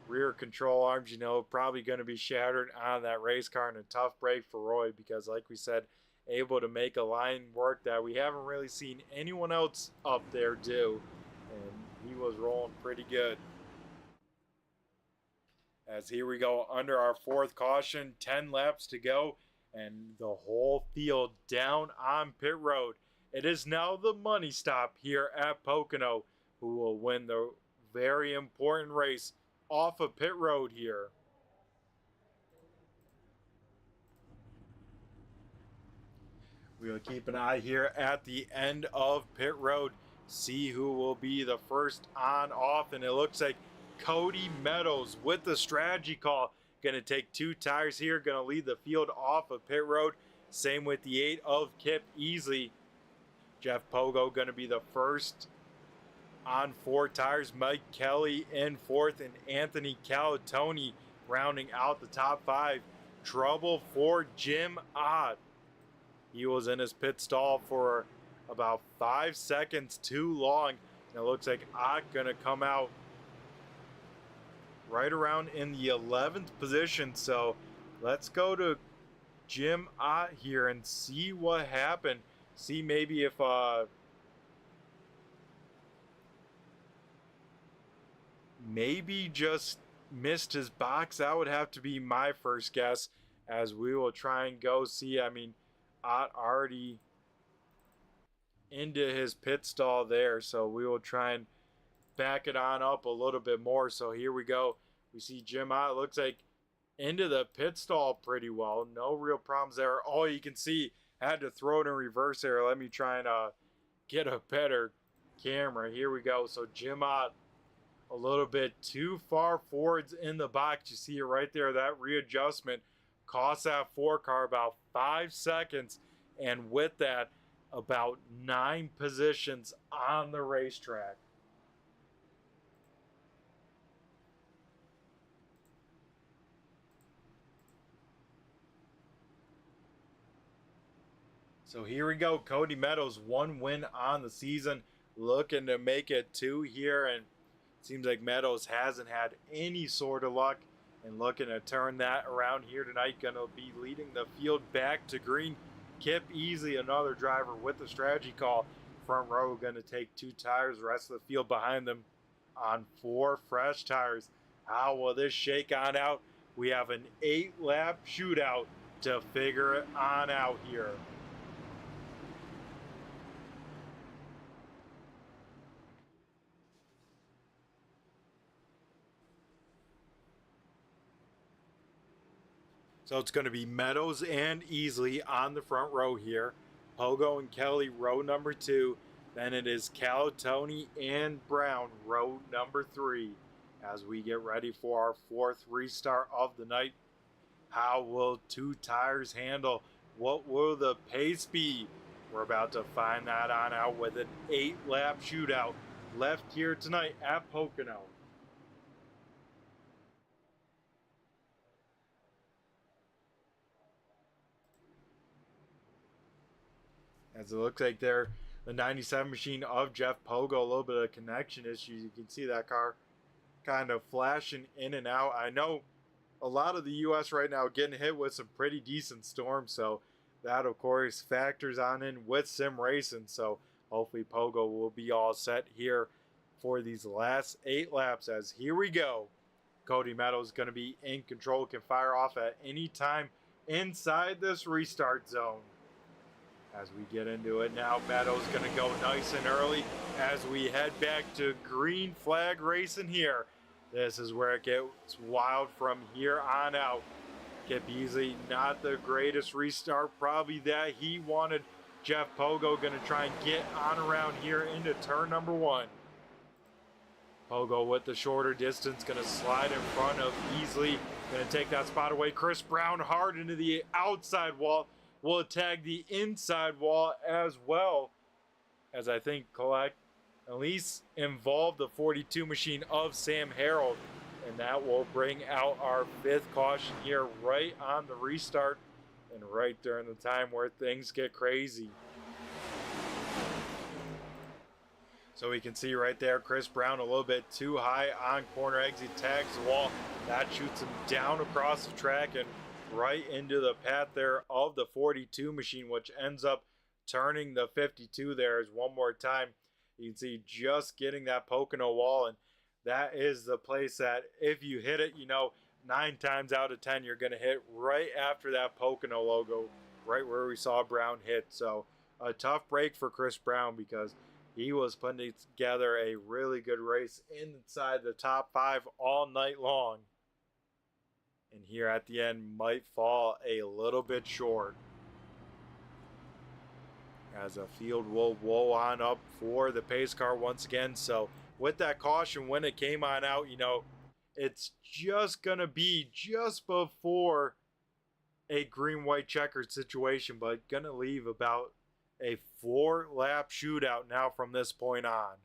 rear control arms, you know, probably going to be shattered on that race car, and a tough break for Roy because, like we said, able to make a line work that we haven't really seen anyone else up there do, and he was rolling pretty good. As here we go under our fourth caution, 10 laps to go, and the whole field down on pit road. It is now the money stop here at Pocono, who will win the very important race off of pit road here. We'll keep an eye here at the end of pit road, see who will be the first on off, and it looks like Cody Meadows with the strategy call. Going to take 2 tires here, going to lead the field off of pit road. Same with the 8 of Kip Easley. Jeff Pogo going to be the first on 4 tires. Mike Kelly in 4th, and Anthony Calatoni rounding out the top 5. Trouble for Jim Ott. He was in his pit stall for about 5 seconds too long. And it looks like Ott going to come out right around in the 11th position. So let's go to Jim Ott here and see what happened. See maybe if maybe just missed his box. That would have to be my first guess, as we will try and go see. I mean, Ott already into his pit stall there, so we will try and back it on up a little bit more. So here we go. We see Jim Ott looks like into the pit stall pretty well. No real problems there. Oh, you can see had to throw it in reverse there. Let me try and get a better camera. Here we go. So Jim Ott a little bit too far forwards in the box. You see it right there. That readjustment cost that 4 car about 5 seconds, and with that, about 9 positions on the racetrack. So here we go. Cody Meadows, 1 win on the season, looking to make it 2 here, and it seems like Meadows hasn't had any sort of luck, and looking to turn that around here tonight. Going to be leading the field back to green. Kip Easley, another driver with the strategy call. Front row going to take 2 tires, the rest of the field behind them on 4 fresh tires. How will this shake on out? We have an 8-lap shootout to figure it on out here. So it's going to be Meadows and Easley on the front row here. Pogo and Kelly, row number 2. Then it is Calatoni and Brown, row number 3. As we get ready for our 4th restart of the night. How will 2 tires handle? What will the pace be? We're about to find that on out with an 8-lap shootout left here tonight at Pocono. As it looks like they're the 97 machine of Jeff Pogo, a little bit of connection issues. You can see that car kind of flashing in and out. I know a lot of the U.S. right now getting hit with some pretty decent storms, so that, of course, factors on in with sim racing. So hopefully Pogo will be all set here for these last 8 laps. As here we go. Cody Meadows is going to be in control, can fire off at any time inside this restart zone. As we get into it now, Meadows going to go nice and early as we head back to green flag racing here. This is where it gets wild from here on out. Kip Easley, not the greatest restart probably that he wanted, Jeff Pogo going to try and get on around here into turn number 1. Pogo with the shorter distance, going to slide in front of Easley. Going to take that spot away. Chris Brown hard into the outside wall. Will tag the inside wall as well, as I think collect at least involve the 42 machine of Sam Harrell. And that will bring out our 5th caution here right on the restart and right during the time where things get crazy. So we can see right there, Chris Brown a little bit too high on corner exit, tags the wall. That shoots him down across the track and right into the path there of the 42 machine, which ends up turning the 52 there. As one more time, you can see just getting that Pocono wall, and that is the place that if you hit it, 9 times out of 10, you're going to hit right after that Pocono logo, right where we saw Brown hit. So a tough break for Chris Brown because he was putting together a really good race inside the top 5 all night long. And here at the end might fall a little bit short, as a field will blow on up for the pace car once again. So with that caution, when it came on out, it's just going to be just before a green-white checkered situation, but going to leave about a 4-lap shootout now from this point on.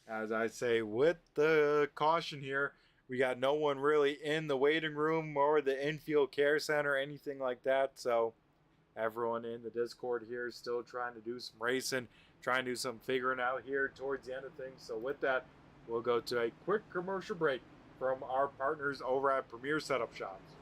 As I say, with the caution here, we got no one really in the waiting room or the infield care center, anything like that. So everyone in the Discord here is still trying to do some racing, trying to do some figuring out here towards the end of things. So with that, we'll go to a quick commercial break from our partners over at Premier Setup Shops.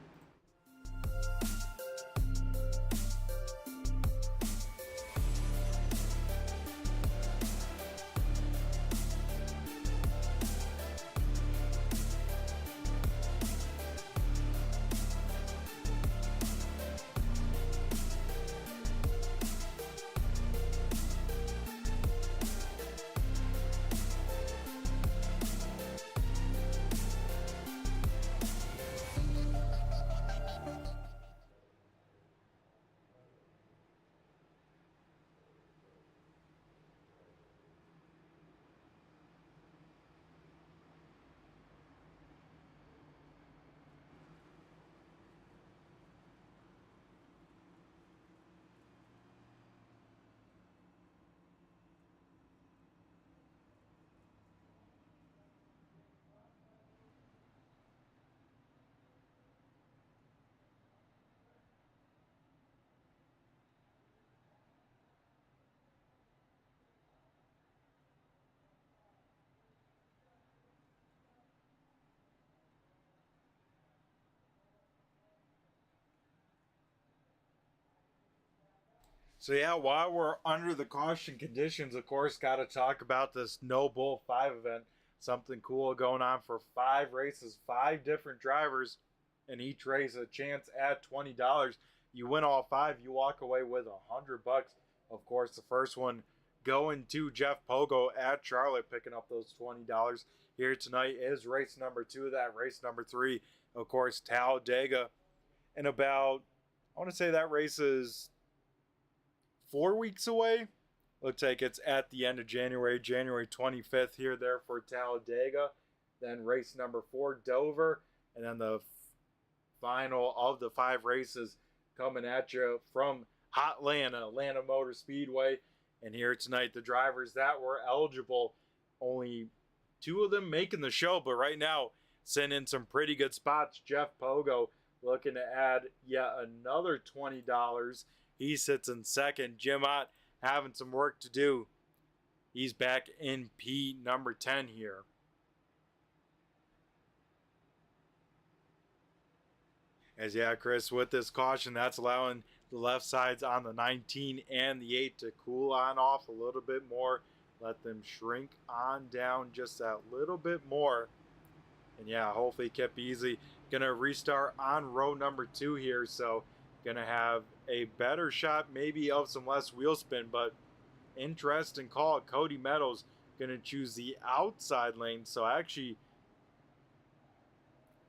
So yeah, while we're under the caution conditions, of course, got to talk about this No Bull 5 event. Something cool going on for 5 races, 5 different drivers, and each race a chance at $20. You win all 5, you walk away with $100. Of course, the first one going to Jeff Pogo at Charlotte, picking up those $20. Here tonight is race number 2 of that. Race number 3, of course, Talladega. And about, I want to say that race is 4 weeks away. Looks like it's at the end of January 25th here there for Talladega. Then race number 4, Dover. And then the final of the 5 races coming at you from Atlanta Motor Speedway. And here tonight, the drivers that were eligible, only 2 of them making the show, but right now sending in some pretty good spots. Jeff Pogo looking to add yet another $20. He sits in second. Jim Ott having some work to do. He's back in P number 10 here. As yeah, Chris, with this caution, that's allowing the left sides on the 19 and the 8 to cool on off a little bit more. Let them shrink on down just that little bit more. And yeah, hopefully kept easy. Gonna restart on row number 2 here, so gonna have a better shot maybe of some less wheel spin, but interesting call. Cody Meadows gonna choose the outside lane, so actually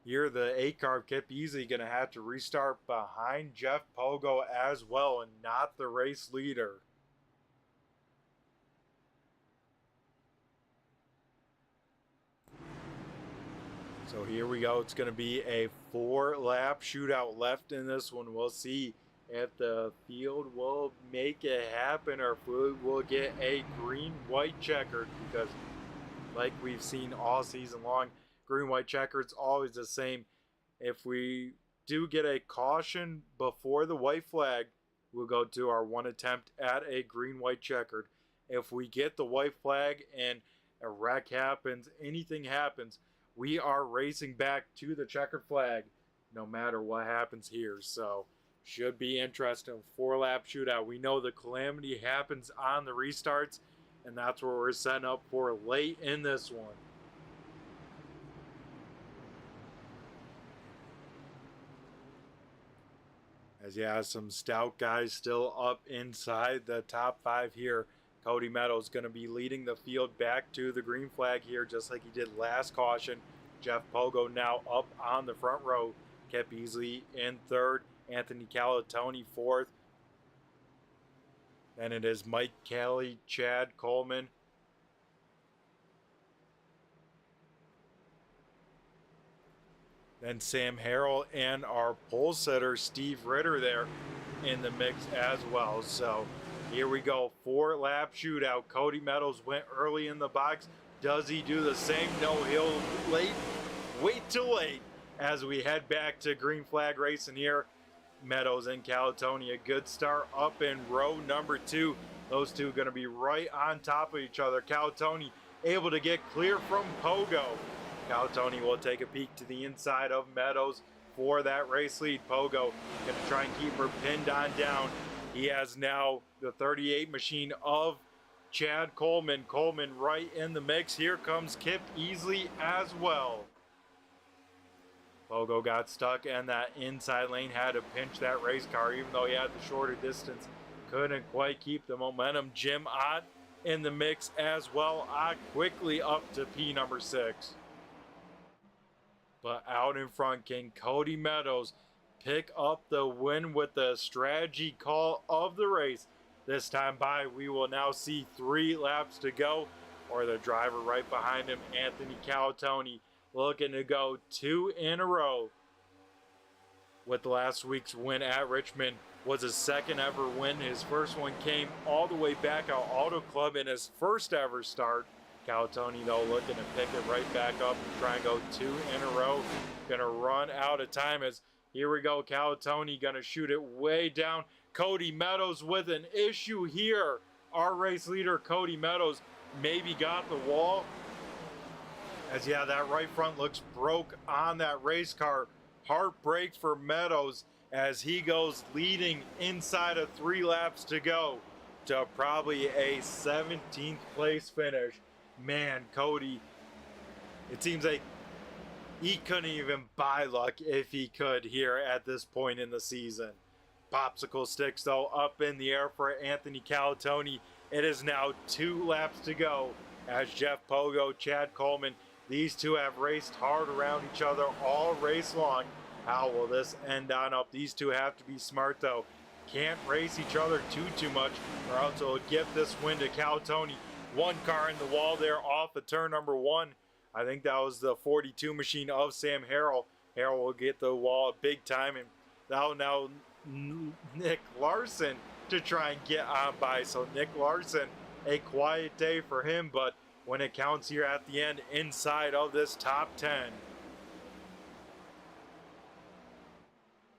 here the 8 car Kip easily going to have to restart behind Jeff Pogo as well, and not the race leader. So here we go. It's going to be a 4-lap shootout left in this one. We'll see if the field will make it happen or if we will get a green-white checkered, because like we've seen all season long, green-white checkered's always the same. If we do get a caution before the white flag, we'll go to our 1 attempt at a green-white checkered. If we get the white flag and a wreck happens, anything happens, we are racing back to the checkered flag no matter what happens here. So should be interesting. 4-lap shootout. We know the calamity happens on the restarts, and that's what we're setting up for late in this one. As you have some stout guys still up inside the top 5 here. Cody Meadows going to be leading the field back to the green flag here, just like he did last caution. Jeff Pogo now up on the front row. Kip Easley in 3rd. Anthony Calatoni 4th. Then it is Mike Kelly, Chad Coleman. Then Sam Harrell and our pole setter Steve Ritter there in the mix as well. So here we go, 4-lap shootout. Cody Meadows went early in the box. Does he do the same? No, he'll wait till late as we head back to green flag racing here. Meadows and Calatoni, a good start up in row number 2. Those two going to be right on top of each other. Calatoni able to get clear from Pogo. Calatoni will take a peek to the inside of Meadows for that race lead. Pogo going to try and keep her pinned on down. He has now the 38 machine of Chad Coleman. Coleman right in the mix. Here comes Kip Easley as well. Pogo got stuck in that inside lane, had to pinch that race car even though he had the shorter distance. Couldn't quite keep the momentum. Jim Ott in the mix as well. Ott quickly up to P number 6. But out in front, can Cody Meadows pick up the win with the strategy call of the race? This time by, we will now see 3 laps to go, or the driver right behind him, Anthony Calatoni, looking to go 2 in a row. With last week's win at Richmond, was his 2nd ever win. His first one came all the way back at Auto Club in his first ever start. Calatoni, though, looking to pick it right back up and try and go 2 in a row. Gonna run out of time as here we go. Calatoni gonna shoot it way down. Cody Meadows with an issue here. Our race leader, Cody Meadows, maybe got the wall. As yeah, that right front looks broke on that race car. Heartbreak for Meadows as he goes leading inside of 3 laps to go to probably a 17th place finish. Man, Cody, it seems like he couldn't even buy luck if he could here at this point in the season. Popsicle sticks, though, up in the air for Anthony Calatoni. It is now 2 laps to go as Jeff Pogo, Chad Coleman, these two have raced hard around each other all race long. How will this end on up? These two have to be smart, though. Can't race each other too much, or else it'll give this win to Calatoni. 1 car in the wall there off of turn number 1. I think that was the 42 machine of Sam Harrell. Harrell will get the wall big time, and that'll now Nick Larson to try and get on by. So Nick Larson, a quiet day for him, but when it counts here at the end, inside of this top 10.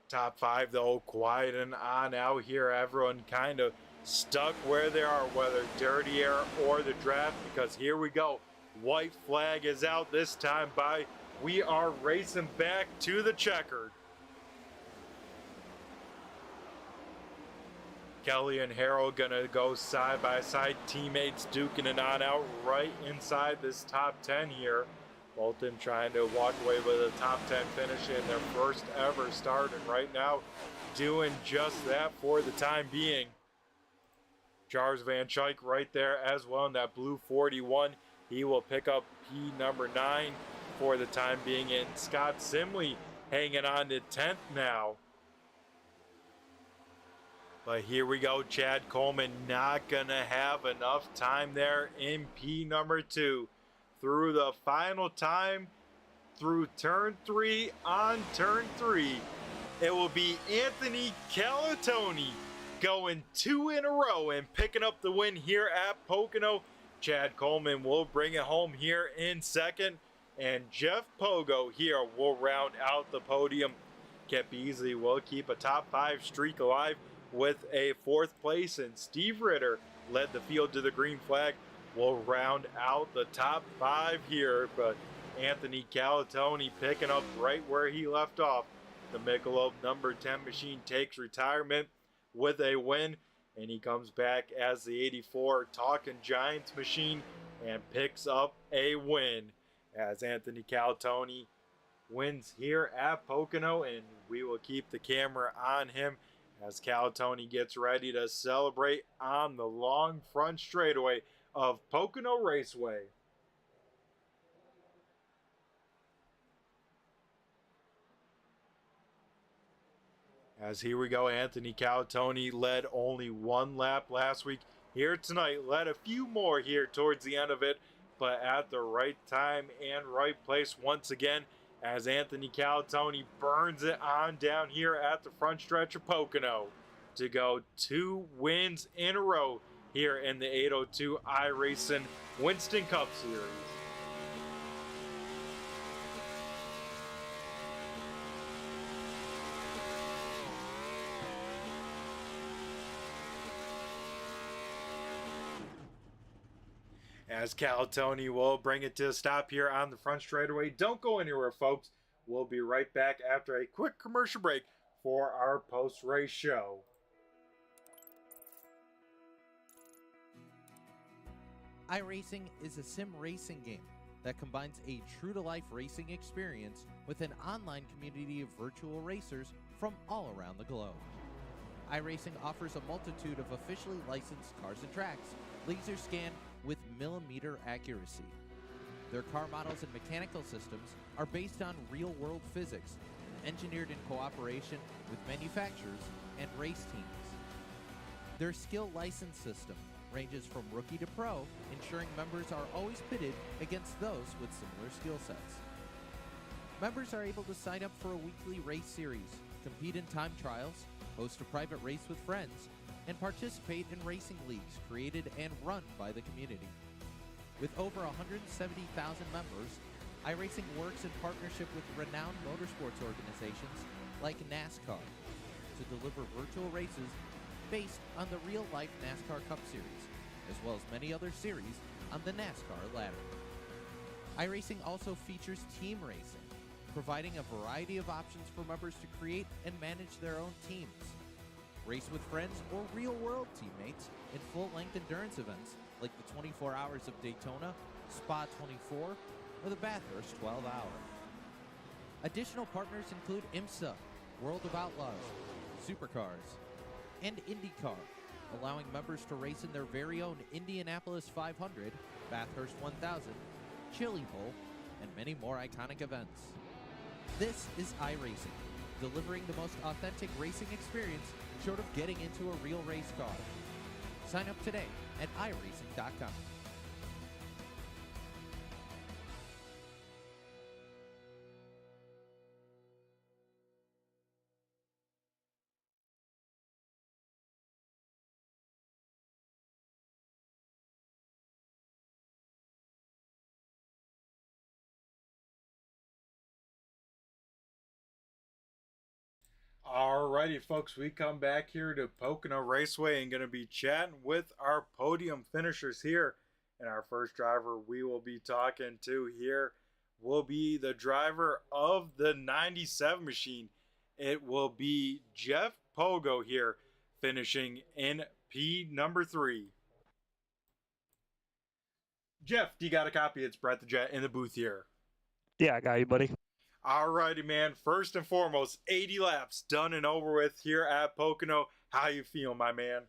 Top 5, though, quiet and on out here. Everyone kind of stuck where they are, whether dirty air or the draft, because here we go. White flag is out this time by. We are racing back to the checkered. Kelly and Harrell gonna go side by side, teammates duking it on out right inside this top 10 here. Both of them trying to walk away with a top 10 finish in their first ever start, and right now doing just that for the time being. Charles Van Schaik right there as well in that blue 41. He will pick up P number 9 for the time being, and Scott Simley hanging on to 10th now. But here we go, Chad Coleman not gonna have enough time there in P number 2. Through the final time, through turn 3 on turn 3, it will be Anthony Calatoni going 2 in a row and picking up the win here at Pocono. Chad Coleman will bring it home here in second, and Jeff Pogo here will round out the podium. Kip Beasley will keep a top 5 streak alive with a 4th place, and Steve Ritter led the field to the green flag. Will round out the top 5 here, but Anthony Calatoni picking up right where he left off. The Michelob number 10 machine takes retirement with a win, and he comes back as the 84 Talking Giants machine and picks up a win as Anthony Calatoni wins here at Pocono, and we will keep the camera on him as Calatoni gets ready to celebrate on the long front straightaway of Pocono Raceway. As here we go, Anthony Calatoni led only 1 lap last week. Here tonight, led a few more here towards the end of it, but at the right time and right place once again, as Anthony Calatoni burns it on down here at the front stretch of Pocono to go 2 wins in a row here in the 802 iRacing Winston Cup Series. As Calatoni will bring it to a stop here on the front straightaway. Don't go anywhere, folks. We'll be right back after a quick commercial break for our post-race show. iRacing is a sim racing game that combines a true-to-life racing experience with an online community of virtual racers from all around the globe. iRacing offers a multitude of officially licensed cars and tracks, laser scanned with millimeter accuracy. Their car models and mechanical systems are based on real-world physics, engineered in cooperation with manufacturers and race teams. Their skill license system ranges from rookie to pro, ensuring members are always pitted against those with similar skill sets. Members are able to sign up for a weekly race series, compete in time trials, host a private race with friends, and participate in racing leagues created and run by the community. With over 170,000 members, iRacing works in partnership with renowned motorsports organizations like NASCAR to deliver virtual races based on the real-life NASCAR Cup Series, as well as many other series on the NASCAR ladder. iRacing also features team racing, providing a variety of options for members to create and manage their own teams, race with friends or real-world teammates in full-length endurance events like the 24 Hours of Daytona, Spa 24, or the Bathurst 12 Hour. Additional partners include IMSA, World of Outlaws, Supercars, and IndyCar, allowing members to race in their very own Indianapolis 500, Bathurst 1000, Chili Bowl, and many more iconic events. This is iRacing, delivering the most authentic racing experience short of getting into a real race car. Sign up today at iRacing.com. Alrighty, folks, we come back here to Pocono Raceway and going to be chatting with our podium finishers here. And our first driver we will be talking to here will be the driver of the 97 machine. It will be Jeff Pogo here, finishing in P number 3. Jeff, do you got a copy? It's Brett the Jet in the booth here. Yeah, I got you, buddy. Alrighty, man. First and foremost, 80 laps done and over with here at Pocono. How you feel, my man?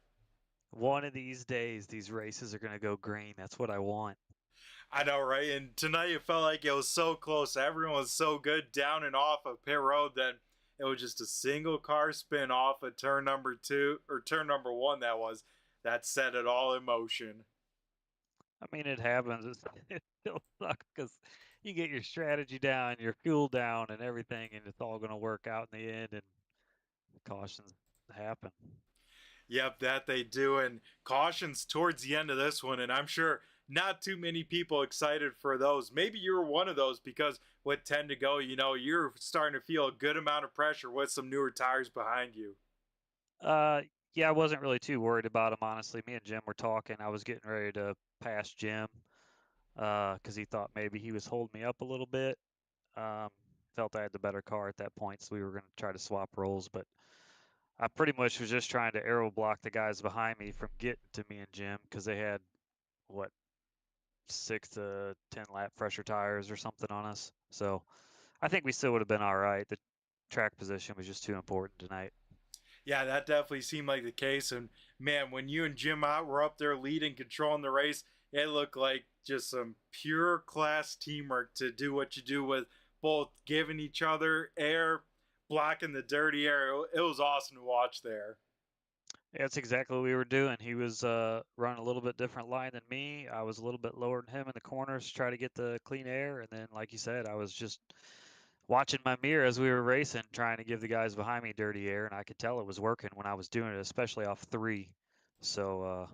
One of these days, these races are going to go green. That's what I want. I know, right? And tonight it felt like it was so close. Everyone was so good down and off of pit road. Then it was just a single car spin off of turn number 2 or turn number 1. That set it all in motion. I mean, it happens. It still sucks because you get your strategy down, your fuel down, and everything, and it's all going to work out in the end, and cautions happen. Yep, that they do. And cautions towards the end of this one. And I'm sure not too many people excited for those. Maybe you were one of those because with 10 to go, you're starting to feel a good amount of pressure with some newer tires behind you. Yeah, I wasn't really too worried about him, honestly. Me and Jim were talking. I was getting ready to pass Jim because he thought maybe he was holding me up a little bit. Felt I had the better car at that point, so we were going to try to swap roles. But I pretty much was just trying to aero block the guys behind me from getting to me and Jim because they had, 6 to 10 lap fresher tires or something on us. So I think we still would have been all right. The track position was just too important tonight. Yeah, that definitely seemed like the case. And man, when you and Jim out were up there leading, controlling the race, it looked like just some pure class teamwork to do what you do with both giving each other air, blocking the dirty air. It was awesome to watch there. Yeah, that's exactly what we were doing. He was running a little bit different line than me. I was a little bit lower than him in the corners to try to get the clean air. And then, like you said, I was just watching my mirror as we were racing, trying to give the guys behind me dirty air. And I could tell it was working when I was doing it, especially off 3. So,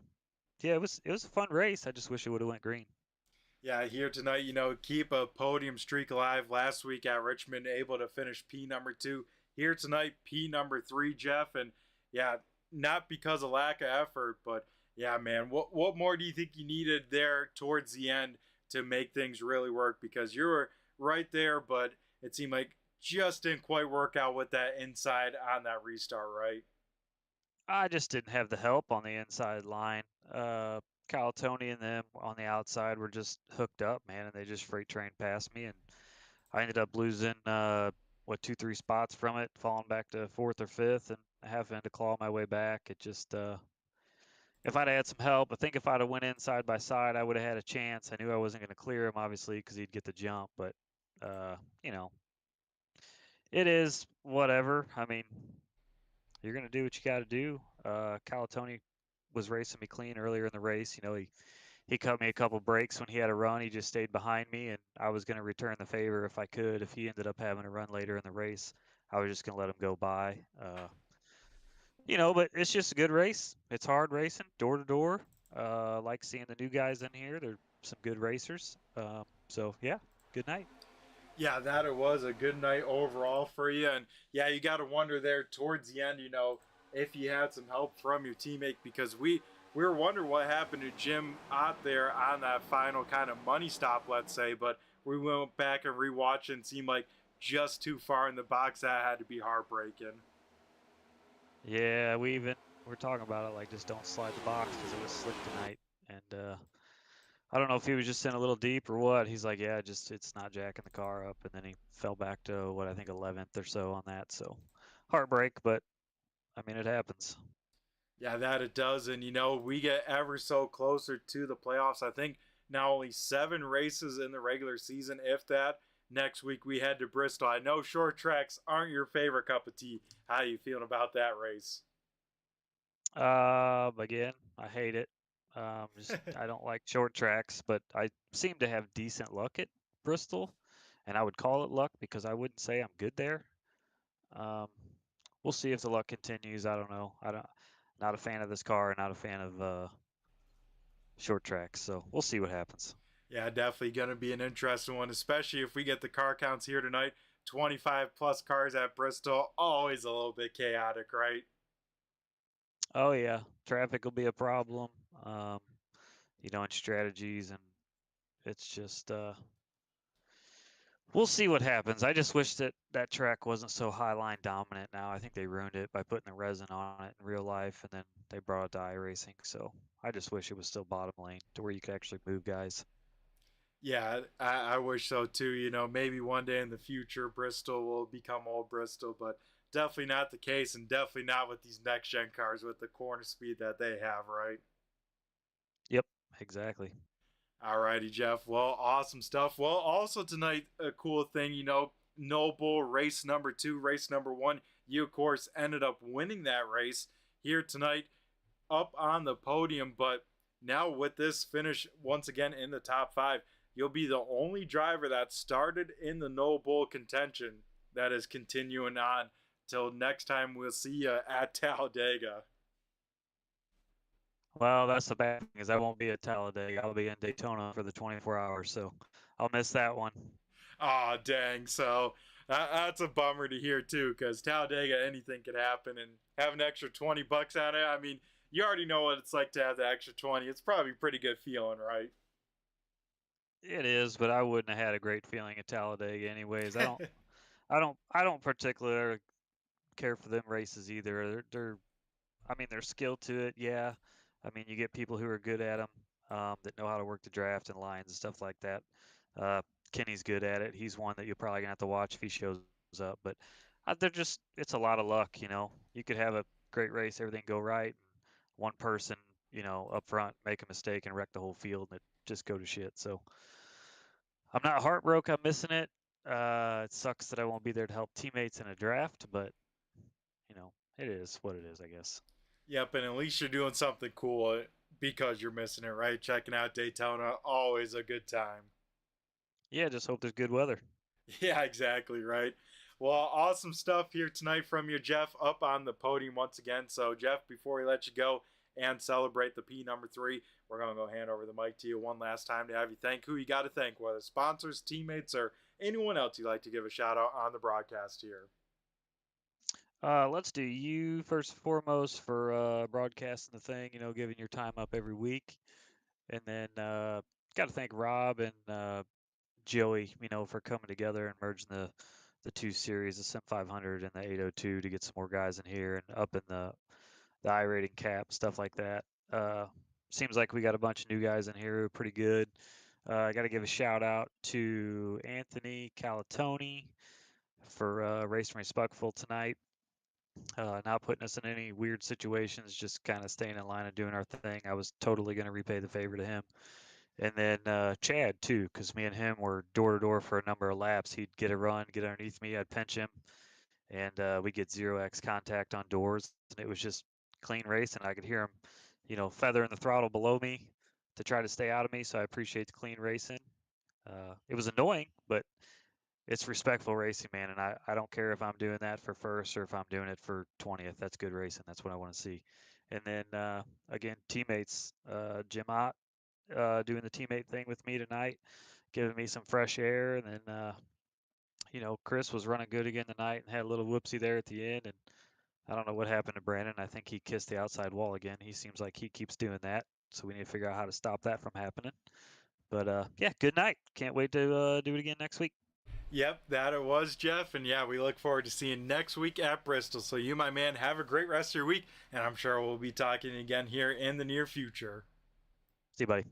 yeah, it was a fun race. I just wish it would have went green. Yeah, here tonight, keep a podium streak alive. Last week at Richmond, able to finish P number 2. Here tonight, P number 3, Jeff. And yeah, not because of lack of effort, but yeah, man, what more do you think you needed there towards the end to make things really work? Because you were right there, but it seemed like just didn't quite work out with that inside on that restart, right? I just didn't have the help on the inside line. Kyle, Tony, and them on the outside were just hooked up, man, and they just freight trained past me, and I ended up losing 2-3 spots from it, falling back to 4th or 5th, and having to claw my way back. It just if I'd had some help, I think if I'd have went in side by side, I would have had a chance. I knew I wasn't going to clear him, obviously, because he'd get the jump, but you know, it is whatever. I mean, you're going to do what you got to do. Kyle, Tony was racing me clean earlier in the race. He cut me a couple breaks when he had a run. He just stayed behind me, and I was going to return the favor if I could. If he ended up having a run later in the race, I was just going to let him go by. But it's just a good race. It's hard racing, door to door. I like seeing the new guys in here. They're some good racers. So, yeah, good night. Yeah, that it was a good night overall for you. And yeah, you got to wonder there towards the end, if you had some help from your teammate, because we were wondering what happened to Jim out there on that final kind of money stop, let's say. But we went back and rewatched and it seemed like just too far in the box. That had to be heartbreaking. Yeah, we're talking about it like just don't slide the box because it was slick tonight. And I don't know if he was just in a little deep or what. He's like, yeah, it's not jacking the car up. And then he fell back to what I think 11th or so on that. So heartbreak, but I mean, it happens. Yeah, that it does. And, we get ever so closer to the playoffs. I think now only 7 races in the regular season, if that. Next week we head to Bristol. I know short tracks aren't your favorite cup of tea. How are you feeling about that race? Again, I hate it. I don't like short tracks, but I seem to have decent luck at Bristol, and I would call it luck because I wouldn't say I'm good there. We'll see if the luck continues. I don't know. Not a fan of this car, not a fan of short tracks, so we'll see what happens. Yeah, definitely going to be an interesting one, especially if we get the car counts here tonight. 25 plus cars at Bristol, always a little bit chaotic, right? Oh yeah, traffic will be a problem. And strategies, and it's just we'll see what happens. I just wish that track wasn't so high line dominant now. I think they ruined it by putting the resin on it in real life, and then they brought it to iRacing. So I just wish it was still bottom lane to where you could actually move guys. Yeah, I wish so too. Maybe one day in the future, Bristol will become old Bristol, but definitely not the case, and definitely not with these next gen cars with the corner speed that they have, right? Yep, exactly. Alrighty, Jeff. Well, awesome stuff. Well, also tonight, a cool thing, Noble race number 2, race number 1. You, of course, ended up winning that race here tonight up on the podium. But now with this finish once again in the top 5, you'll be the only driver that started in the Noble contention that is continuing on till next time we'll see you at Talladega. Well, that's the bad thing is I won't be at Talladega. I'll be in Daytona for the 24 hours, so I'll miss that one. Aw, dang. So that's a bummer to hear, too, because Talladega, anything could happen. And have an extra $20 on it. I mean, you already know what it's like to have the extra 20. It's probably a pretty good feeling, right? It is, but I wouldn't have had a great feeling at Talladega anyways. I don't particularly care for them races either. They're skilled to it, yeah. I mean, you get people who are good at them, that know how to work the draft and lines and stuff like that. Kenny's good at it. He's one that you're probably gonna have to watch if he shows up. But it's a lot of luck, You could have a great race, everything go right, and one person, up front make a mistake and wreck the whole field, and it just go to shit. So I'm not heartbroken. I'm missing it. It sucks that I won't be there to help teammates in a draft, but it is what it is, I guess. Yep, and at least you're doing something cool because you're missing it, right? Checking out Daytona, always a good time. Yeah, just hope there's good weather. Yeah, exactly, right? Well, awesome stuff here tonight from you, Jeff, up on the podium once again. So, Jeff, before we let you go and celebrate the P number 3, we're going to go hand over the mic to you one last time to have you thank who you got to thank, whether sponsors, teammates, or anyone else you'd like to give a shout out on the broadcast here. Let's do you first and foremost for broadcasting the thing, giving your time up every week. And then got to thank Rob and Joey, for coming together and merging the two series, the Sim 500 and the 802, to get some more guys in here and up in the iRating cap, stuff like that. Seems like we got a bunch of new guys in here who are pretty good. I got to give a shout out to Anthony Calatoni for racing respectful tonight. Not putting us in any weird situations, just kind of staying in line and doing our thing. I was totally going to repay the favor to him. And then Chad, too, because me and him were door-to-door for a number of laps. He'd get a run, get underneath me, I'd pinch him, and we'd get 0x contact on doors. And it was just clean racing. I could hear him, feathering the throttle below me to try to stay out of me, so I appreciate the clean racing. It was annoying, but it's respectful racing, man, and I don't care if I'm doing that for first or if I'm doing it for 20th. That's good racing. That's what I want to see. And then, again, teammates, Jim Ott, doing the teammate thing with me tonight, giving me some fresh air. And then, Chris was running good again tonight and had a little whoopsie there at the end. And I don't know what happened to Brandon. I think he kissed the outside wall again. He seems like he keeps doing that. So we need to figure out how to stop that from happening. But, yeah, good night. Can't wait to do it again next week. Yep, that it was, Jeff. And yeah, we look forward to seeing you next week at Bristol. So you, my man, have a great rest of your week. And I'm sure we'll be talking again here in the near future. See you, buddy.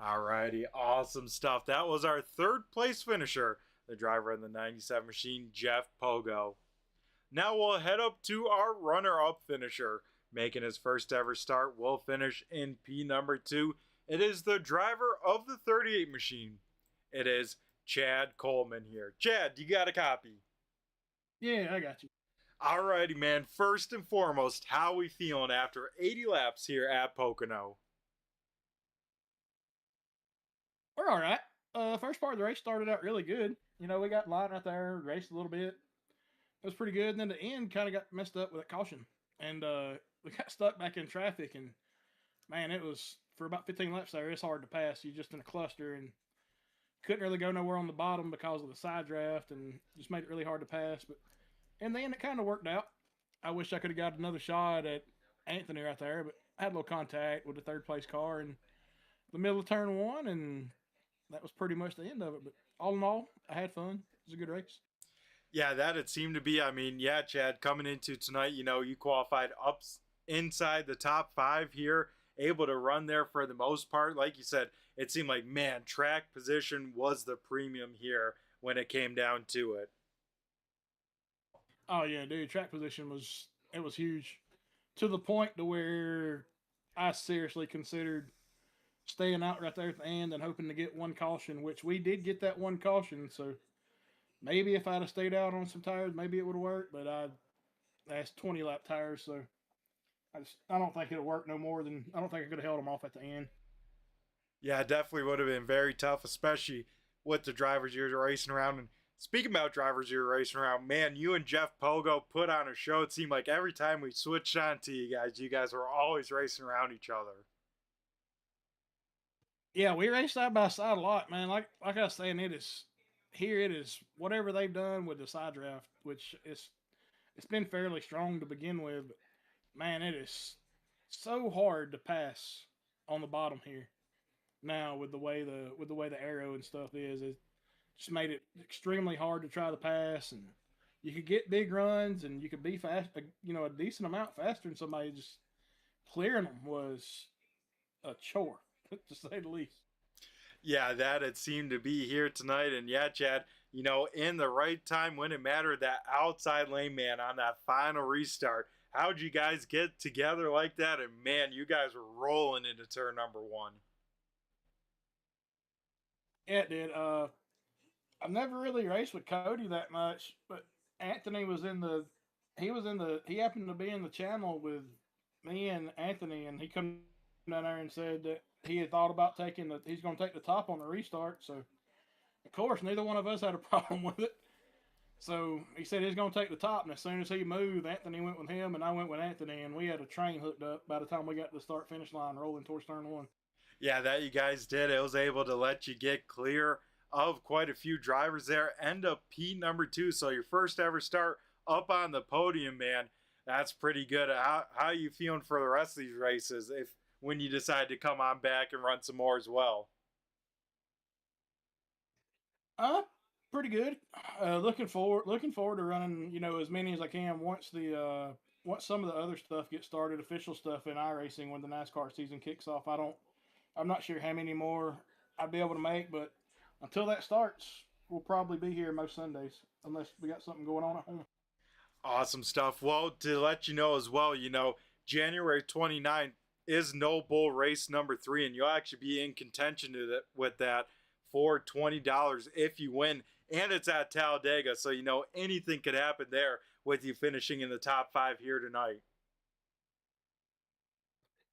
Alrighty, awesome stuff. That was our 3rd place finisher, the driver in the 97 machine, Jeff Pogo. Now we'll head up to our runner-up finisher. Making his first ever start, will finish in P number 2. It is the driver of the 38 machine. It is Chad Coleman here. Chad, you got a copy? Yeah, I got you. Alrighty, man. First and foremost, how we feeling after 80 laps here at Pocono? We're all right. First part of the race started out really good. We got in line right there, raced a little bit. It was pretty good. And then the end kind of got messed up with that caution. And we got stuck back in traffic. And, man, it was, for about 15 laps there, it's hard to pass. You're just in a cluster and couldn't really go nowhere on the bottom because of the side draft and just made it really hard to pass. But in the end, it kind of worked out. I wish I could have got another shot at Anthony right there, but I had a little contact with the 3rd place car in the middle of turn 1, and that was pretty much the end of it. But all in all, I had fun. It was a good race. Yeah, that it seemed to be. I mean, yeah, Chad, coming into tonight, you qualified up inside the top 5 here, able to run there for the most part. Like you said, it seemed like, man, track position was the premium here when it came down to it. Oh, yeah, dude, track position was huge, to the point to where I seriously considered staying out right there at the end and hoping to get one caution, which we did get that one caution. So maybe if I'd have stayed out on some tires, maybe it would have worked. But that's 20 lap tires, so I don't think it'll work no more than I don't think I could have held them off at the end. Yeah, it definitely would have been very tough, especially with the drivers you're racing around. And speaking about drivers you're racing around, man, you and Jeff Pogo put on a show. It seemed like every time we switched on to you guys were always racing around each other. Yeah, we race side by side a lot, man. Like I was saying, it is whatever they've done with the side draft, which it's been fairly strong to begin with, but man, it is so hard to pass on the bottom here. Now with the way the arrow and stuff is, it just made it extremely hard to try to pass, and you could get big runs and you could be fast, a decent amount faster than somebody. Just clearing them was a chore, to say the least. Yeah, that it seemed to be here tonight. And yeah, Chad, in the right time when it mattered, that outside lane, man, on that final restart. How'd you guys get together like that? And man, you guys were rolling into turn number 1. Yeah, it did. I've never really raced with Cody that much, but Anthony he happened to be in the channel with me and Anthony, and he come down there and said that he had thought about he's going to take the top on the restart. So, of course, neither one of us had a problem with it. So he said he's going to take the top, and as soon as he moved, Anthony went with him, and I went with Anthony, and we had a train hooked up by the time we got to the start-finish line rolling towards turn 1. Yeah, that you guys did. It was able to let you get clear of quite a few drivers there. End up P number 2, so your first ever start up on the podium, man. That's pretty good. How are you feeling for the rest of these races when you decide to come on back and run some more as well? Pretty good. Looking forward to running, as many as I can once some of the other stuff gets started, official stuff in iRacing when the NASCAR season kicks off. I'm not sure how many more I'd be able to make, but until that starts, we'll probably be here most Sundays unless we got something going on at home. Awesome stuff. Well, to let you know as well, January 29th is No Bull race number 3, and you'll actually be in contention with that for $20 if you win, and it's at Talladega, so anything could happen there with you finishing in the top 5 here tonight.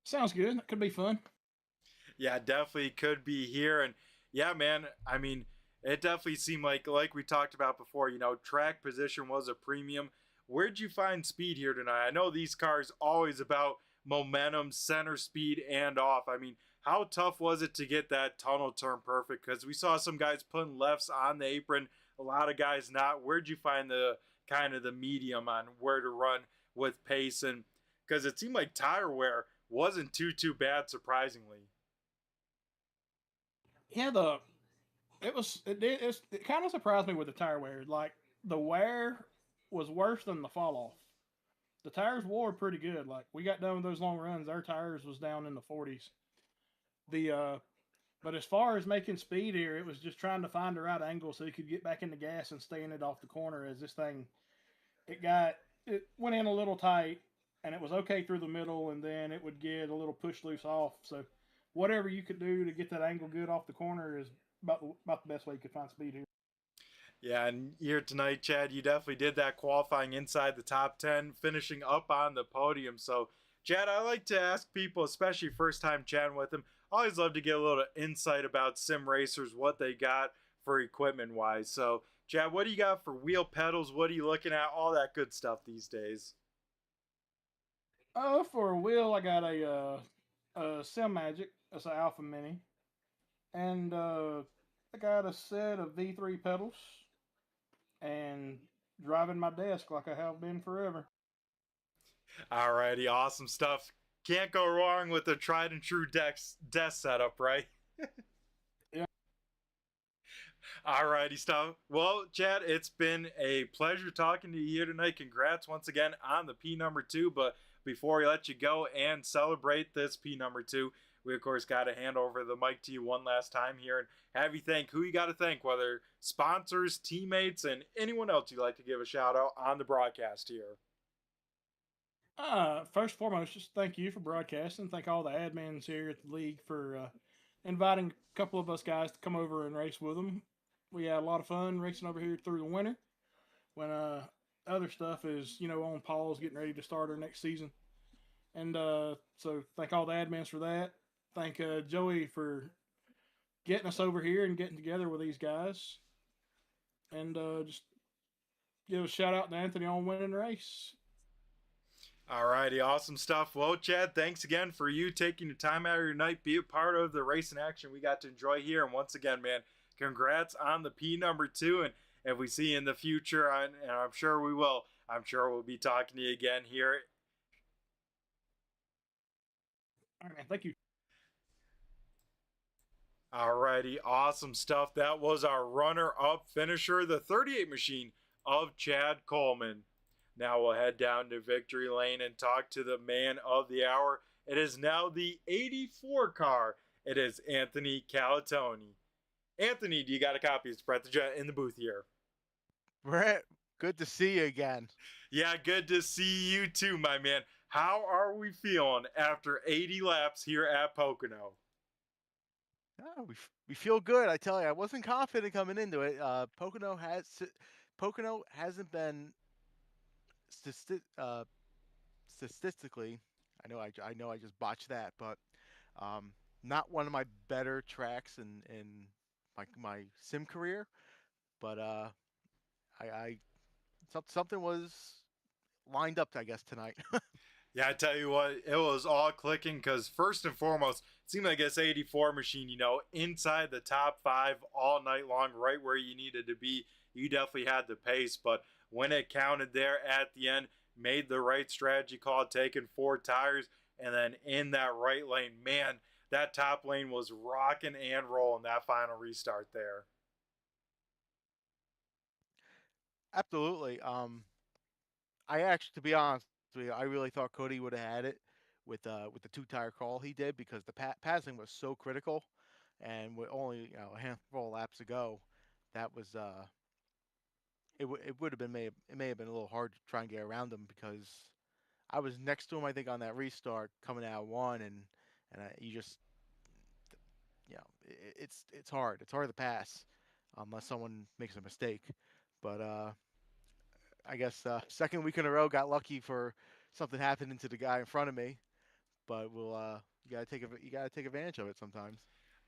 Sounds good. That could be fun. Yeah, definitely could be here. And yeah, man, I mean, it definitely seemed like we talked about before, track position was a premium. Where'd you find speed here tonight? I know these cars always about momentum, center speed, and off. I mean, how tough was it to get that tunnel turn perfect? Because we saw some guys putting lefts on the apron, a lot of guys not. Where'd you find the kind of the medium on where to run with pace? And because it seemed like tire wear wasn't too bad, surprisingly. Yeah, it kind of surprised me with the tire wear. Like, the wear was worse than the fall off. The tires wore pretty good. Like, we got done with those long runs, our tires was down in the 40s. But as far as making speed here, it was just trying to find the right angle so he could get back in the gas and stay in it off the corner. As this thing, it went in a little tight, and it was okay through the middle, and then it would get a little push loose off. So whatever you could do to get that angle good off the corner is about the best way you could find speed here. Yeah, and here tonight, Chad, you definitely did that qualifying inside the top 10, finishing up on the podium. So, Chad, I like to ask people, especially first time chatting with them, I always love to get a little insight about sim racers, what they got for equipment-wise. So, Chad, what do you got for wheel pedals? What are you looking at? All that good stuff these days. For a wheel, I got a Sim Magic. That's an Alpha Mini. And I got a set of V3 pedals. And driving my desk like I have been forever. Alrighty, awesome stuff. Can't go wrong with the tried and true desk setup, right? Yeah. Alrighty, stuff. Well, Chad, it's been a pleasure talking to you here tonight. Congrats once again on the P number 2. But before we let you go and celebrate this P number 2, we of course got to hand over the mic to you one last time here and have you thank who you got to thank, whether sponsors, teammates, and anyone else you'd like to give a shout out on the broadcast here. First and foremost, just thank you for broadcasting. Thank all the admins here at the league for inviting a couple of us guys to come over and race with them. We had a lot of fun racing over here through the winter when other stuff is, on pause, getting ready to start our next season. And so thank all the admins for that. Thank Joey for getting us over here and getting together with these guys. And just give a shout out to Anthony on winning the race. Alrighty, awesome stuff. Well, Chad, thanks again for you taking your time out of your night, be a part of the racing action we got to enjoy here. And once again, man, congrats on the P number 2. And if we see you in the future, and I'm sure we will, I'm sure we'll be talking to you again here. All right, man. Thank you. Alrighty, awesome stuff. That was our runner-up finisher, the 38 machine of Chad Coleman. Now we'll head down to Victory Lane and talk to the man of the hour. It is now the 84 car. It is Anthony Calatoni. Anthony, do you got a copy? It's Brett the Jet in the booth here. Brett, good to see you again. Yeah, good to see you too, my man. How are we feeling after 80 laps here at Pocono? Oh, we feel good. I tell you, I wasn't confident coming into it. Pocono hasn't been statistically. I know I just botched that, but not one of my better tracks in my sim career. But something was lined up, I guess, tonight. Yeah, I tell you what, it was all clicking because first and foremost, it seemed like this 84 machine, inside the top 5 all night long, right where you needed to be. You definitely had the pace, but when it counted there at the end, made the right strategy call, taking 4 tires, and then in that right lane, man, that top lane was rocking and rolling that final restart there. Absolutely. I actually, to be honest with you, I really thought Cody would have had it with the 2-tire call he did, because the passing was so critical, and with only a handful of laps to go, that was it would have been it may have been a little hard to try and get around him, because I was next to him, I think, on that restart coming out of 1, and you just it's hard to pass unless someone makes a mistake. But I guess second week in a row, got lucky for something happening to the guy in front of me. But you gotta take advantage of it sometimes.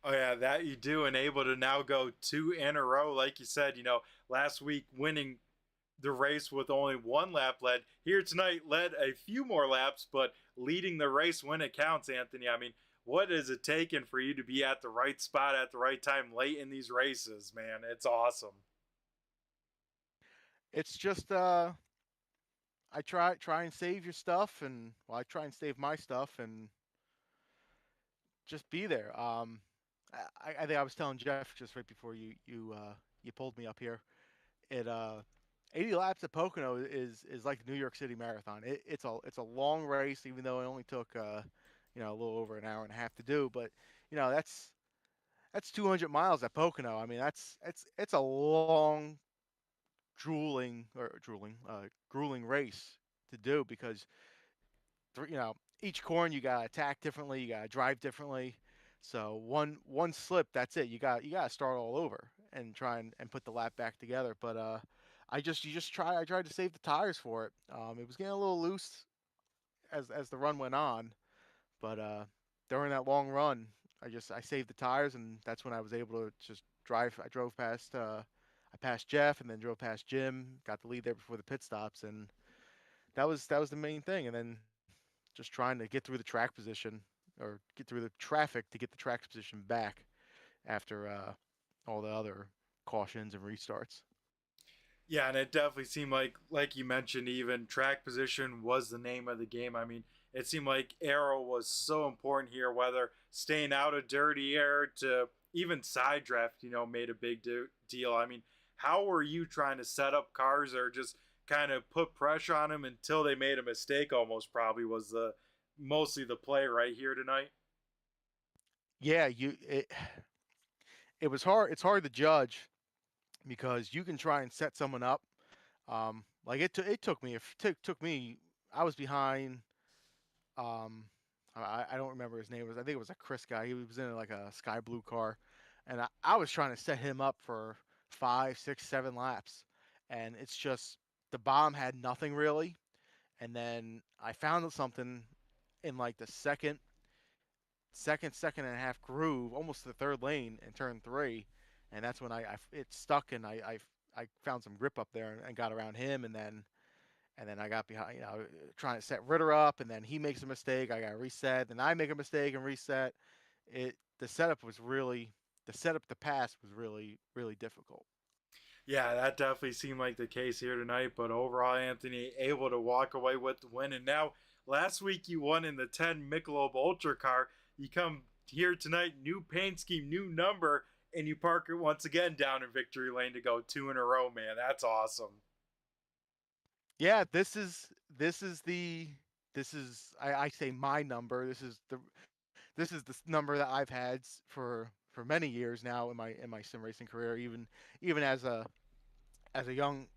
Oh yeah, that you do, and able to now go 2 in a row, like you said. Last week winning the race with only 1 lap led. Here tonight led a few more laps, but leading the race when it counts, Anthony. I mean, what is it taking for you to be at the right spot at the right time late in these races, man? It's awesome. It's just I try and save your stuff, and I try and save my stuff, and just be there. I think I was telling Jeff just right before you pulled me up here. 80 laps at Pocono is like the New York City Marathon. It's a long race, even though it only took a little over an hour and a half to do. But that's 200 miles at Pocono. I mean, it's a long, grueling race to do, because each corner you gotta attack differently, you gotta drive differently. So one slip, that's it. You gotta start all over and try and put the lap back together. But I tried to save the tires for it. It was getting a little loose as the run went on, but during that long run, I saved the tires, and that's when I was able to just drive. I drove past I passed Jeff, and then drove past Jim, got the lead there before the pit stops, and that was the main thing. And then just trying to get through the track position, or get through the traffic to get the track position back after all the other cautions and restarts. Yeah, and it definitely seemed like you mentioned, even track position was the name of the game. I mean, it seemed like aero was so important here, whether staying out of dirty air to even side draft, made a big deal. I mean, how were you trying to set up cars, or just kind of put pressure on them until they made a mistake? Almost probably was mostly the play right here tonight. Yeah, it was hard. It's hard to judge, because you can try and set someone up. Like it took me. I was behind. I don't remember his name. I think it was a Chris guy. He was in like a sky blue car, and I was trying to set him up for 5, 6, 7 laps, and it's just the bomb had nothing really, and then I found something in like the second and a half groove, almost the third lane in turn 3, and that's when it stuck, and I found some grip up there and got around him, and then I got behind, trying to set Ritter up, and then he makes a mistake. I got to reset, then I make a mistake and reset. The setup to pass was really, really difficult. Yeah, that definitely seemed like the case here tonight. But overall, Anthony able to walk away with the win. And now, last week you won in the 10 Michelob Ultra car. You come here tonight, new paint scheme, new number, and you park it once again down in victory lane to go 2 in a row, man. That's awesome. Yeah, I say my number. This is the number that I've had for many years now in my sim racing career. Even as a young,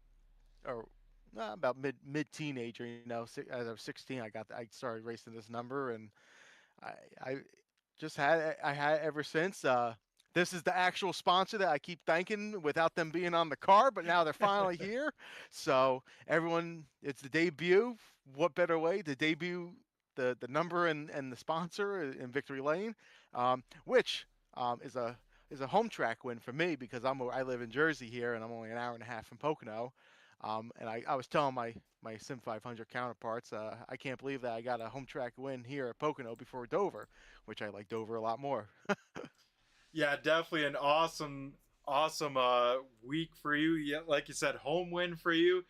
or about mid teenager, as I was 16, I started racing this number, and I I had it ever since. This is the actual sponsor that I keep thanking without them being on the car, but now they're finally here. So everyone, it's the debut. What better way to debut the number and the sponsor in Victory Lane, which is a home track win for me because I live in Jersey here and I'm only an hour and a half from Pocono. And I was telling my Sim 500 counterparts, I can't believe that I got a home track win here at Pocono before Dover, which I like Dover a lot more. Yeah, definitely an awesome week for you. Yeah, like you said, home win for you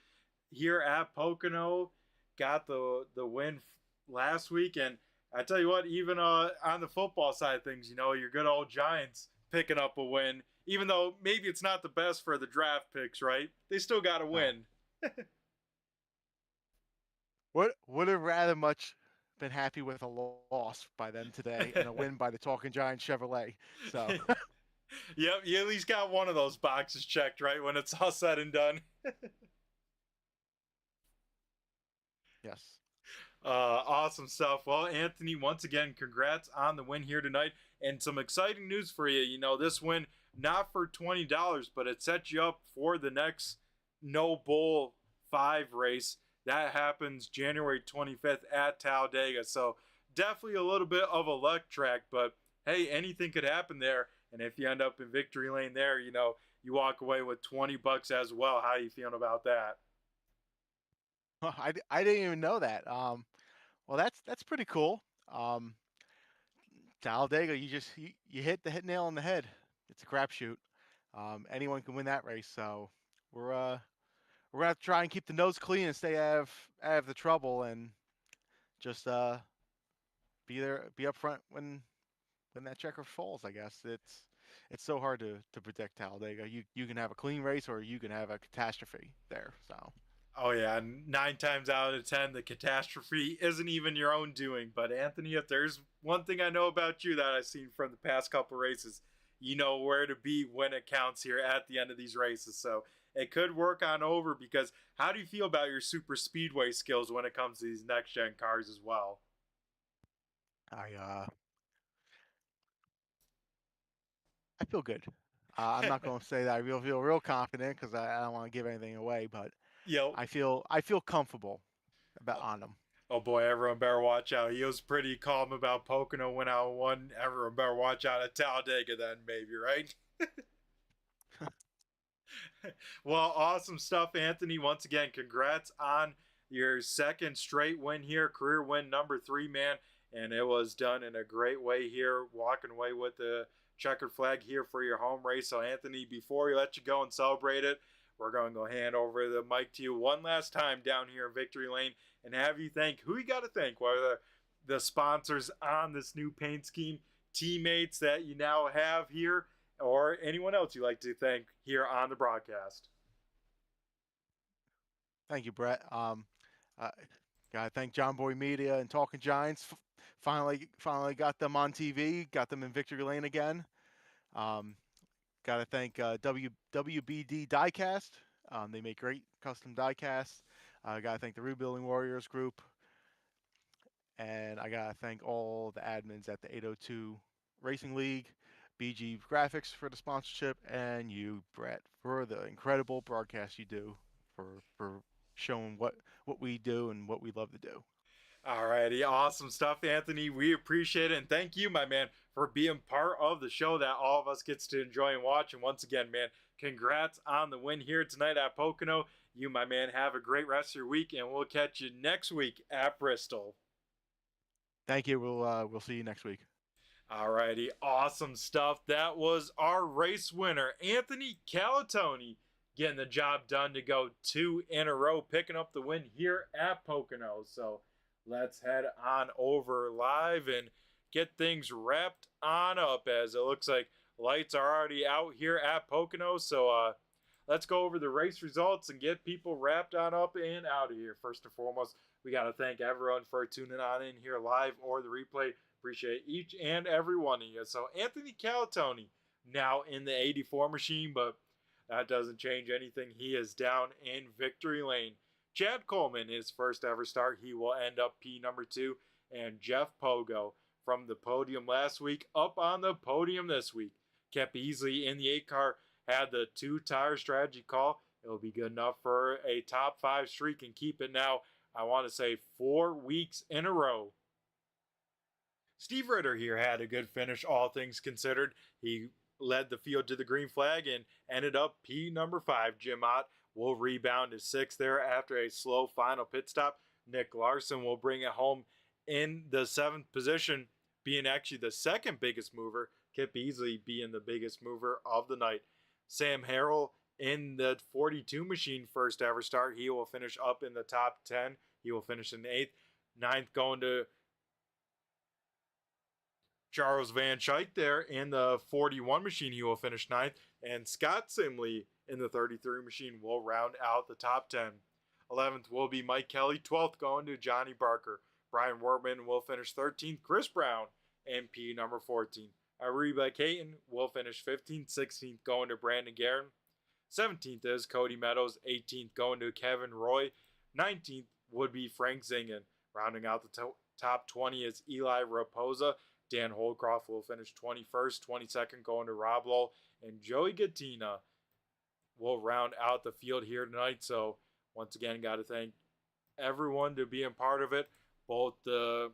here at Pocono. Got the win last week, and I tell you what, even on the football side of things, your good old Giants picking up a win, even though maybe it's not the best for the draft picks, right? They still got to win. Would have rather much been happy with a loss by them today and a win by the Talking Giant Chevrolet. So, yep, you at least got one of those boxes checked, right? When it's all said and done. Yes. Awesome stuff. Well, Anthony, once again, congrats on the win here tonight, and some exciting news for you. This win not for $20, but it sets you up for the next No Bull 5 race. That happens January 25th at Talladega. So definitely a little bit of a luck track, but hey, anything could happen there. And if you end up in victory lane there, you walk away with $20 as well. How are you feeling about that? I didn't even know that. Well, that's pretty cool. Talladega, you hit the nail on the head. It's a crapshoot. Anyone can win that race. So we're gonna have to try and keep the nose clean and stay out of the trouble, and just be up front when that checker falls. I guess it's so hard to predict Talladega. You can have a clean race or you can have a catastrophe there. So. Oh yeah, 9 times out of 10, the catastrophe isn't even your own doing. But Anthony, if there's one thing I know about you that I've seen from the past couple races, you know where to be when it counts here at the end of these races. So it could work on over, because how do you feel about your super speedway skills when it comes to these next gen cars as well? I feel good. I'm not going to say that I feel real confident because I don't want to give anything away, but I feel comfortable on them. Oh boy, everyone better watch out. He was pretty calm about Pocono when I won. Everyone better watch out at Talladega then, maybe, right? Well, awesome stuff, Anthony. Once again, congrats on your second straight win here, career win number 3, man. And it was done in a great way here, walking away with the checkered flag here for your home race. So, Anthony, before we let you go and celebrate it, we're going to go hand over the mic to you one last time down here in Victory Lane and have you thank who you got to thank, whether the sponsors on this new paint scheme, teammates that you now have here, or anyone else you'd like to thank here on the broadcast. Thank you, Brett. Gotta thank John Boy Media and Talking Giants. Finally got them on TV, got them in Victory Lane again. Gotta thank WBD Diecast. They make great custom diecasts. Gotta thank the Rebuilding Warriors group. And I got to thank all the admins at the 802 Racing League, BG Graphix for the sponsorship, and you, Brett, for the incredible broadcast you do for showing what we do and what we love to do. Alrighty, awesome stuff, Anthony. We appreciate it, and thank you, my man, for being part of the show that all of us gets to enjoy and watch. And once again, man, congrats on the win here tonight at Pocono. You, my man, have a great rest of your week, and we'll catch you next week at Bristol. Thank you. We'll see you next week. Alrighty, awesome stuff. That was our race winner, Anthony Calatoni, getting the job done to go 2 in a row, picking up the win here at Pocono. So let's head on over live and get things wrapped on up, as it looks like lights are already out here at Pocono. So let's go over the race results and get people wrapped on up and out of here. First and foremost, we got to thank everyone for tuning on in here live or the replay. Appreciate each and every one of you. So Anthony Calatoni now in the 84 machine, but that doesn't change anything. He is down in victory lane. Chad Coleman, his first ever start, he will end up P number 2. And Jeff Pogo from the podium last week up on the podium this week. Kept easily in the 8 car, had the 2-tire strategy call. It'll be good enough for a top 5 streak and keep it now, I want to say, 4 weeks in a row. Steve Ritter here had a good finish, all things considered. He led the field to the green flag and ended up P number 5. Jim Ott will rebound to 6th there after a slow final pit stop. Nick Larson will bring it home in the 7th position, being actually the second biggest mover. Kip Beasley being the biggest mover of the night. Sam Harrell in the 42 machine, first ever start. He will finish up in the top 10. He will finish in 8th. 9th going to Charles Van Schuyt there in the 41 machine. He will finish 9th. And Scott Simley in the 33 machine will round out the top 10. 11th will be Mike Kelly. 12th going to Johnny Barker. Brian Wortman will finish 13th. Chris Brown in P number 14. Ariba Caton will finish 15th. 16th going to Brandon Guerin. 17th is Cody Meadows. 18th going to Kevin Roy. 19th would be Frank Zingen. Rounding out the top 20 is Eli Raposa. Dan Holcroft will finish 21st. 22nd going to Rob Lowell. And Joey Gattina will round out the field here tonight. So once again, got to thank everyone to being part of it. Both the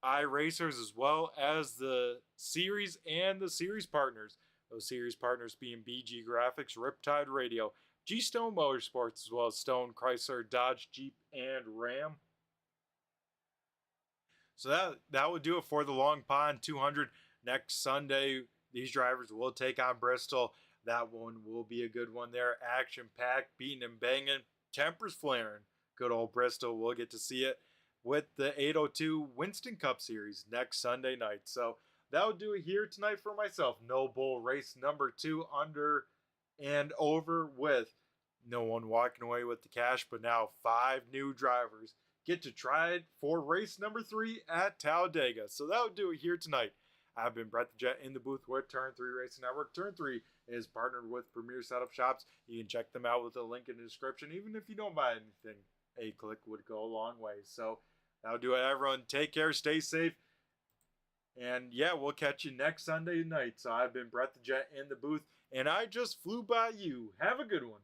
iRacers as well as the series and the series partners. Those series partners being BG Graphix, Riptide Radio, GStone Motorsports, as well as Stone, Chrysler, Dodge, Jeep, and Ram. So that would do it for the Long Pond 200. Next Sunday, these drivers will take on Bristol. That one will be a good one there. Action-packed, beating and banging, tempers flaring. Good old Bristol. We'll get to see it with the 802 Winston Cup Series next Sunday night. So that would do it here tonight for myself. No Bull race number 2 under and over with. No one walking away with the cash, but now 5 new drivers get to try it for race number 3 at Talladega. So that would do it here tonight. I've been Brett the Jet in the booth with Turn 3 Racing Network. Turn 3 is partnered with Premier Setup Shops. You can check them out with a link in the description. Even if you don't buy anything, a click would go a long way. So that'll do it, everyone. Take care, stay safe. And yeah, we'll catch you next Sunday night. So I've been Brett the Jet in the booth, and I just flew by you. Have a good one.